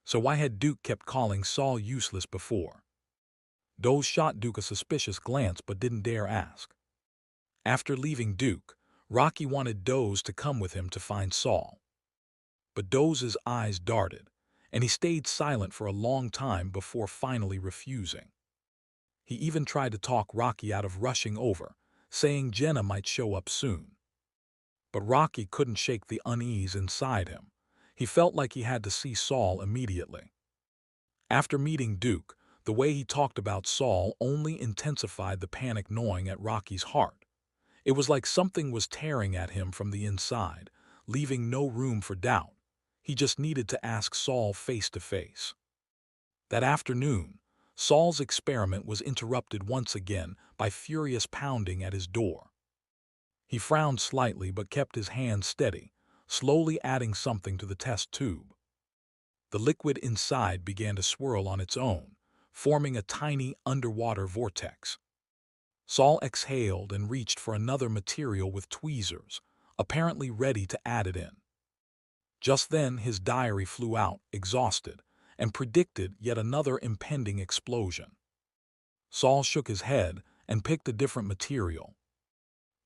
So why had Duke kept calling Saul useless before? Doze shot Duke a suspicious glance but didn't dare ask. After leaving Duke, Rocky wanted Doze to come with him to find Saul. But Doze's eyes darted, and he stayed silent for a long time before finally refusing. He even tried to talk Rocky out of rushing over, saying Jenna might show up soon. But Rocky couldn't shake the unease inside him. He felt like he had to see Saul immediately. After meeting Duke, the way he talked about Saul only intensified the panic gnawing at Rocky's heart. It was like something was tearing at him from the inside, leaving no room for doubt. He just needed to ask Saul face to face. That afternoon, Saul's experiment was interrupted once again by furious pounding at his door. He frowned slightly but kept his hand steady, slowly adding something to the test tube. The liquid inside began to swirl on its own, forming a tiny underwater vortex. Saul exhaled and reached for another material with tweezers, apparently ready to add it in. Just then his diary flew out, exhausted, and predicted yet another impending explosion. Saul shook his head and picked a different material.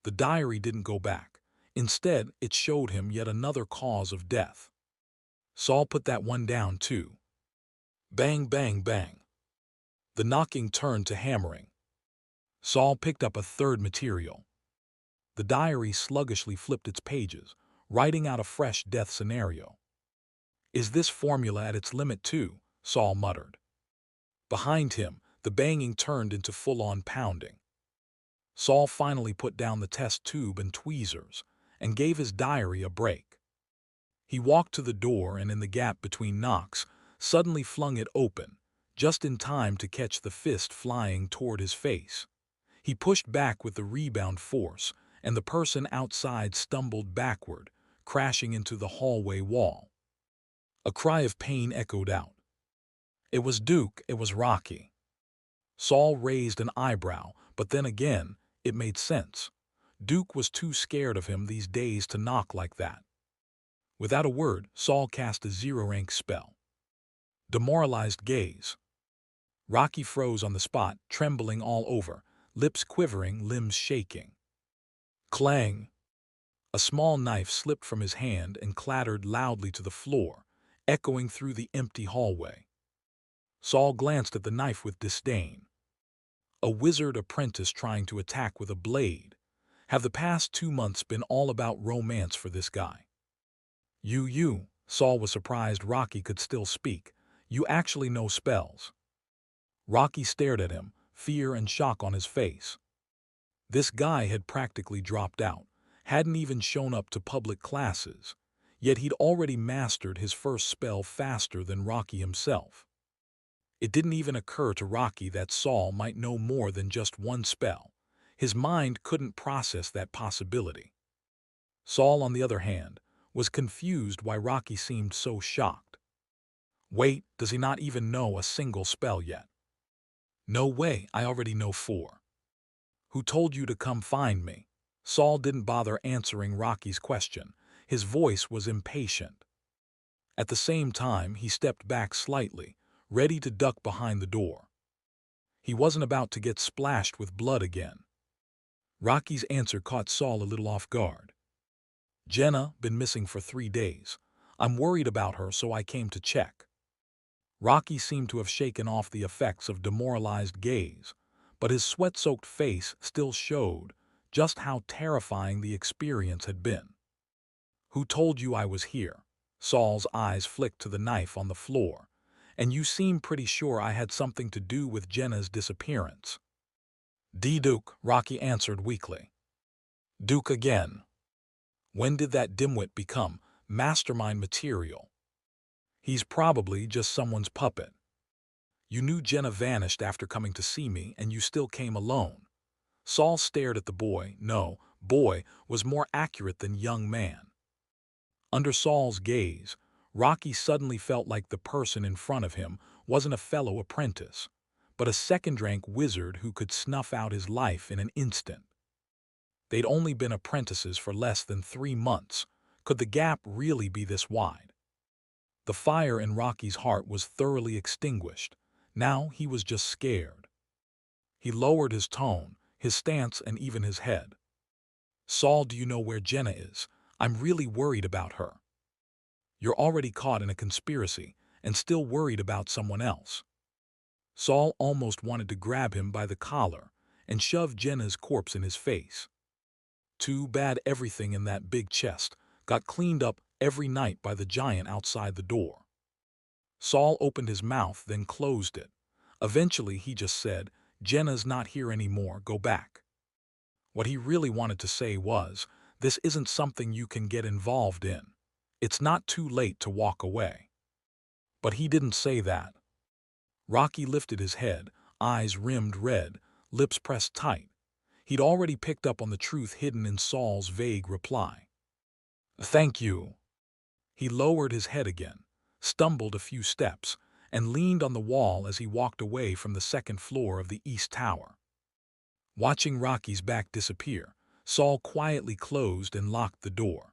The diary didn't go back. Instead, it showed him yet another cause of death. Saul put that one down too. Bang, bang, bang. The knocking turned to hammering. Saul picked up a third material. The diary sluggishly flipped its pages, writing out a fresh death scenario. "Is this formula at its limit too?" Saul muttered. Behind him, the banging turned into full-on pounding. Saul finally put down the test tube and tweezers and gave his diary a break. He walked to the door and in the gap between knocks, suddenly flung it open, just in time to catch the fist flying toward his face. He pushed back with the rebound force, and the person outside stumbled backward, crashing into the hallway wall. A cry of pain echoed out. It was Duke, it was Rocky. Saul raised an eyebrow, but then again, it made sense. Duke was too scared of him these days to knock like that. Without a word, Saul cast a zero-rank spell. Demoralized gaze. Rocky froze on the spot, trembling all over, lips quivering, limbs shaking. Clang! A small knife slipped from his hand and clattered loudly to the floor, echoing through the empty hallway. Saul glanced at the knife with disdain. A wizard apprentice trying to attack with a blade. Have the past 2 months been all about romance for this guy? You, Saul was surprised Rocky could still speak. You actually know spells. Rocky stared at him, fear and shock on his face. This guy had practically dropped out, hadn't even shown up to public classes, yet he'd already mastered his first spell faster than Rocky himself. It didn't even occur to Rocky that Saul might know more than just one spell. His mind couldn't process that possibility. Saul, on the other hand, was confused why Rocky seemed so shocked. Wait, does he not even know a single spell yet? No way, I already know 4. Who told you to come find me? Saul didn't bother answering Rocky's question. His voice was impatient. At the same time, he stepped back slightly, ready to duck behind the door. He wasn't about to get splashed with blood again. Rocky's answer caught Saul a little off guard. Jenna, been missing for 3 days. I'm worried about her, so I came to check. Rocky seemed to have shaken off the effects of demoralized gaze, but his sweat-soaked face still showed just how terrifying the experience had been. Who told you I was here? Saul's eyes flicked to the knife on the floor. And you seem pretty sure I had something to do with Jenna's disappearance. Duke, Rocky answered weakly. Duke again. When did that dimwit become mastermind material? He's probably just someone's puppet. You knew Jenna vanished after coming to see me, and you still came alone. Saul stared at the boy. No, boy was more accurate than young man. Under Saul's gaze, Rocky suddenly felt like the person in front of him wasn't a fellow apprentice, but a second-rank wizard who could snuff out his life in an instant. They'd only been apprentices for less than 3 months. Could the gap really be this wide? The fire in Rocky's heart was thoroughly extinguished. Now he was just scared. He lowered his tone, his stance, and even his head. Saul, do you know where Jenna is? I'm really worried about her. You're already caught in a conspiracy and still worried about someone else. Saul almost wanted to grab him by the collar and shove Jenna's corpse in his face. Too bad everything in that big chest got cleaned up every night by the giant outside the door. Saul opened his mouth, then closed it. Eventually he just said, Jenna's not here anymore, go back. What he really wanted to say was, this isn't something you can get involved in. It's not too late to walk away. But he didn't say that. Rocky lifted his head, eyes rimmed red, lips pressed tight. He'd already picked up on the truth hidden in Saul's vague reply. Thank you. He lowered his head again, stumbled a few steps, and leaned on the wall as he walked away from the 2nd floor of the East Tower. Watching Rocky's back disappear, Saul quietly closed and locked the door.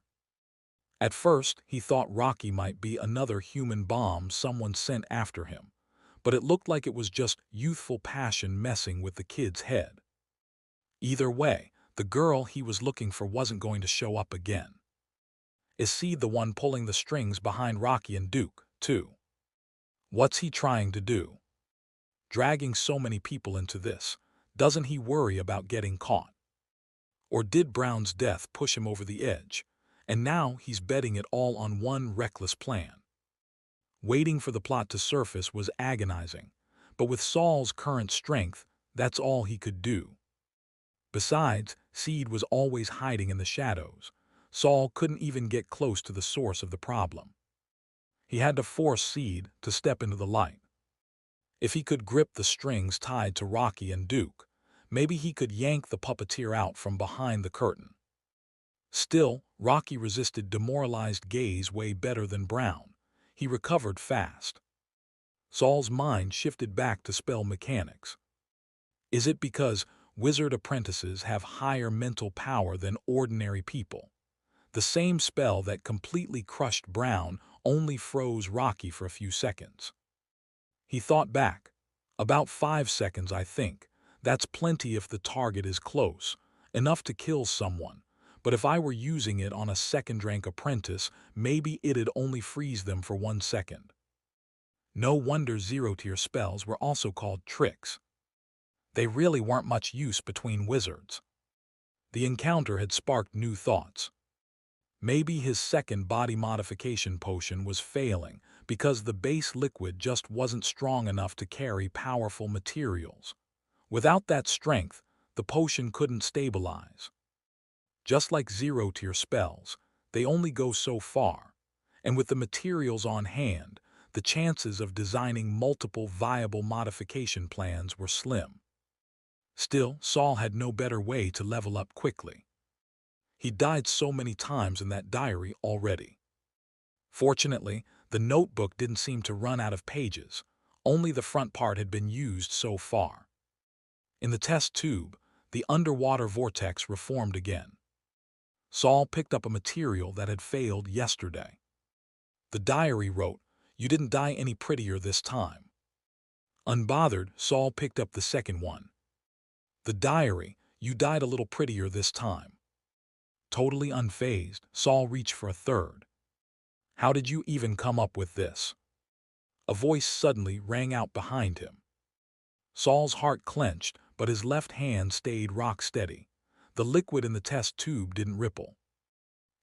At first, he thought Rocky might be another human bomb someone sent after him, but it looked like it was just youthful passion messing with the kid's head. Either way, the girl he was looking for wasn't going to show up again. Is Seed the one pulling the strings behind Rocky and Duke, too? What's he trying to do? Dragging so many people into this, doesn't he worry about getting caught? Or did Brown's death push him over the edge, and now he's betting it all on one reckless plan? Waiting for the plot to surface was agonizing, but with Saul's current strength, that's all he could do. Besides, Seed was always hiding in the shadows. Saul couldn't even get close to the source of the problem. He had to force Seed to step into the light. If he could grip the strings tied to Rocky and Duke, maybe he could yank the puppeteer out from behind the curtain. Still, Rocky resisted demoralized gaze way better than Brown. He recovered fast. Saul's mind shifted back to spell mechanics. Is it because wizard apprentices have higher mental power than ordinary people? The same spell that completely crushed Brown only froze Rocky for a few seconds. He thought back. About 5 seconds, I think. That's plenty if the target is close, enough to kill someone. But if I were using it on a second-rank apprentice, maybe it'd only freeze them for 1 second. No wonder zero-tier spells were also called tricks. They really weren't much use between wizards. The encounter had sparked new thoughts. Maybe his second body modification potion was failing because the base liquid just wasn't strong enough to carry powerful materials. Without that strength, the potion couldn't stabilize. Just like zero-tier spells, they only go so far, and with the materials on hand, the chances of designing multiple viable modification plans were slim. Still, Saul had no better way to level up quickly. He died so many times in that diary already. Fortunately, the notebook didn't seem to run out of pages. Only the front part had been used so far. In the test tube, the underwater vortex reformed again. Saul picked up a material that had failed yesterday. The diary wrote, "You didn't die any prettier this time." Unbothered, Saul picked up the second one. The diary, "You died a little prettier this time." Totally unfazed, Saul reached for a third. "How did you even come up with this?" A voice suddenly rang out behind him. Saul's heart clenched, but his left hand stayed rock steady. The liquid in the test tube didn't ripple.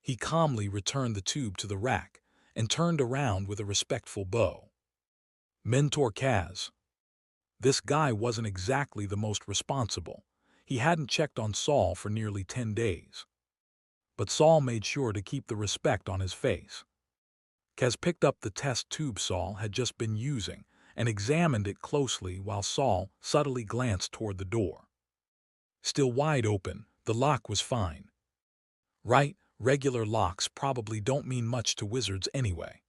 He calmly returned the tube to the rack and turned around with a respectful bow. "Mentor Kaz." This guy wasn't exactly the most responsible. He hadn't checked on Saul for nearly 10 days. But Saul made sure to keep the respect on his face. Kaz picked up the test tube Saul had just been using and examined it closely while Saul subtly glanced toward the door. Still wide open, the lock was fine. Right, regular locks probably don't mean much to wizards anyway.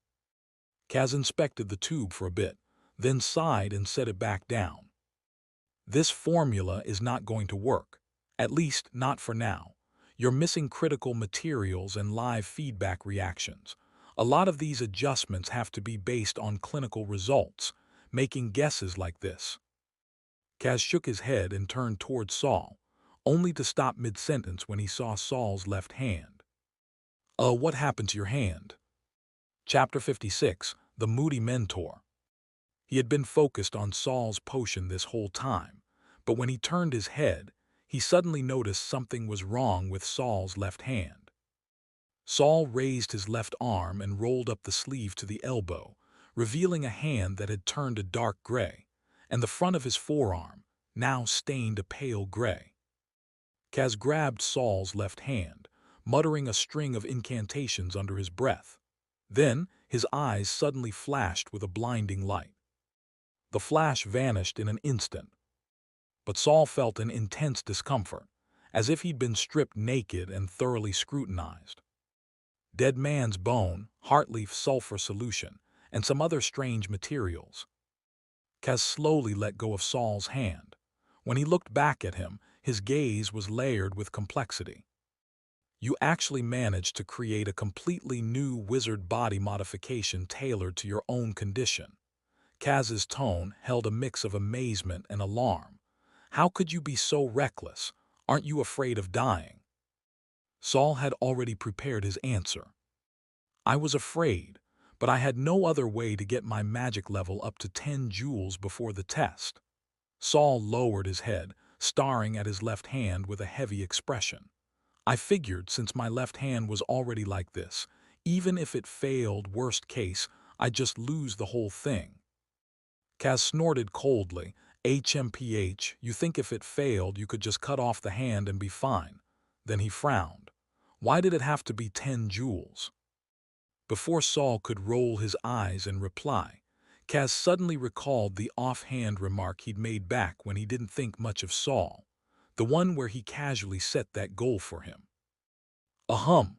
Kaz inspected the tube for a bit, then sighed and set it back down. This formula is not going to work, at least not for now. You're missing critical materials and live feedback reactions. A lot of these adjustments have to be based on clinical results. Making guesses like this. Kaz shook his head and turned toward Saul, only to stop mid-sentence when he saw Saul's left hand. What happened to your hand?" Chapter 56, The Moody Mentor. He had been focused on Saul's potion this whole time, but when he turned his head, he suddenly noticed something was wrong with Saul's left hand. Saul raised his left arm and rolled up the sleeve to the elbow, revealing a hand that had turned a dark gray, and the front of his forearm, now stained a pale gray. Kaz grabbed Saul's left hand, muttering a string of incantations under his breath. Then, his eyes suddenly flashed with a blinding light. The flash vanished in an instant, but Saul felt an intense discomfort, as if he'd been stripped naked and thoroughly scrutinized. Dead man's bone, heartleaf sulfur solution, and some other strange materials. Kaz slowly let go of Saul's hand. When he looked back at him, his gaze was layered with complexity. "You actually managed to create a completely new wizard body modification tailored to your own condition." Kaz's tone held a mix of amazement and alarm. "How could you be so reckless? Aren't you afraid of dying?" Saul had already prepared his answer. "I was afraid, but I had no other way to get my magic level up to 10 joules before the test." Saul lowered his head, staring at his left hand with a heavy expression. "I figured since my left hand was already like this, even if it failed, worst case, I'd just lose the whole thing." Kaz snorted coldly. "HMPH, you think if it failed you could just cut off the hand and be fine?" Then he frowned. "Why did it have to be 10 joules? Before Saul could roll his eyes and reply, Kaz suddenly recalled the offhand remark he'd made back when he didn't think much of Saul, the one where he casually set that goal for him. Ahem.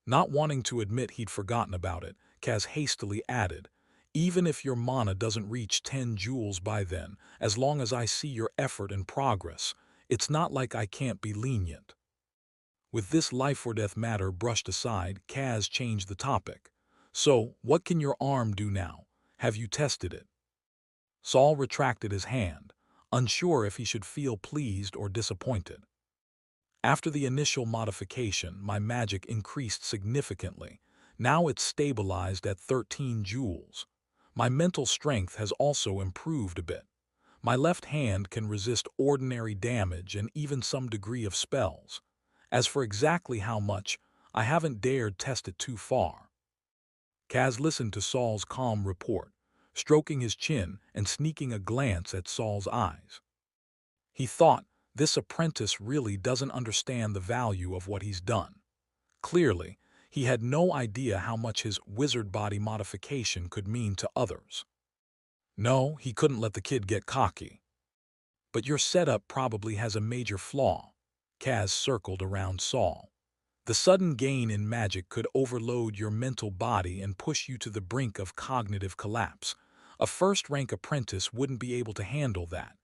Not wanting to admit he'd forgotten about it, Kaz hastily added, "Even if your mana doesn't reach 10 joules by then, as long as I see your effort and progress, it's not like I can't be lenient." With this life-or-death matter brushed aside, Kaz changed the topic. "So, what can your arm do now? Have you tested it?" Saul retracted his hand, unsure if he should feel pleased or disappointed. "After the initial modification, my magic increased significantly. Now it's stabilized at 13 joules. My mental strength has also improved a bit. My left hand can resist ordinary damage and even some degree of spells. As for exactly how much, I haven't dared test it too far. Kaz listened to Saul's calm report, stroking his chin and sneaking a glance at Saul's eyes. He thought, this apprentice really doesn't understand the value of what he's done. Clearly, he had no idea how much his wizard body modification could mean to others. No, he couldn't let the kid get cocky. But your setup probably has a major flaw. Kaz circled around Saul. The sudden gain in magic could overload your mental body and push you to the brink of cognitive collapse. A first-rank apprentice wouldn't be able to handle that.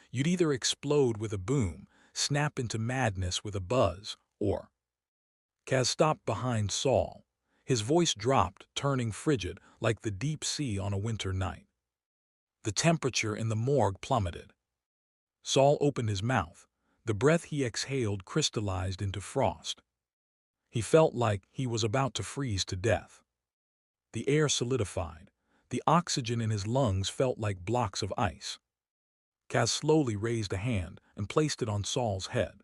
You'd either explode with a boom, snap into madness with a buzz, or... Kaz stopped behind Saul. His voice dropped, turning frigid like the deep sea on a winter night. The temperature in the morgue plummeted. Saul opened his mouth. The breath he exhaled crystallized into frost. He felt like he was about to freeze to death. The air solidified. The oxygen in his lungs felt like blocks of ice. Kaz slowly raised a hand and placed it on Saul's head.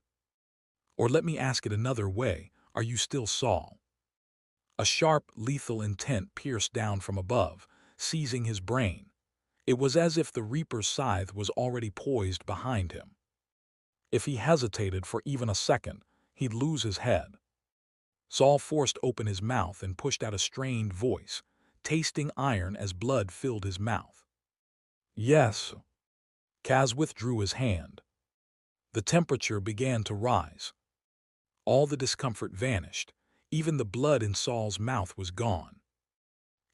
Or let me ask it another way, are you still Saul? A sharp, lethal intent pierced down from above, seizing his brain. It was as if the Reaper's scythe was already poised behind him. If he hesitated for even a second, he'd lose his head. Saul forced open his mouth and pushed out a strained voice, tasting iron as blood filled his mouth. Yes. Kaz withdrew his hand. The temperature began to rise. All the discomfort vanished. Even the blood in Saul's mouth was gone.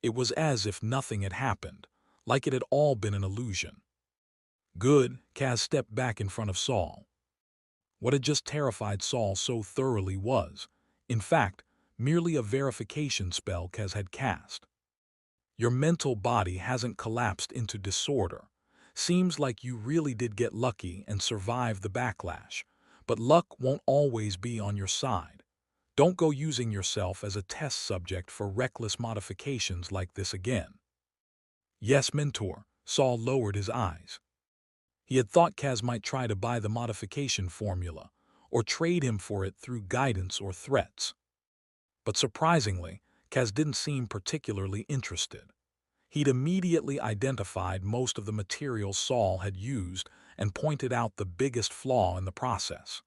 It was as if nothing had happened, like it had all been an illusion. Good, Kaz stepped back in front of Saul. What had just terrified Saul so thoroughly was, in fact, merely a verification spell Kaz had cast. Your mental body hasn't collapsed into disorder. Seems like you really did get lucky and survive the backlash, but luck won't always be on your side. Don't go using yourself as a test subject for reckless modifications like this again. Yes, Mentor, Saul lowered his eyes. He had thought Kaz might try to buy the modification formula, or trade him for it through guidance or threats. But surprisingly, Kaz didn't seem particularly interested. He'd immediately identified most of the materials Saul had used and pointed out the biggest flaw in the process.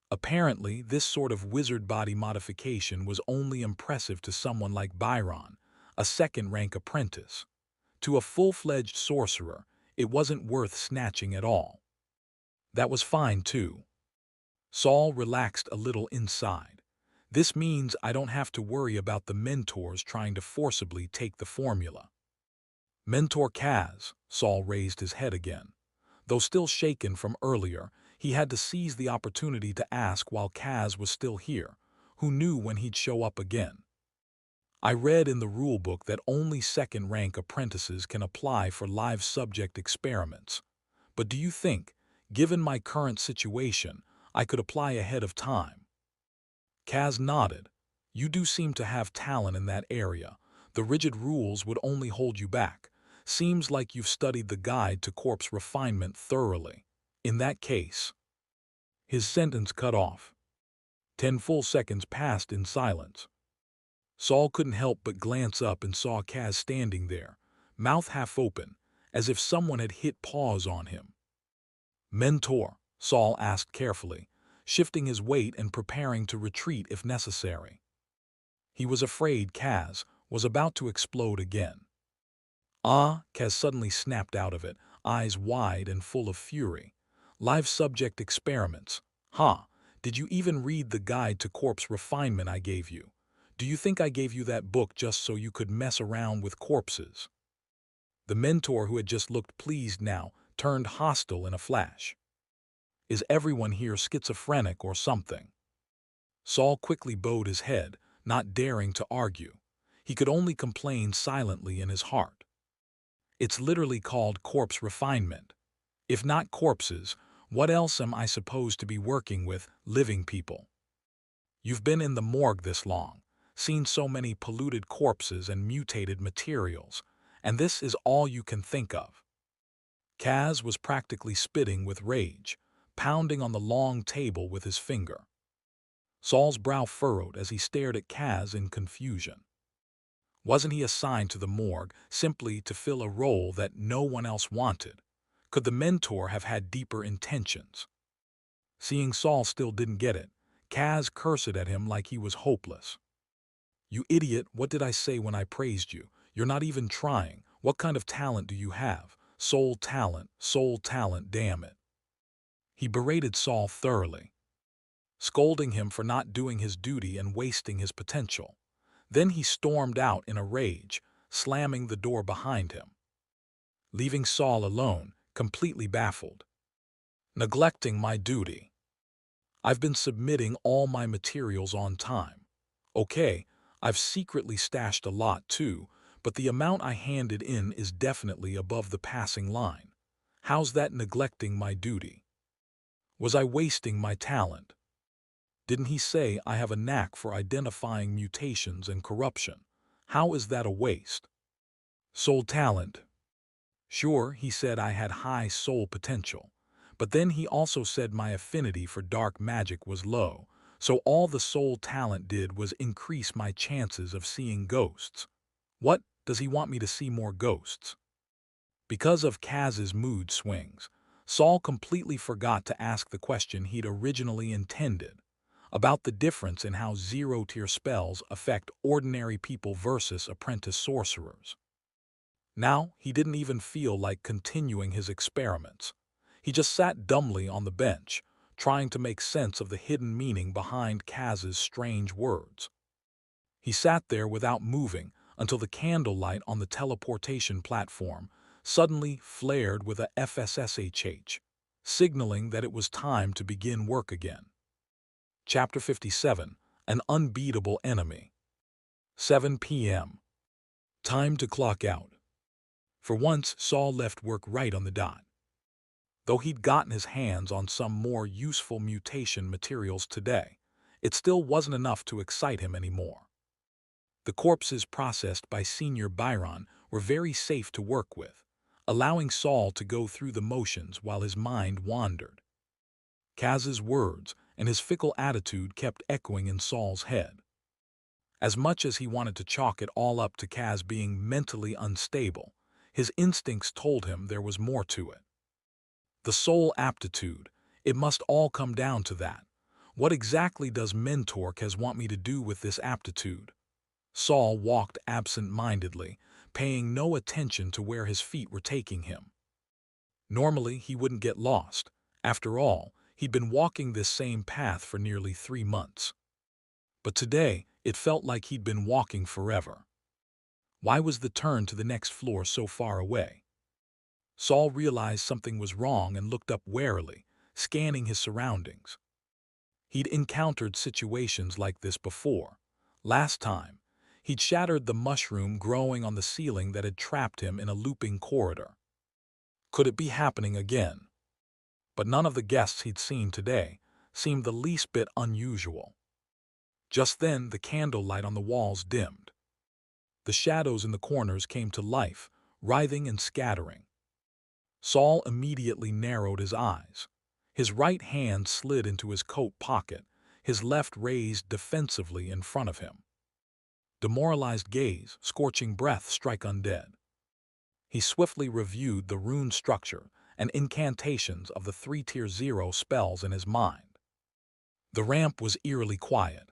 Apparently, this sort of wizard body modification was only impressive to someone like Byron, a second-rank apprentice. To a full-fledged sorcerer, it wasn't worth snatching at all. That was fine, too. Saul relaxed a little inside. This means I don't have to worry about the mentors trying to forcibly take the formula. Mentor Kaz, Saul raised his head again. Though still shaken from earlier, he had to seize the opportunity to ask while Kaz was still here, who knew when he'd show up again. I read in the rulebook that only second-rank apprentices can apply for live subject experiments. But do you think, given my current situation, I could apply ahead of time? Kaz nodded. You do seem to have talent in that area. The rigid rules would only hold you back. Seems like you've studied the guide to corpse refinement thoroughly. In that case... His sentence cut off. 10 full seconds passed in silence. Saul couldn't help but glance up and saw Kaz standing there, mouth half open, as if someone had hit pause on him. Mentor, Saul asked carefully, shifting his weight and preparing to retreat if necessary. He was afraid Kaz was about to explode again. Ah, Kaz suddenly snapped out of it, eyes wide and full of fury. Live subject experiments. Ha, did you even read the guide to corpse refinement I gave you? Do you think I gave you that book just so you could mess around with corpses? The mentor, who had just looked pleased now, turned hostile in a flash. Is everyone here schizophrenic or something? Saul quickly bowed his head, not daring to argue. He could only complain silently in his heart. It's literally called corpse refinement. If not corpses, what else am I supposed to be working with? Living people. You've been in the morgue this long, seen so many polluted corpses and mutated materials. And this is all you can think of. Kaz was practically spitting with rage, pounding on the long table with his finger. Saul's brow furrowed as he stared at Kaz in confusion. Wasn't he assigned to the morgue simply to fill a role that no one else wanted? Could the mentor have had deeper intentions? Seeing Saul still didn't get it, Kaz cursed at him like he was hopeless. "You idiot, what did I say when I praised you? You're not even trying. What kind of talent do you have? Soul talent, damn it." He berated Saul thoroughly, scolding him for not doing his duty and wasting his potential. Then he stormed out in a rage, slamming the door behind him, leaving Saul alone, completely baffled. "Neglecting my duty. I've been submitting all my materials on time. Okay, I've secretly stashed a lot too, but the amount I handed in is definitely above the passing line. How's that neglecting my duty? Was I wasting my talent? Didn't he say I have a knack for identifying mutations and corruption? How is that a waste? Soul talent. Sure, he said I had high soul potential, but then he also said my affinity for dark magic was low, so all the soul talent did was increase my chances of seeing ghosts. What, does he want me to see more ghosts?" Because of Kaz's mood swings, Saul completely forgot to ask the question he'd originally intended, about the difference in how zero-tier spells affect ordinary people versus apprentice sorcerers. Now, he didn't even feel like continuing his experiments. He just sat dumbly on the bench, trying to make sense of the hidden meaning behind Kaz's strange words. He sat there without moving until the candlelight on the teleportation platform suddenly flared with a FSSHH, signaling that it was time to begin work again. Chapter 57, An Unbeatable Enemy. 7 p.m. Time to clock out. For once, Saul left work right on the dot. Though he'd gotten his hands on some more useful mutation materials today, it still wasn't enough to excite him anymore. The corpses processed by Senior Byron were very safe to work with, allowing Saul to go through the motions while his mind wandered. Kaz's words and his fickle attitude kept echoing in Saul's head. As much as he wanted to chalk it all up to Kaz being mentally unstable, his instincts told him there was more to it. The soul aptitude, it must all come down to that. What exactly does Mentor Kaz want me to do with this aptitude? Saul walked absent-mindedly, paying no attention to where his feet were taking him. Normally, he wouldn't get lost. After all, he'd been walking this same path for nearly 3 months. But today, it felt like he'd been walking forever. Why was the turn to the next floor so far away? Saul realized something was wrong and looked up warily, scanning his surroundings. He'd encountered situations like this before. Last time, he'd shattered the mushroom growing on the ceiling that had trapped him in a looping corridor. Could it be happening again? But none of the guests he'd seen today seemed the least bit unusual. Just then, the candlelight on the walls dimmed. The shadows in the corners came to life, writhing and scattering. Saul immediately narrowed his eyes. His right hand slid into his coat pocket, his left raised defensively in front of him. Demoralized gaze, scorching breath strike undead. He swiftly reviewed the rune structure and incantations of the 3-tier 0 spells in his mind. The ramp was eerily quiet.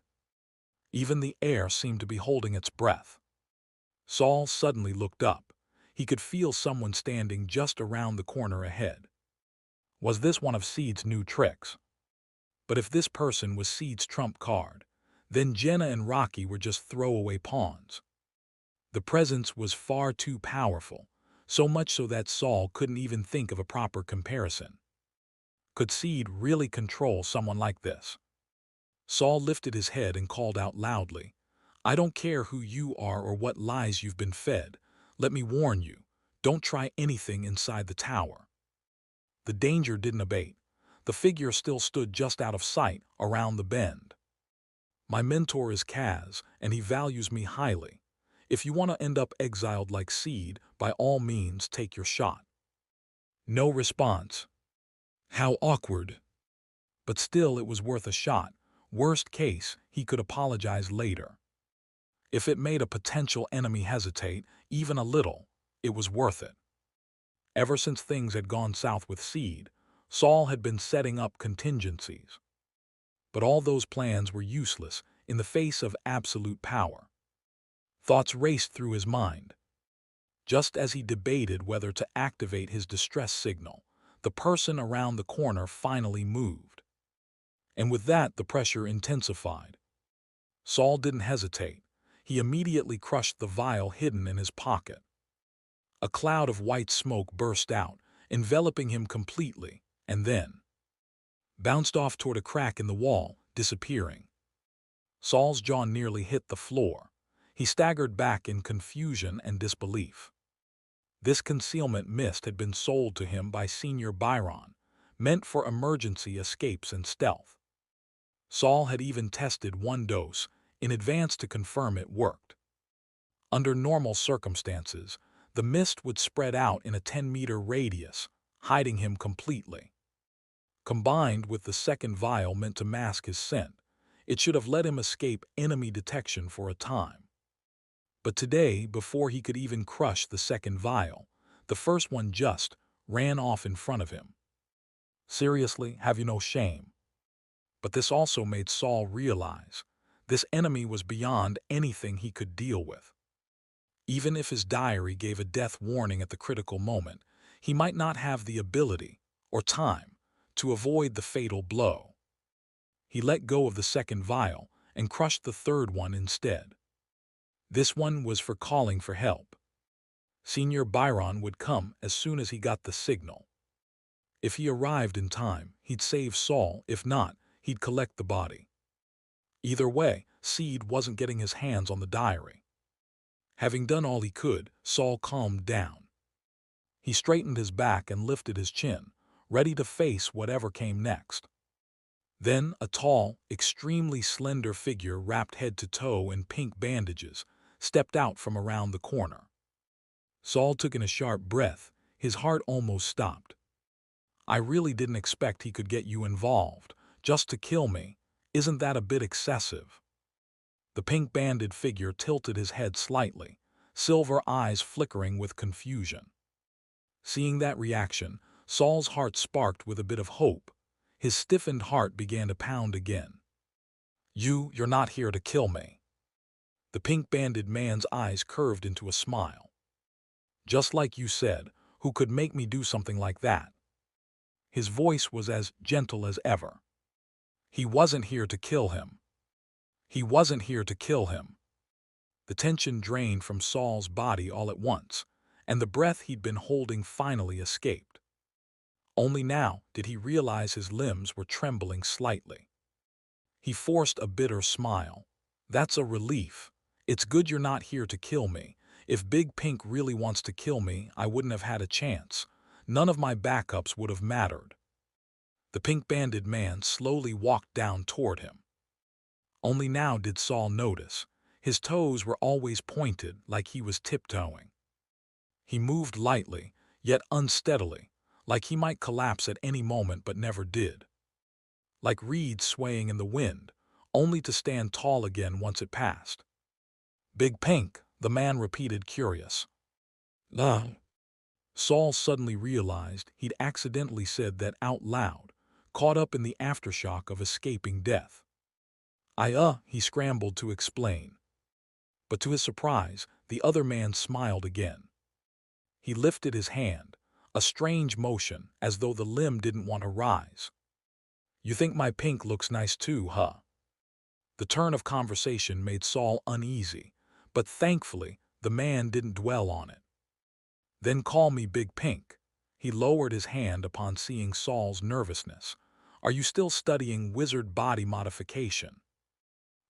Even the air seemed to be holding its breath. Saul suddenly looked up. He could feel someone standing just around the corner ahead. Was this one of Seed's new tricks? But if this person was Seed's trump card, then Jenna and Rocky were just throwaway pawns. The presence was far too powerful, so much so that Saul couldn't even think of a proper comparison. Could Seed really control someone like this? Saul lifted his head and called out loudly, "I don't care who you are or what lies you've been fed. Let me warn you, don't try anything inside the tower." The danger didn't abate. The figure still stood just out of sight around the bend. "My mentor is Kaz, and he values me highly. If you want to end up exiled like Seed, by all means take your shot. No response. How awkward. But still it was worth a shot. Worst case, he could apologize later. If it made a potential enemy hesitate, even a little, it was worth it. Ever since things had gone south with Seed, Saul had been setting up contingencies. But all those plans were useless in the face of absolute power. Thoughts raced through his mind. Just as he debated whether to activate his distress signal, the person around the corner finally moved. And with that, the pressure intensified. Saul didn't hesitate. He immediately crushed the vial hidden in his pocket. A cloud of white smoke burst out, enveloping him completely, and then bounced off toward a crack in the wall, disappearing. Saul's jaw nearly hit the floor. He staggered back in confusion and disbelief. This concealment mist had been sold to him by Senior Byron, meant for emergency escapes and stealth. Saul had even tested one dose in advance to confirm it worked. Under normal circumstances, the mist would spread out in a 10-meter radius, hiding him completely. Combined with the second vial meant to mask his scent, it should have let him escape enemy detection for a time. But today, before he could even crush the second vial, the first one just ran off in front of him. Seriously, have you no shame? But this also made Saul realize this enemy was beyond anything he could deal with. Even if his diary gave a death warning at the critical moment, he might not have the ability or time to avoid the fatal blow. He let go of the second vial and crushed the third one instead. This one was for calling for help. Senior Byron would come as soon as he got the signal. If he arrived in time, he'd save Saul. If not, he'd collect the body. Either way, Seed wasn't getting his hands on the diary. Having done all he could, Saul calmed down. He straightened his back and lifted his chin, ready to face whatever came next. Then a tall, extremely slender figure wrapped head to toe in pink bandages stepped out from around the corner. Saul took in a sharp breath. His heart almost stopped. I really didn't expect he could get you involved, just to kill me. Isn't that a bit excessive? The pink-banded figure tilted his head slightly, silver eyes flickering with confusion. Seeing that reaction, Saul's heart sparked with a bit of hope. His stiffened heart began to pound again. You're not here to kill me. The pink-banded man's eyes curved into a smile. Just like you said, who could make me do something like that? His voice was as gentle as ever. He wasn't here to kill him. He wasn't here to kill him. The tension drained from Saul's body all at once, and the breath he'd been holding finally escaped. Only now did he realize his limbs were trembling slightly. He forced a bitter smile. That's a relief. It's good you're not here to kill me. If Big Pink really wants to kill me, I wouldn't have had a chance. None of my backups would have mattered. The pink-banded man slowly walked down toward him. Only now did Saul notice. His toes were always pointed like he was tiptoeing. He moved lightly, yet unsteadily, like he might collapse at any moment but never did. Like reeds swaying in the wind, only to stand tall again once it passed. Big Pink, the man repeated, curious. Saul suddenly realized he'd accidentally said that out loud, caught up in the aftershock of escaping death. He scrambled to explain. But to his surprise, the other man smiled again. He lifted his hand, a strange motion, as though the limb didn't want to rise. You think my pink looks nice too, huh? The turn of conversation made Saul uneasy, but thankfully, the man didn't dwell on it. Then call me Big Pink. He lowered his hand upon seeing Saul's nervousness. Are you still studying wizard body modification?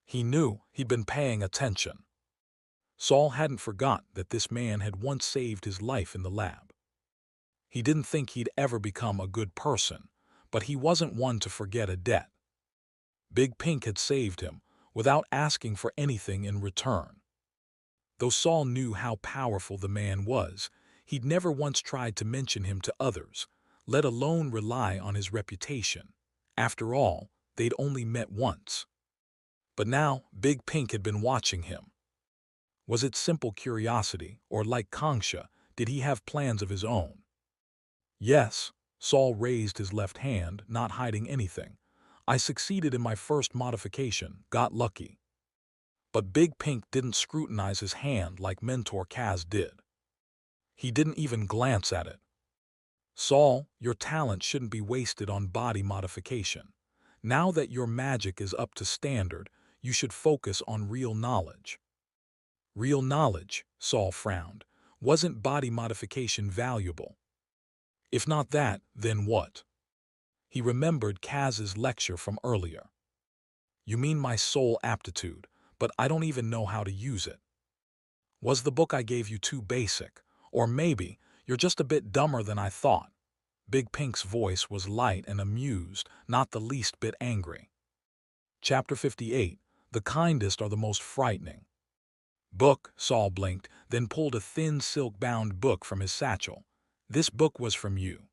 He knew he'd been paying attention. Saul hadn't forgotten that this man had once saved his life in the lab. He didn't think he'd ever become a good person, but he wasn't one to forget a debt. Big Pink had saved him without asking for anything in return. Though Saul knew how powerful the man was, he'd never once tried to mention him to others, let alone rely on his reputation. After all, they'd only met once. But now, Big Pink had been watching him. Was it simple curiosity, or like Kongsha, did he have plans of his own? Yes, Saul raised his left hand, not hiding anything. I succeeded in my first modification, got lucky. But Big Pink didn't scrutinize his hand like Mentor Kaz did. He didn't even glance at it. Saul, your talent shouldn't be wasted on body modification. Now that your magic is up to standard, you should focus on real knowledge. Real knowledge, Saul frowned. Wasn't body modification valuable? If not that, then what? He remembered Kaz's lecture from earlier. You mean my soul aptitude, but I don't even know how to use it. Was the book I gave you too basic? Or maybe you're just a bit dumber than I thought. Big Pink's voice was light and amused, not the least bit angry. Chapter 58. The kindest are the most frightening. Book, Saul blinked, then pulled a thin silk-bound book from his satchel. This book was from you.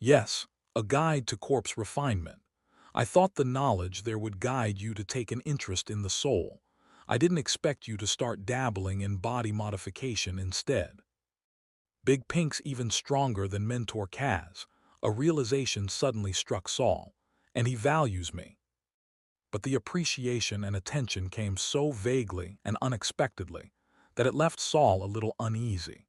Yes, a guide to corpse refinement. I thought the knowledge there would guide you to take an interest in the soul. I didn't expect you to start dabbling in body modification instead. Big Pink's even stronger than Mentor Kaz. A realization suddenly struck Saul, and he values me. But the appreciation and attention came so vaguely and unexpectedly that it left Saul a little uneasy.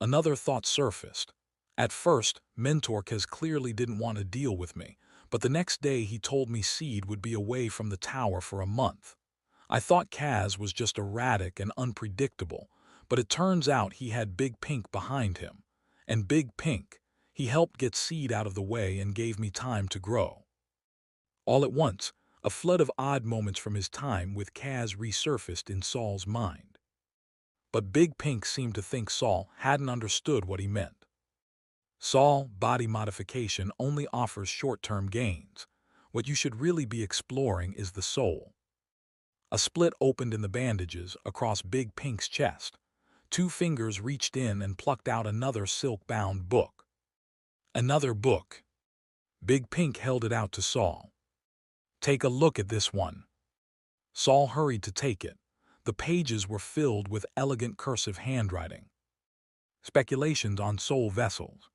Another thought surfaced. At first, Mentor Kaz clearly didn't want to deal with me, but the next day he told me Seed would be away from the tower for a month. I thought Kaz was just erratic and unpredictable, but it turns out he had Big Pink behind him. And Big Pink, he helped get Seed out of the way and gave me time to grow. All at once, a flood of odd moments from his time with Kaz resurfaced in Saul's mind. But Big Pink seemed to think Saul hadn't understood what he meant. Saul, body modification only offers short-term gains. What you should really be exploring is the soul. A split opened in the bandages across Big Pink's chest. 2 fingers reached in and plucked out another silk-bound book. Another book. Big Pink held it out to Saul. Take a look at this one. Saul hurried to take it. The pages were filled with elegant cursive handwriting. Speculations on soul vessels.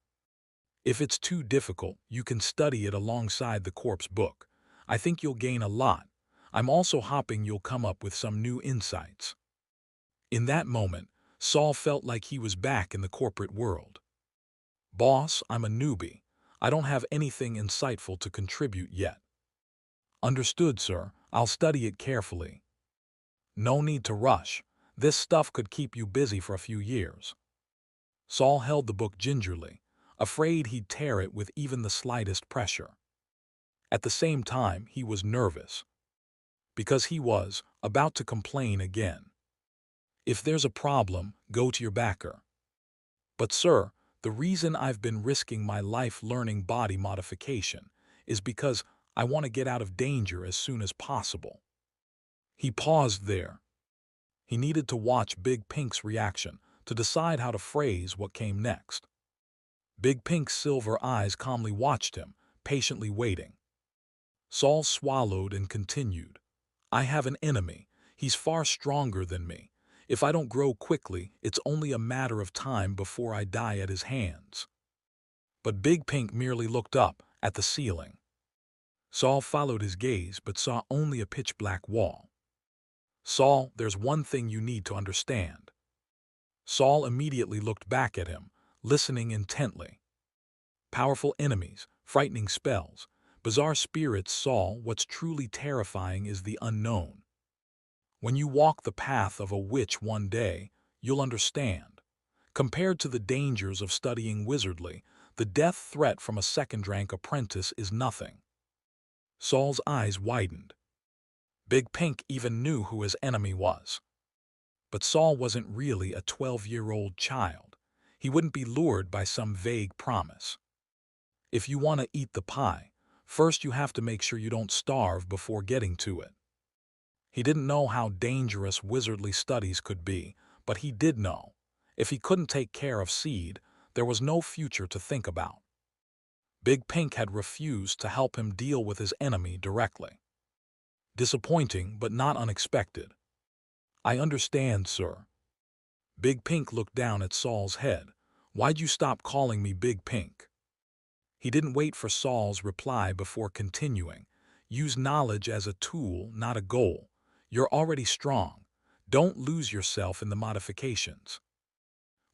If it's too difficult, you can study it alongside the corpse book. I think you'll gain a lot. I'm also hoping you'll come up with some new insights. In that moment, Saul felt like he was back in the corporate world. Boss, I'm a newbie. I don't have anything insightful to contribute yet. Understood, sir. I'll study it carefully. No need to rush. This stuff could keep you busy for a few years. Saul held the book gingerly, afraid he'd tear it with even the slightest pressure. At the same time, he was nervous, because he was about to complain again. If there's a problem, go to your backer. But sir, the reason I've been risking my life learning body modification is because I want to get out of danger as soon as possible. He paused there. He needed to watch Big Pink's reaction to decide how to phrase what came next. Big Pink's silver eyes calmly watched him, patiently waiting. Saul swallowed and continued. I have an enemy. He's far stronger than me. If I don't grow quickly, it's only a matter of time before I die at his hands. But Big Pink merely looked up at the ceiling. Saul followed his gaze but saw only a pitch-black wall. Saul, there's one thing you need to understand. Saul immediately looked back at him, listening intently. Powerful enemies, frightening spells, bizarre spirits. Saul, what's truly terrifying is the unknown. When you walk the path of a witch one day, you'll understand. Compared to the dangers of studying wizardry, the death threat from a second-rank apprentice is nothing. Saul's eyes widened. Big Pink even knew who his enemy was. But Saul wasn't really a 12-year-old child. He wouldn't be lured by some vague promise. If you want to eat the pie, first you have to make sure you don't starve before getting to it. He didn't know how dangerous wizardly studies could be, but he did know. If he couldn't take care of Seed, there was no future to think about. Big Pink had refused to help him deal with his enemy directly. Disappointing, but not unexpected. "I understand, sir." Big Pink looked down at Saul's head. "Why'd you stop calling me Big Pink?" He didn't wait for Saul's reply before continuing. "Use knowledge as a tool, not a goal. You're already strong. Don't lose yourself in the modifications."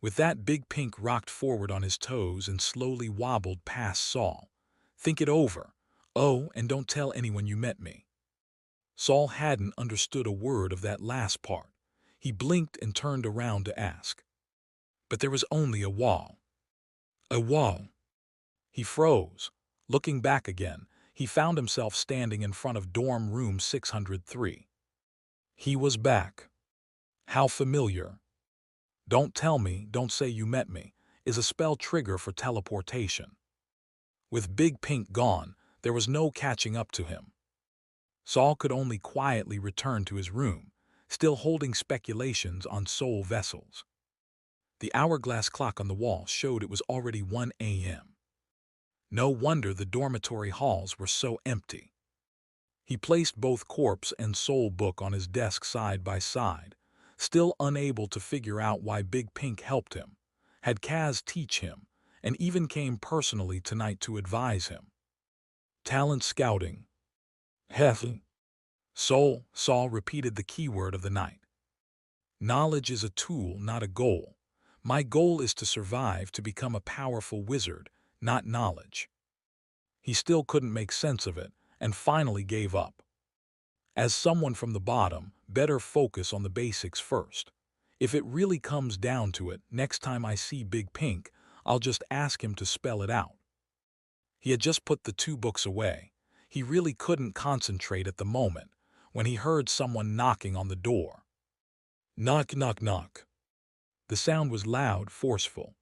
With that, Big Pink rocked forward on his toes and slowly wobbled past Saul. "Think it over. Oh, and don't tell anyone you met me." Saul hadn't understood a word of that last part. He blinked and turned around to ask. But there was only a wall. A wall. He froze. Looking back again, he found himself standing in front of dorm room 603. He was back. How familiar. "Don't tell me, don't say you met me," is a spell trigger for teleportation. With Big Pink gone, there was no catching up to him. Saul could only quietly return to his room, still holding speculations on soul vessels. The hourglass clock on the wall showed it was already 1 a.m. No wonder the dormitory halls were so empty. He placed both corpse and soul book on his desk side by side, still unable to figure out why Big Pink helped him, had Kaz teach him, and even came personally tonight to advise him. Talent scouting. Heffy. Saul repeated the keyword of the night. "Knowledge is a tool, not a goal. My goal is to survive, to become a powerful wizard, not knowledge." He still couldn't make sense of it, and finally gave up. As someone from the bottom, better focus on the basics first. If it really comes down to it, next time I see Big Pink, I'll just ask him to spell it out. He had just put the 2 books away. He really couldn't concentrate at the moment, when he heard someone knocking on the door. Knock, knock, knock. The sound was loud, forceful.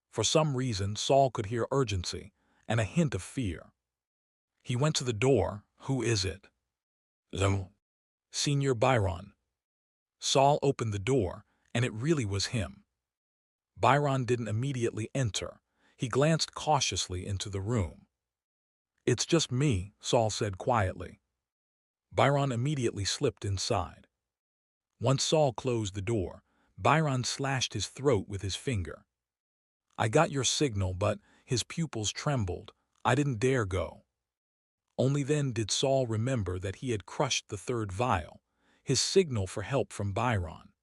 For some reason, Saul could hear urgency and a hint of fear. He went to the door. "Who is it?" "Senior Byron." Saul opened the door, and it really was him. Byron didn't immediately enter. He glanced cautiously into the room. "It's just me," Saul said quietly. Byron immediately slipped inside. Once Saul closed the door, Byron slashed his throat with his finger. "I got your signal, but," his pupils trembled, "I didn't dare go." Only then did Saul remember that he had crushed the 3rd vial, his signal for help from Byron.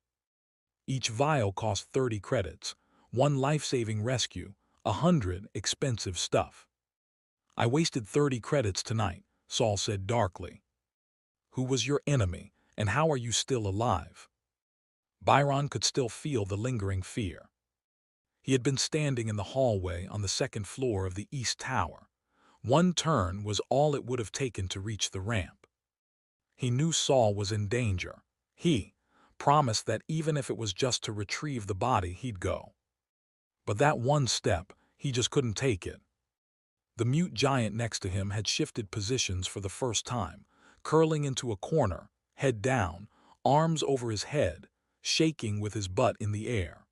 Each vial cost 30 credits, 1 life-saving rescue, 100 expensive stuff. "I wasted 30 credits tonight," Saul said darkly. "Who was your enemy, and how are you still alive?" Byron could still feel the lingering fear. He had been standing in the hallway on the 2nd floor of the East Tower. 1 turn was all it would have taken to reach the ramp. He knew Saul was in danger. He promised that even if it was just to retrieve the body, he'd go. But that 1 step, he just couldn't take it. The mute giant next to him had shifted positions for the first time, curling into a corner, head down, arms over his head, shaking with his butt in the air.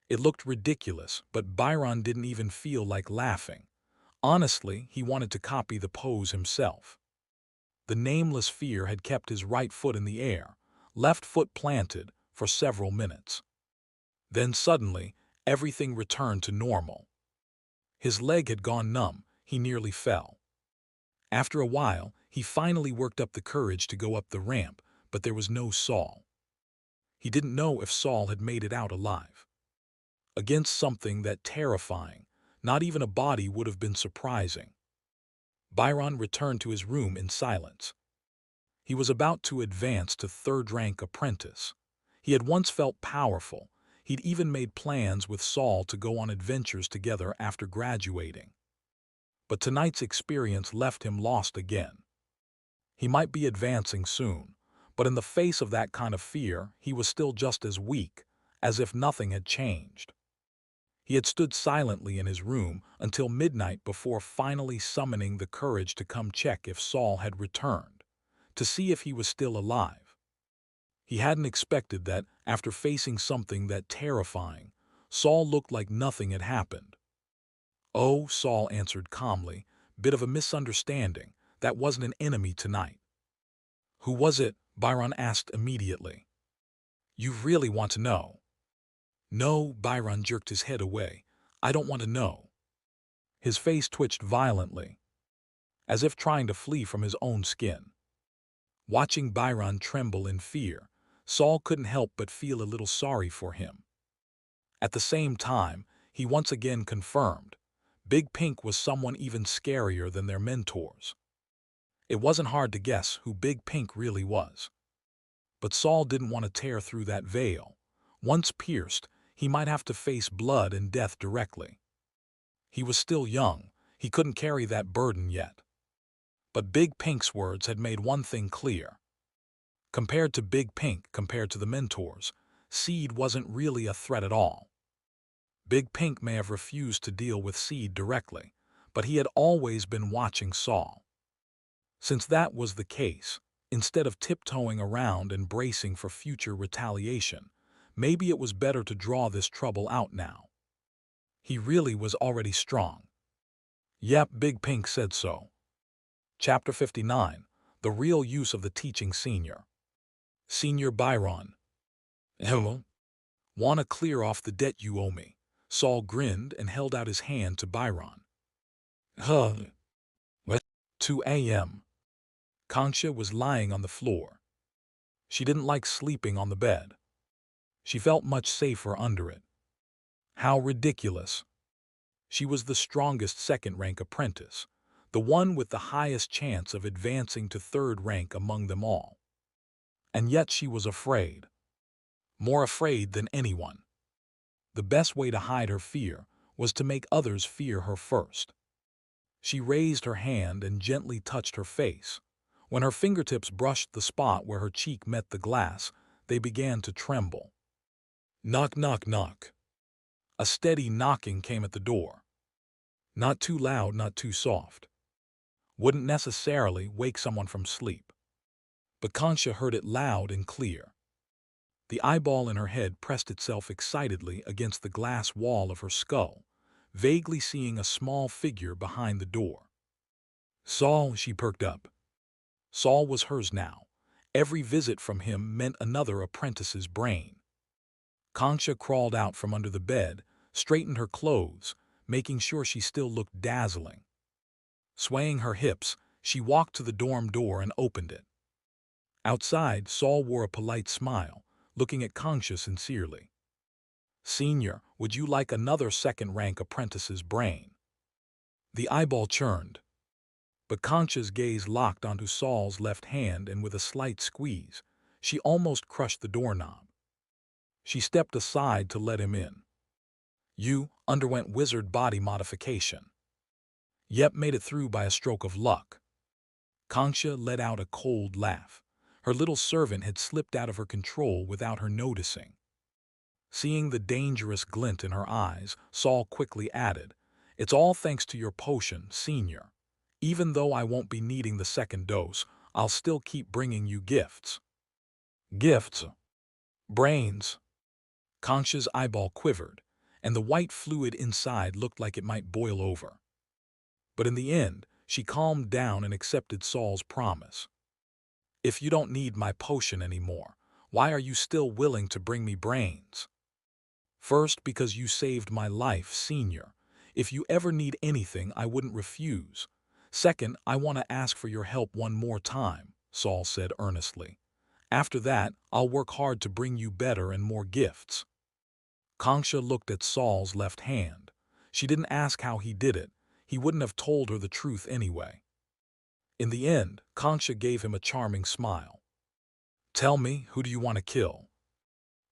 It looked ridiculous, but Byron didn't even feel like laughing. Honestly, he wanted to copy the pose himself. The nameless fear had kept his right foot in the air, left foot planted, for several minutes. Then suddenly, everything returned to normal. His leg had gone numb, he nearly fell. After a while, he finally worked up the courage to go up the ramp, but there was no Saul. He didn't know if Saul had made it out alive. Against something that terrifying, not even a body would have been surprising. Byron returned to his room in silence. He was about to advance to 3rd-rank apprentice. He had once felt powerful. He'd even made plans with Saul to go on adventures together after graduating. But tonight's experience left him lost again. He might be advancing soon, but in the face of that kind of fear, he was still just as weak, as if nothing had changed. He had stood silently in his room until midnight before finally summoning the courage to come check if Saul had returned. to see if he was still alive. He hadn't expected that, after facing something that terrifying, Saul looked like nothing had happened. "Oh," Saul answered calmly, "bit of a misunderstanding. That wasn't an enemy tonight." "Who was it?" Byron asked immediately. "You really want to know?" "No," Byron jerked his head away. "I don't want to know." His face twitched violently, as if trying to flee from his own skin. Watching Byron tremble in fear, Saul couldn't help but feel a little sorry for him. At the same time, he once again confirmed, Big Pink was someone even scarier than their mentors. It wasn't hard to guess who Big Pink really was. But Saul didn't want to tear through that veil. Once pierced, he might have to face blood and death directly. He was still young, he couldn't carry that burden yet. But Big Pink's words had made one thing clear. Compared to Big Pink, compared to the mentors, Seed wasn't really a threat at all. Big Pink may have refused to deal with Seed directly, but he had always been watching Saul. Since that was the case, instead of tiptoeing around and bracing for future retaliation, maybe it was better to draw this trouble out now. He really was already strong. Yep, Big Pink said so. Chapter 59, The Real Use of the Teaching Senior. Senior Byron. "Hello? "Want to clear off the debt you owe me." Saul grinned and held out his hand to Byron. "Huh? What?" 2 a.m. Concha was lying on the floor. She didn't like sleeping on the bed. She felt much safer under it. How ridiculous. She was the strongest second-rank apprentice, the one with the highest chance of advancing to third rank among them all. And yet she was afraid. More afraid than anyone. The best way to hide her fear was to make others fear her first. She raised her hand and gently touched her face. When her fingertips brushed the spot where her cheek met the glass, they began to tremble. Knock, knock, knock. A steady knocking came at the door. Not too loud, not too soft. Wouldn't necessarily wake someone from sleep. But Concha heard it loud and clear. The eyeball in her head pressed itself excitedly against the glass wall of her skull, vaguely seeing a small figure behind the door. "Saul," she perked up. Saul was hers now. Every visit from him meant another apprentice's brain. Concha crawled out from under the bed, straightened her clothes, making sure she still looked dazzling. Swaying her hips, she walked to the dorm door and opened it. Outside, Saul wore a polite smile, looking at Concha sincerely. "Senior, would you like another second-rank apprentice's brain?" The eyeball churned. But Concha's gaze locked onto Saul's left hand, and with a slight squeeze, she almost crushed the doorknob. She stepped aside to let him in. "You underwent wizard body modification." "Yep, made it through by a stroke of luck." Concha let out a cold laugh. Her little servant had slipped out of her control without her noticing. Seeing the dangerous glint in her eyes, Saul quickly added, "It's all thanks to your potion, Senior. Even though I won't be needing the second dose, I'll still keep bringing you gifts." "Gifts? Brains?" Concha's eyeball quivered, and the white fluid inside looked like it might boil over. But in the end, she calmed down and accepted Saul's promise. "If you don't need my potion anymore, why are you still willing to bring me brains?" "First, because you saved my life, Senior. If you ever need anything, I wouldn't refuse. Second, I want to ask for your help one more time," Saul said earnestly. "After that, I'll work hard to bring you better and more gifts." Concha looked at Saul's left hand. She didn't ask how he did it. He wouldn't have told her the truth anyway. In the end, Concha gave him a charming smile. "Tell me, who do you want to kill?"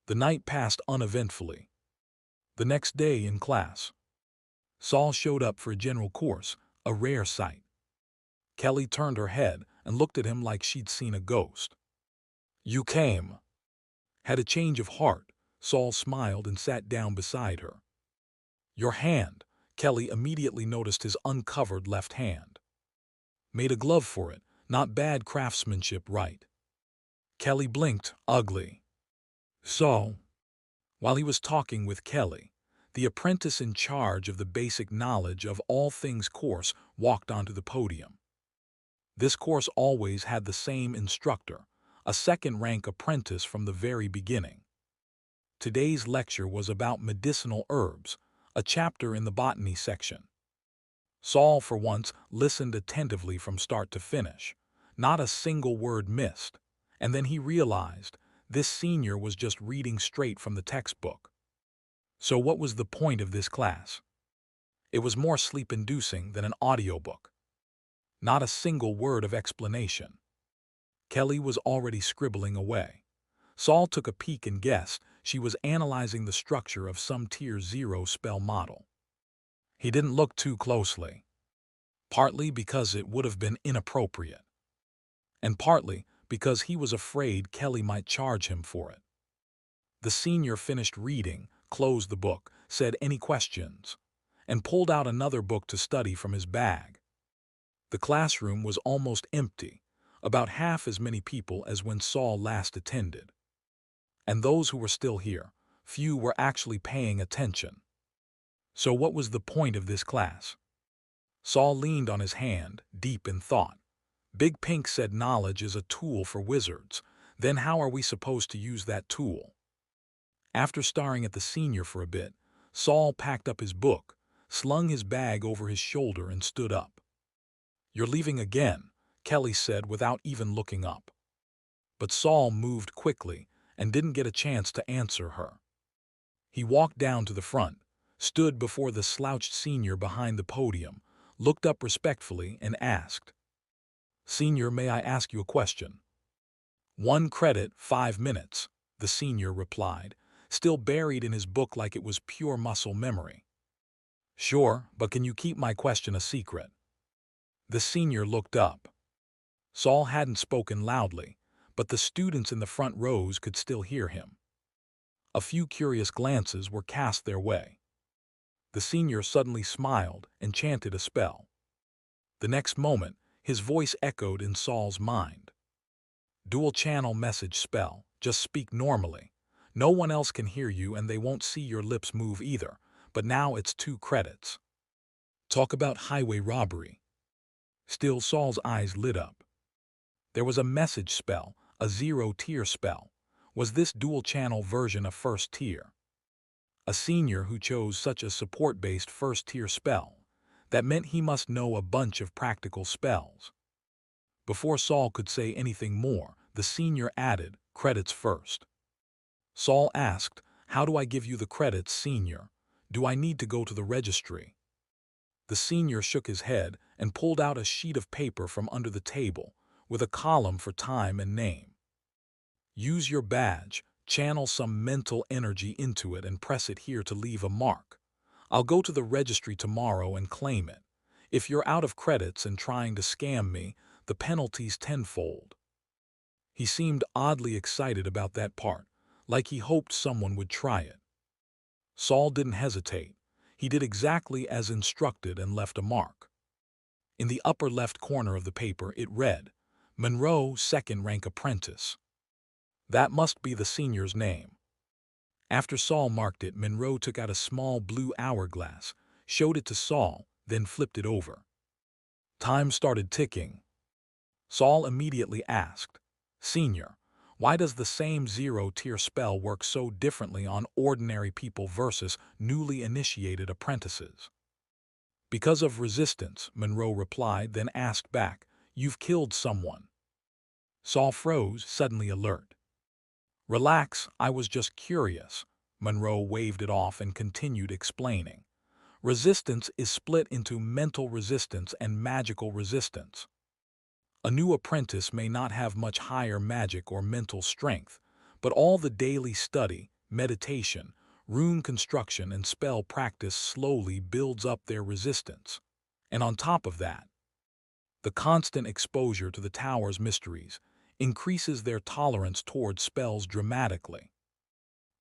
The night passed uneventfully. The next day in class, Saul showed up for a general course, a rare sight. Kelly turned her head and looked at him like she'd seen a ghost. "You came." "Had a change of heart." Saul smiled and sat down beside her. "Your hand." Kelly immediately noticed his uncovered left hand. "Made a glove for it. not bad craftsmanship, right? Kelly blinked, ugly. So, while he was talking with Kelly, the apprentice in charge of the basic knowledge of all things course walked onto the podium. This course always had the same instructor, a second-rank apprentice from the very beginning. Today's lecture was about medicinal herbs, a chapter in the botany section. Saul, for once, listened attentively from start to finish. Not a single word missed. And then he realized this senior was just reading straight from the textbook. So what was the point of this class? It was more sleep-inducing than an audiobook. Not a single word of explanation. Kelly was already scribbling away. Saul took a peek and guessed she was analyzing the structure of some Tier 0 spell model. He didn't look too closely, partly because it would have been inappropriate, and partly because he was afraid Kelly might charge him for it. The senior finished reading, closed the book, said any questions, and pulled out another book to study from his bag. The classroom was almost empty, about half as many people as when Saul last attended. And those who were still here, few were actually paying attention. So what was the point of this class? Saul leaned on his hand, deep in thought. Big Pink said knowledge is a tool for wizards. Then how are we supposed to use that tool? After staring at the senior for a bit, Saul packed up his book, slung his bag over his shoulder and stood up. "You're leaving again," Kelly said without even looking up. But Saul moved quickly and didn't get a chance to answer her. He walked down to the front, stood before the slouched senior behind the podium, looked up respectfully and asked, "Senior, may I ask you a question?" "1 credit, 5 minutes," the senior replied, still buried in his book like it was pure muscle memory. "Sure, but can you keep my question a secret?" The senior looked up. Saul hadn't spoken loudly, but the students in the front rows could still hear him. A few curious glances were cast their way. The senior suddenly smiled and chanted a spell. The next moment, his voice echoed in Saul's mind. "Dual-channel message spell. Just speak normally. No one else can hear you and they won't see your lips move either, but now it's 2 credits. Talk about highway robbery." Still, Saul's eyes lit up. There was a message spell, a 0-tier spell. Was this dual-channel version a first tier? A senior who chose such a support-based first-tier spell. That meant he must know a bunch of practical spells. Before Saul could say anything more, the senior added, "Credits first." Saul asked, "How do I give you the credits, senior? Do I need to go to the registry?" The senior shook his head and pulled out a sheet of paper from under the table, with a column for time and name. "Use your badge, channel some mental energy into it and press it here to leave a mark. I'll go to the registry tomorrow and claim it. If you're out of credits and trying to scam me, the penalty's tenfold." He seemed oddly excited about that part, like he hoped someone would try it. Saul didn't hesitate. He did exactly as instructed and left a mark. In the upper left corner of the paper it read, "Monroe, 2nd rank apprentice." That must be the senior's name. After Saul marked it, Monroe took out a small blue hourglass, showed it to Saul, then flipped it over. Time started ticking. Saul immediately asked, "Senior, why does the same 0-tier spell work so differently on ordinary people versus newly initiated apprentices?" "Because of resistance," Monroe replied, then asked back, "You've killed someone." Saul froze, suddenly alert. "Relax, I was just curious." Monroe waved it off and continued explaining. "Resistance is split into mental resistance and magical resistance. A new apprentice may not have much higher magic or mental strength, but all the daily study, meditation, rune construction, and spell practice slowly builds up their resistance. And on top of that, the constant exposure to the tower's mysteries increases their tolerance towards spells dramatically.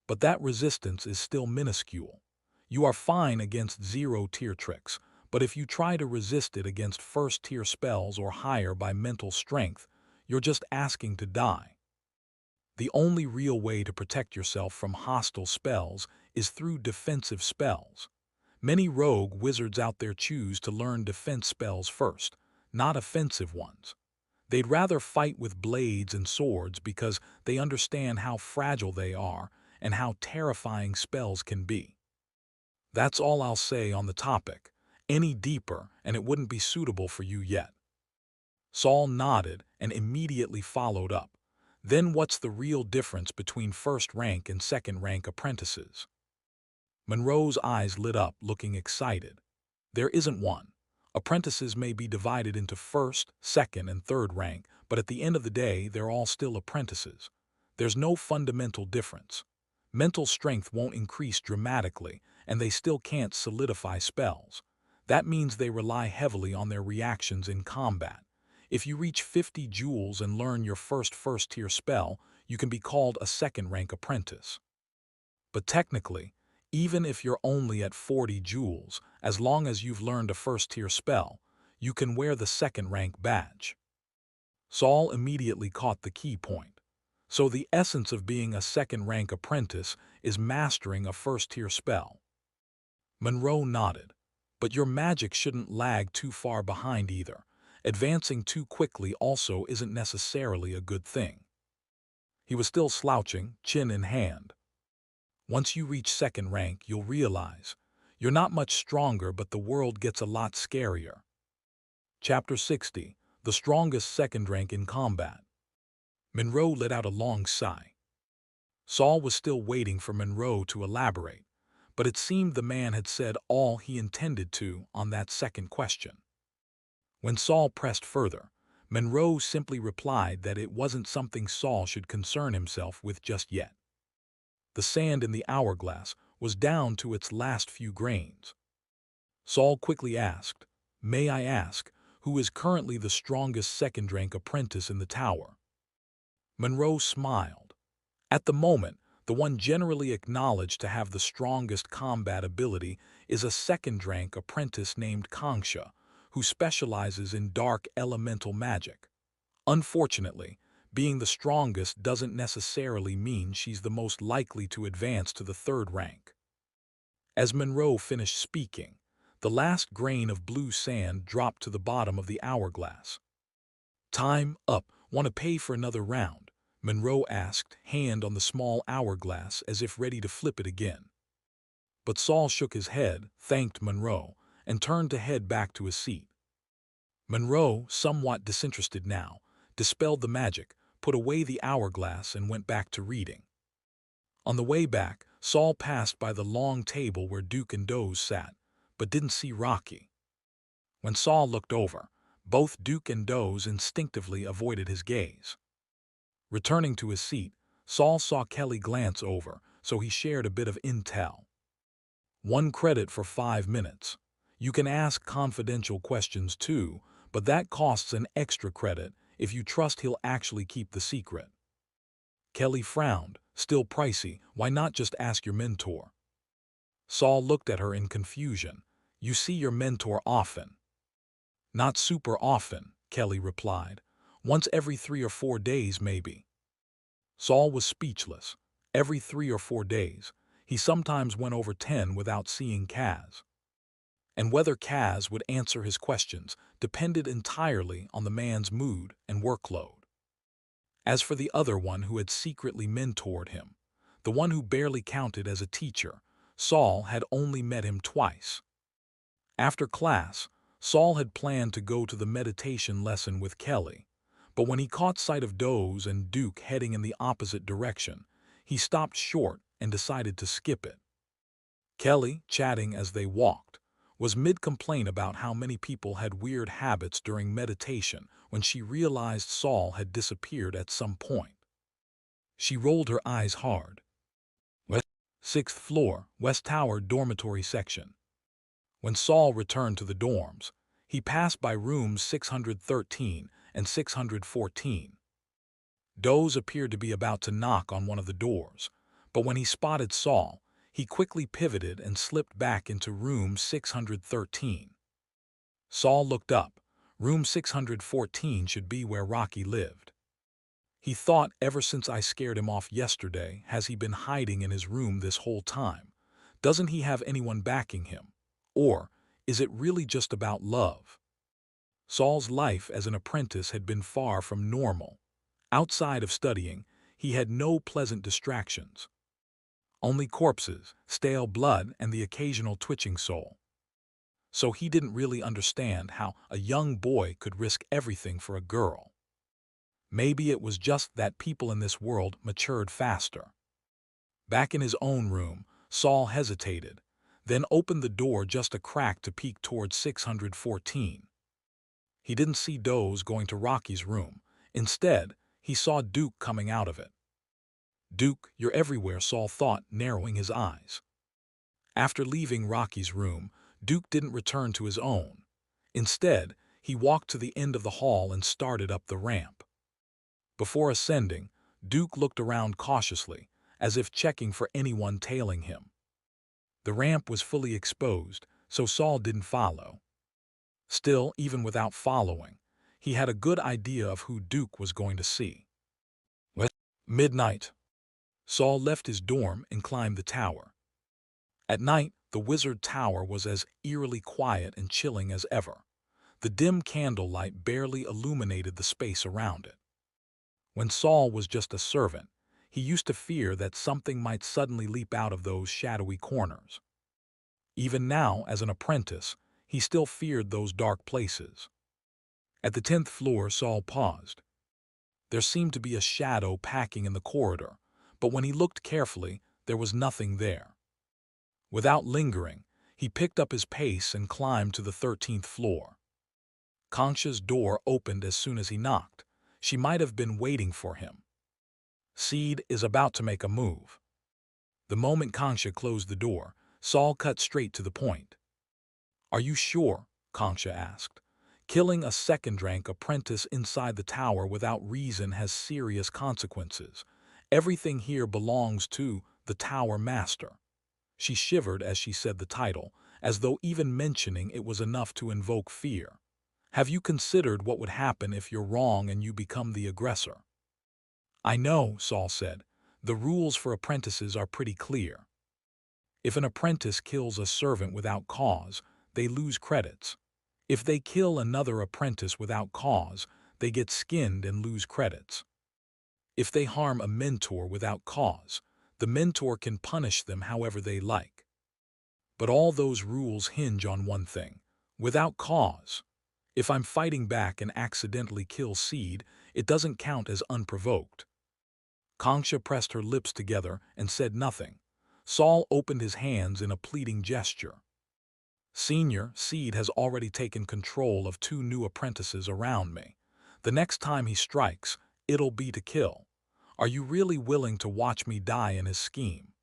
But that resistance is still minuscule. You are fine against 0-tier tricks, But if you try to resist it against first-tier spells or higher by mental strength, you're just asking to die. The only real way to protect yourself from hostile spells is through defensive spells. Many rogue wizards out there choose to learn defense spells first, not offensive ones. They'd rather fight with blades and swords because they understand how fragile they are and how terrifying spells can be. That's all I'll say on the topic. Any deeper, and it wouldn't be suitable for you yet. Saul nodded and immediately followed up. Then what's the real difference between first-rank and second-rank apprentices? Monroe's eyes lit up, looking excited. There isn't one. Apprentices may be divided into first, second, and third rank, but at the end of the day, they're all still apprentices. There's no fundamental difference. Mental strength won't increase dramatically, and they still can't solidify spells. That means they rely heavily on their reactions in combat. If you reach 50 joules and learn your first-tier spell, you can be called a second-rank apprentice. But technically, even if you're only at 40 joules, as long as you've learned a first-tier spell, you can wear the second-rank badge. Saul immediately caught the key point. So the essence of being a second-rank apprentice is mastering a first-tier spell. Monroe nodded. But your magic shouldn't lag too far behind either. Advancing too quickly also isn't necessarily a good thing. He was still slouching, chin in hand. Once you reach second rank, you'll realize you're not much stronger, but the world gets a lot scarier. Chapter 60. The strongest second rank in combat. Monroe let out a long sigh. Saul was still waiting for Monroe to elaborate, but it seemed the man had said all he intended to on that second question. When Saul pressed further, Monroe simply replied that it wasn't something Saul should concern himself with just yet. The sand in the hourglass was down to its last few grains. Saul quickly asked, "May I ask, who is currently the strongest second-rank apprentice in the tower?" Monroe smiled. At the moment, the one generally acknowledged to have the strongest combat ability is a second-rank apprentice named Kongsha, who specializes in dark elemental magic. Unfortunately, being the strongest doesn't necessarily mean she's the most likely to advance to the third rank. As Monroe finished speaking, the last grain of blue sand dropped to the bottom of the hourglass. "Time up. Want to pay for another round?" Monroe asked, hand on the small hourglass as if ready to flip it again. But Saul shook his head, thanked Monroe, and turned to head back to his seat. Monroe, somewhat disinterested now, dispelled the magic, put away the hourglass, and went back to reading. On the way back, Saul passed by the long table where Duke and Doze sat, but didn't see Rocky. When Saul looked over, both Duke and Doze instinctively avoided his gaze. Returning to his seat, Saul saw Kelly glance over, so he shared a bit of intel. 1 credit for 5 minutes. You can ask confidential questions too, but that costs an extra credit if you trust he'll actually keep the secret. Kelly frowned. Still pricey, why not just ask your mentor? Saul looked at her in confusion. You see your mentor often? Not super often, Kelly replied. Once every 3 or 4 days, maybe. Saul was speechless. Every 3 or 4 days. He sometimes went over 10 without seeing Kaz. And whether Kaz would answer his questions depended entirely on the man's mood and workload. As for the other one who had secretly mentored him, the one who barely counted as a teacher, Saul had only met him twice. After class, Saul had planned to go to the meditation lesson with Kelly, but when he caught sight of Doze and Duke heading in the opposite direction, he stopped short and decided to skip it. Kelly, chatting as they walked, was mid-complaint about how many people had weird habits during meditation when she realized Saul had disappeared at some point. She rolled her eyes hard. 6th floor, West Tower dormitory section. When Saul returned to the dorms, he passed by rooms 613 and 614. Doze appeared to be about to knock on one of the doors, but when he spotted Saul, he quickly pivoted and slipped back into room 613. Saul looked up. Room 614 should be where Rocky lived. He thought, ever since I scared him off yesterday, has he been hiding in his room this whole time? Doesn't he have anyone backing him? Or is it really just about love? Saul's life as an apprentice had been far from normal. Outside of studying, he had no pleasant distractions. Only corpses, stale blood, and the occasional twitching soul. So he didn't really understand how a young boy could risk everything for a girl. Maybe it was just that people in this world matured faster. Back in his own room, Saul hesitated, then opened the door just a crack to peek towards 614. He didn't see Doze going to Rocky's room. Instead, he saw Duke coming out of it. "Duke, you're everywhere," Saul thought, narrowing his eyes. After leaving Rocky's room, Duke didn't return to his own. Instead, he walked to the end of the hall and started up the ramp. Before ascending, Duke looked around cautiously, as if checking for anyone tailing him. The ramp was fully exposed, so Saul didn't follow. Still, even without following, he had a good idea of who Duke was going to see. At midnight, Saul left his dorm and climbed the tower. At night, the wizard tower was as eerily quiet and chilling as ever. The dim candlelight barely illuminated the space around it. When Saul was just a servant, he used to fear that something might suddenly leap out of those shadowy corners. Even now, as an apprentice, he still feared those dark places. At the 10th floor, Saul paused. There seemed to be a shadow packing in the corridor, but when he looked carefully, there was nothing there. Without lingering, he picked up his pace and climbed to the 13th floor. Concha's door opened as soon as he knocked. She might have been waiting for him. "Seed is about to make a move." The moment Concha closed the door, Saul cut straight to the point. "Are you sure?" Concha asked. "Killing a second-rank apprentice inside the tower without reason has serious consequences. Everything here belongs to the Tower Master." She shivered as she said the title, as though even mentioning it was enough to invoke fear. "Have you considered what would happen if you're wrong and you become the aggressor?" "I know," Saul said. "The rules for apprentices are pretty clear. If an apprentice kills a servant without cause, they lose credits. If they kill another apprentice without cause, they get skinned and lose credits. If they harm a mentor without cause, the mentor can punish them however they like. But all those rules hinge on one thing: without cause. If I'm fighting back and accidentally kill Seed, it doesn't count as unprovoked." Concha pressed her lips together and said nothing. Saul opened his hands in a pleading gesture. "Senior, Seed has already taken control of 2 new apprentices around me. The next time he strikes, it'll be to kill. Are you really willing to watch me die in his scheme?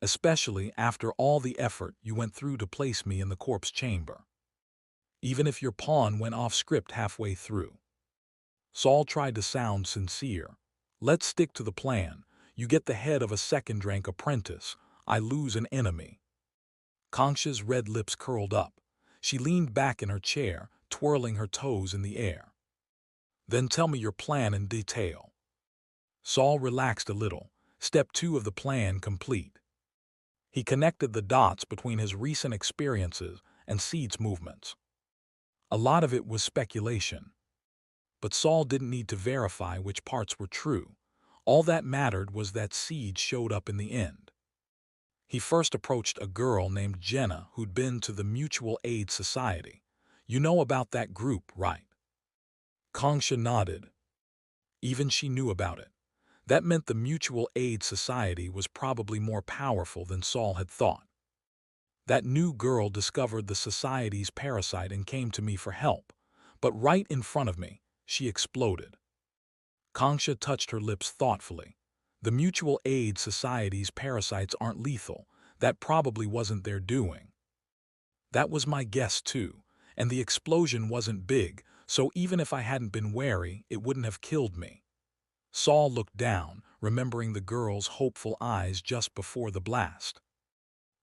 Especially after all the effort you went through to place me in the corpse chamber. Even if your pawn went off script halfway through." Saul tried to sound sincere. "Let's stick to the plan. You get the head of a second-rank apprentice. I lose an enemy." Concha's red lips curled up. She leaned back in her chair, twirling her toes in the air. "Then tell me your plan in detail." Saul relaxed a little. Step 2 of the plan complete. He connected the dots between his recent experiences and Seed's movements. A lot of it was speculation. But Saul didn't need to verify which parts were true. All that mattered was that Seed showed up in the end. He first approached a girl named Jenna who'd been to the Mutual Aid Society. "You know about that group, right?" Concha nodded. Even she knew about it. That meant the Mutual Aid Society was probably more powerful than Saul had thought. "That new girl discovered the society's parasite and came to me for help. But right in front of me, she exploded." Concha touched her lips thoughtfully. "The Mutual Aid Society's parasites aren't lethal. That probably wasn't their doing." "That was my guess too, and the explosion wasn't big, so even if I hadn't been wary, it wouldn't have killed me." Saul looked down, remembering the girl's hopeful eyes just before the blast.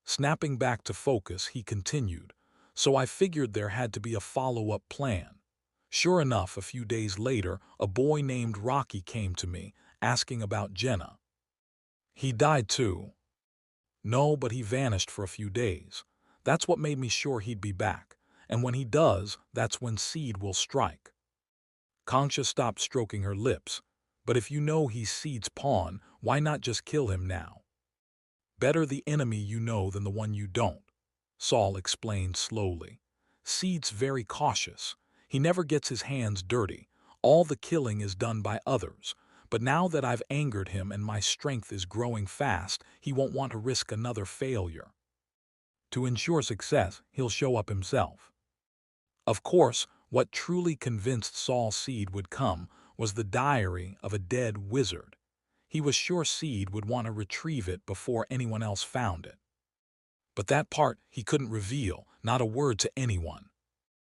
Snapping back to focus, he continued, so I figured there had to be a follow-up plan. Sure enough, a few days later, a boy named Rocky came to me, asking about Jenna. He died too. No, but he vanished for a few days. That's what made me sure he'd be back. And when he does, that's when Seed will strike. Concha stopped stroking her lips. But if you know he's Seed's pawn, why not just kill him now? Better the enemy you know than the one you don't, Saul explained slowly. Seed's very cautious. He never gets his hands dirty. All the killing is done by others. But now that I've angered him and my strength is growing fast, he won't want to risk another failure. To ensure success, he'll show up himself. Of course, what truly convinced Saul Seed would come was the diary of a dead wizard. He was sure Seed would want to retrieve it before anyone else found it. But that part he couldn't reveal, not a word to anyone.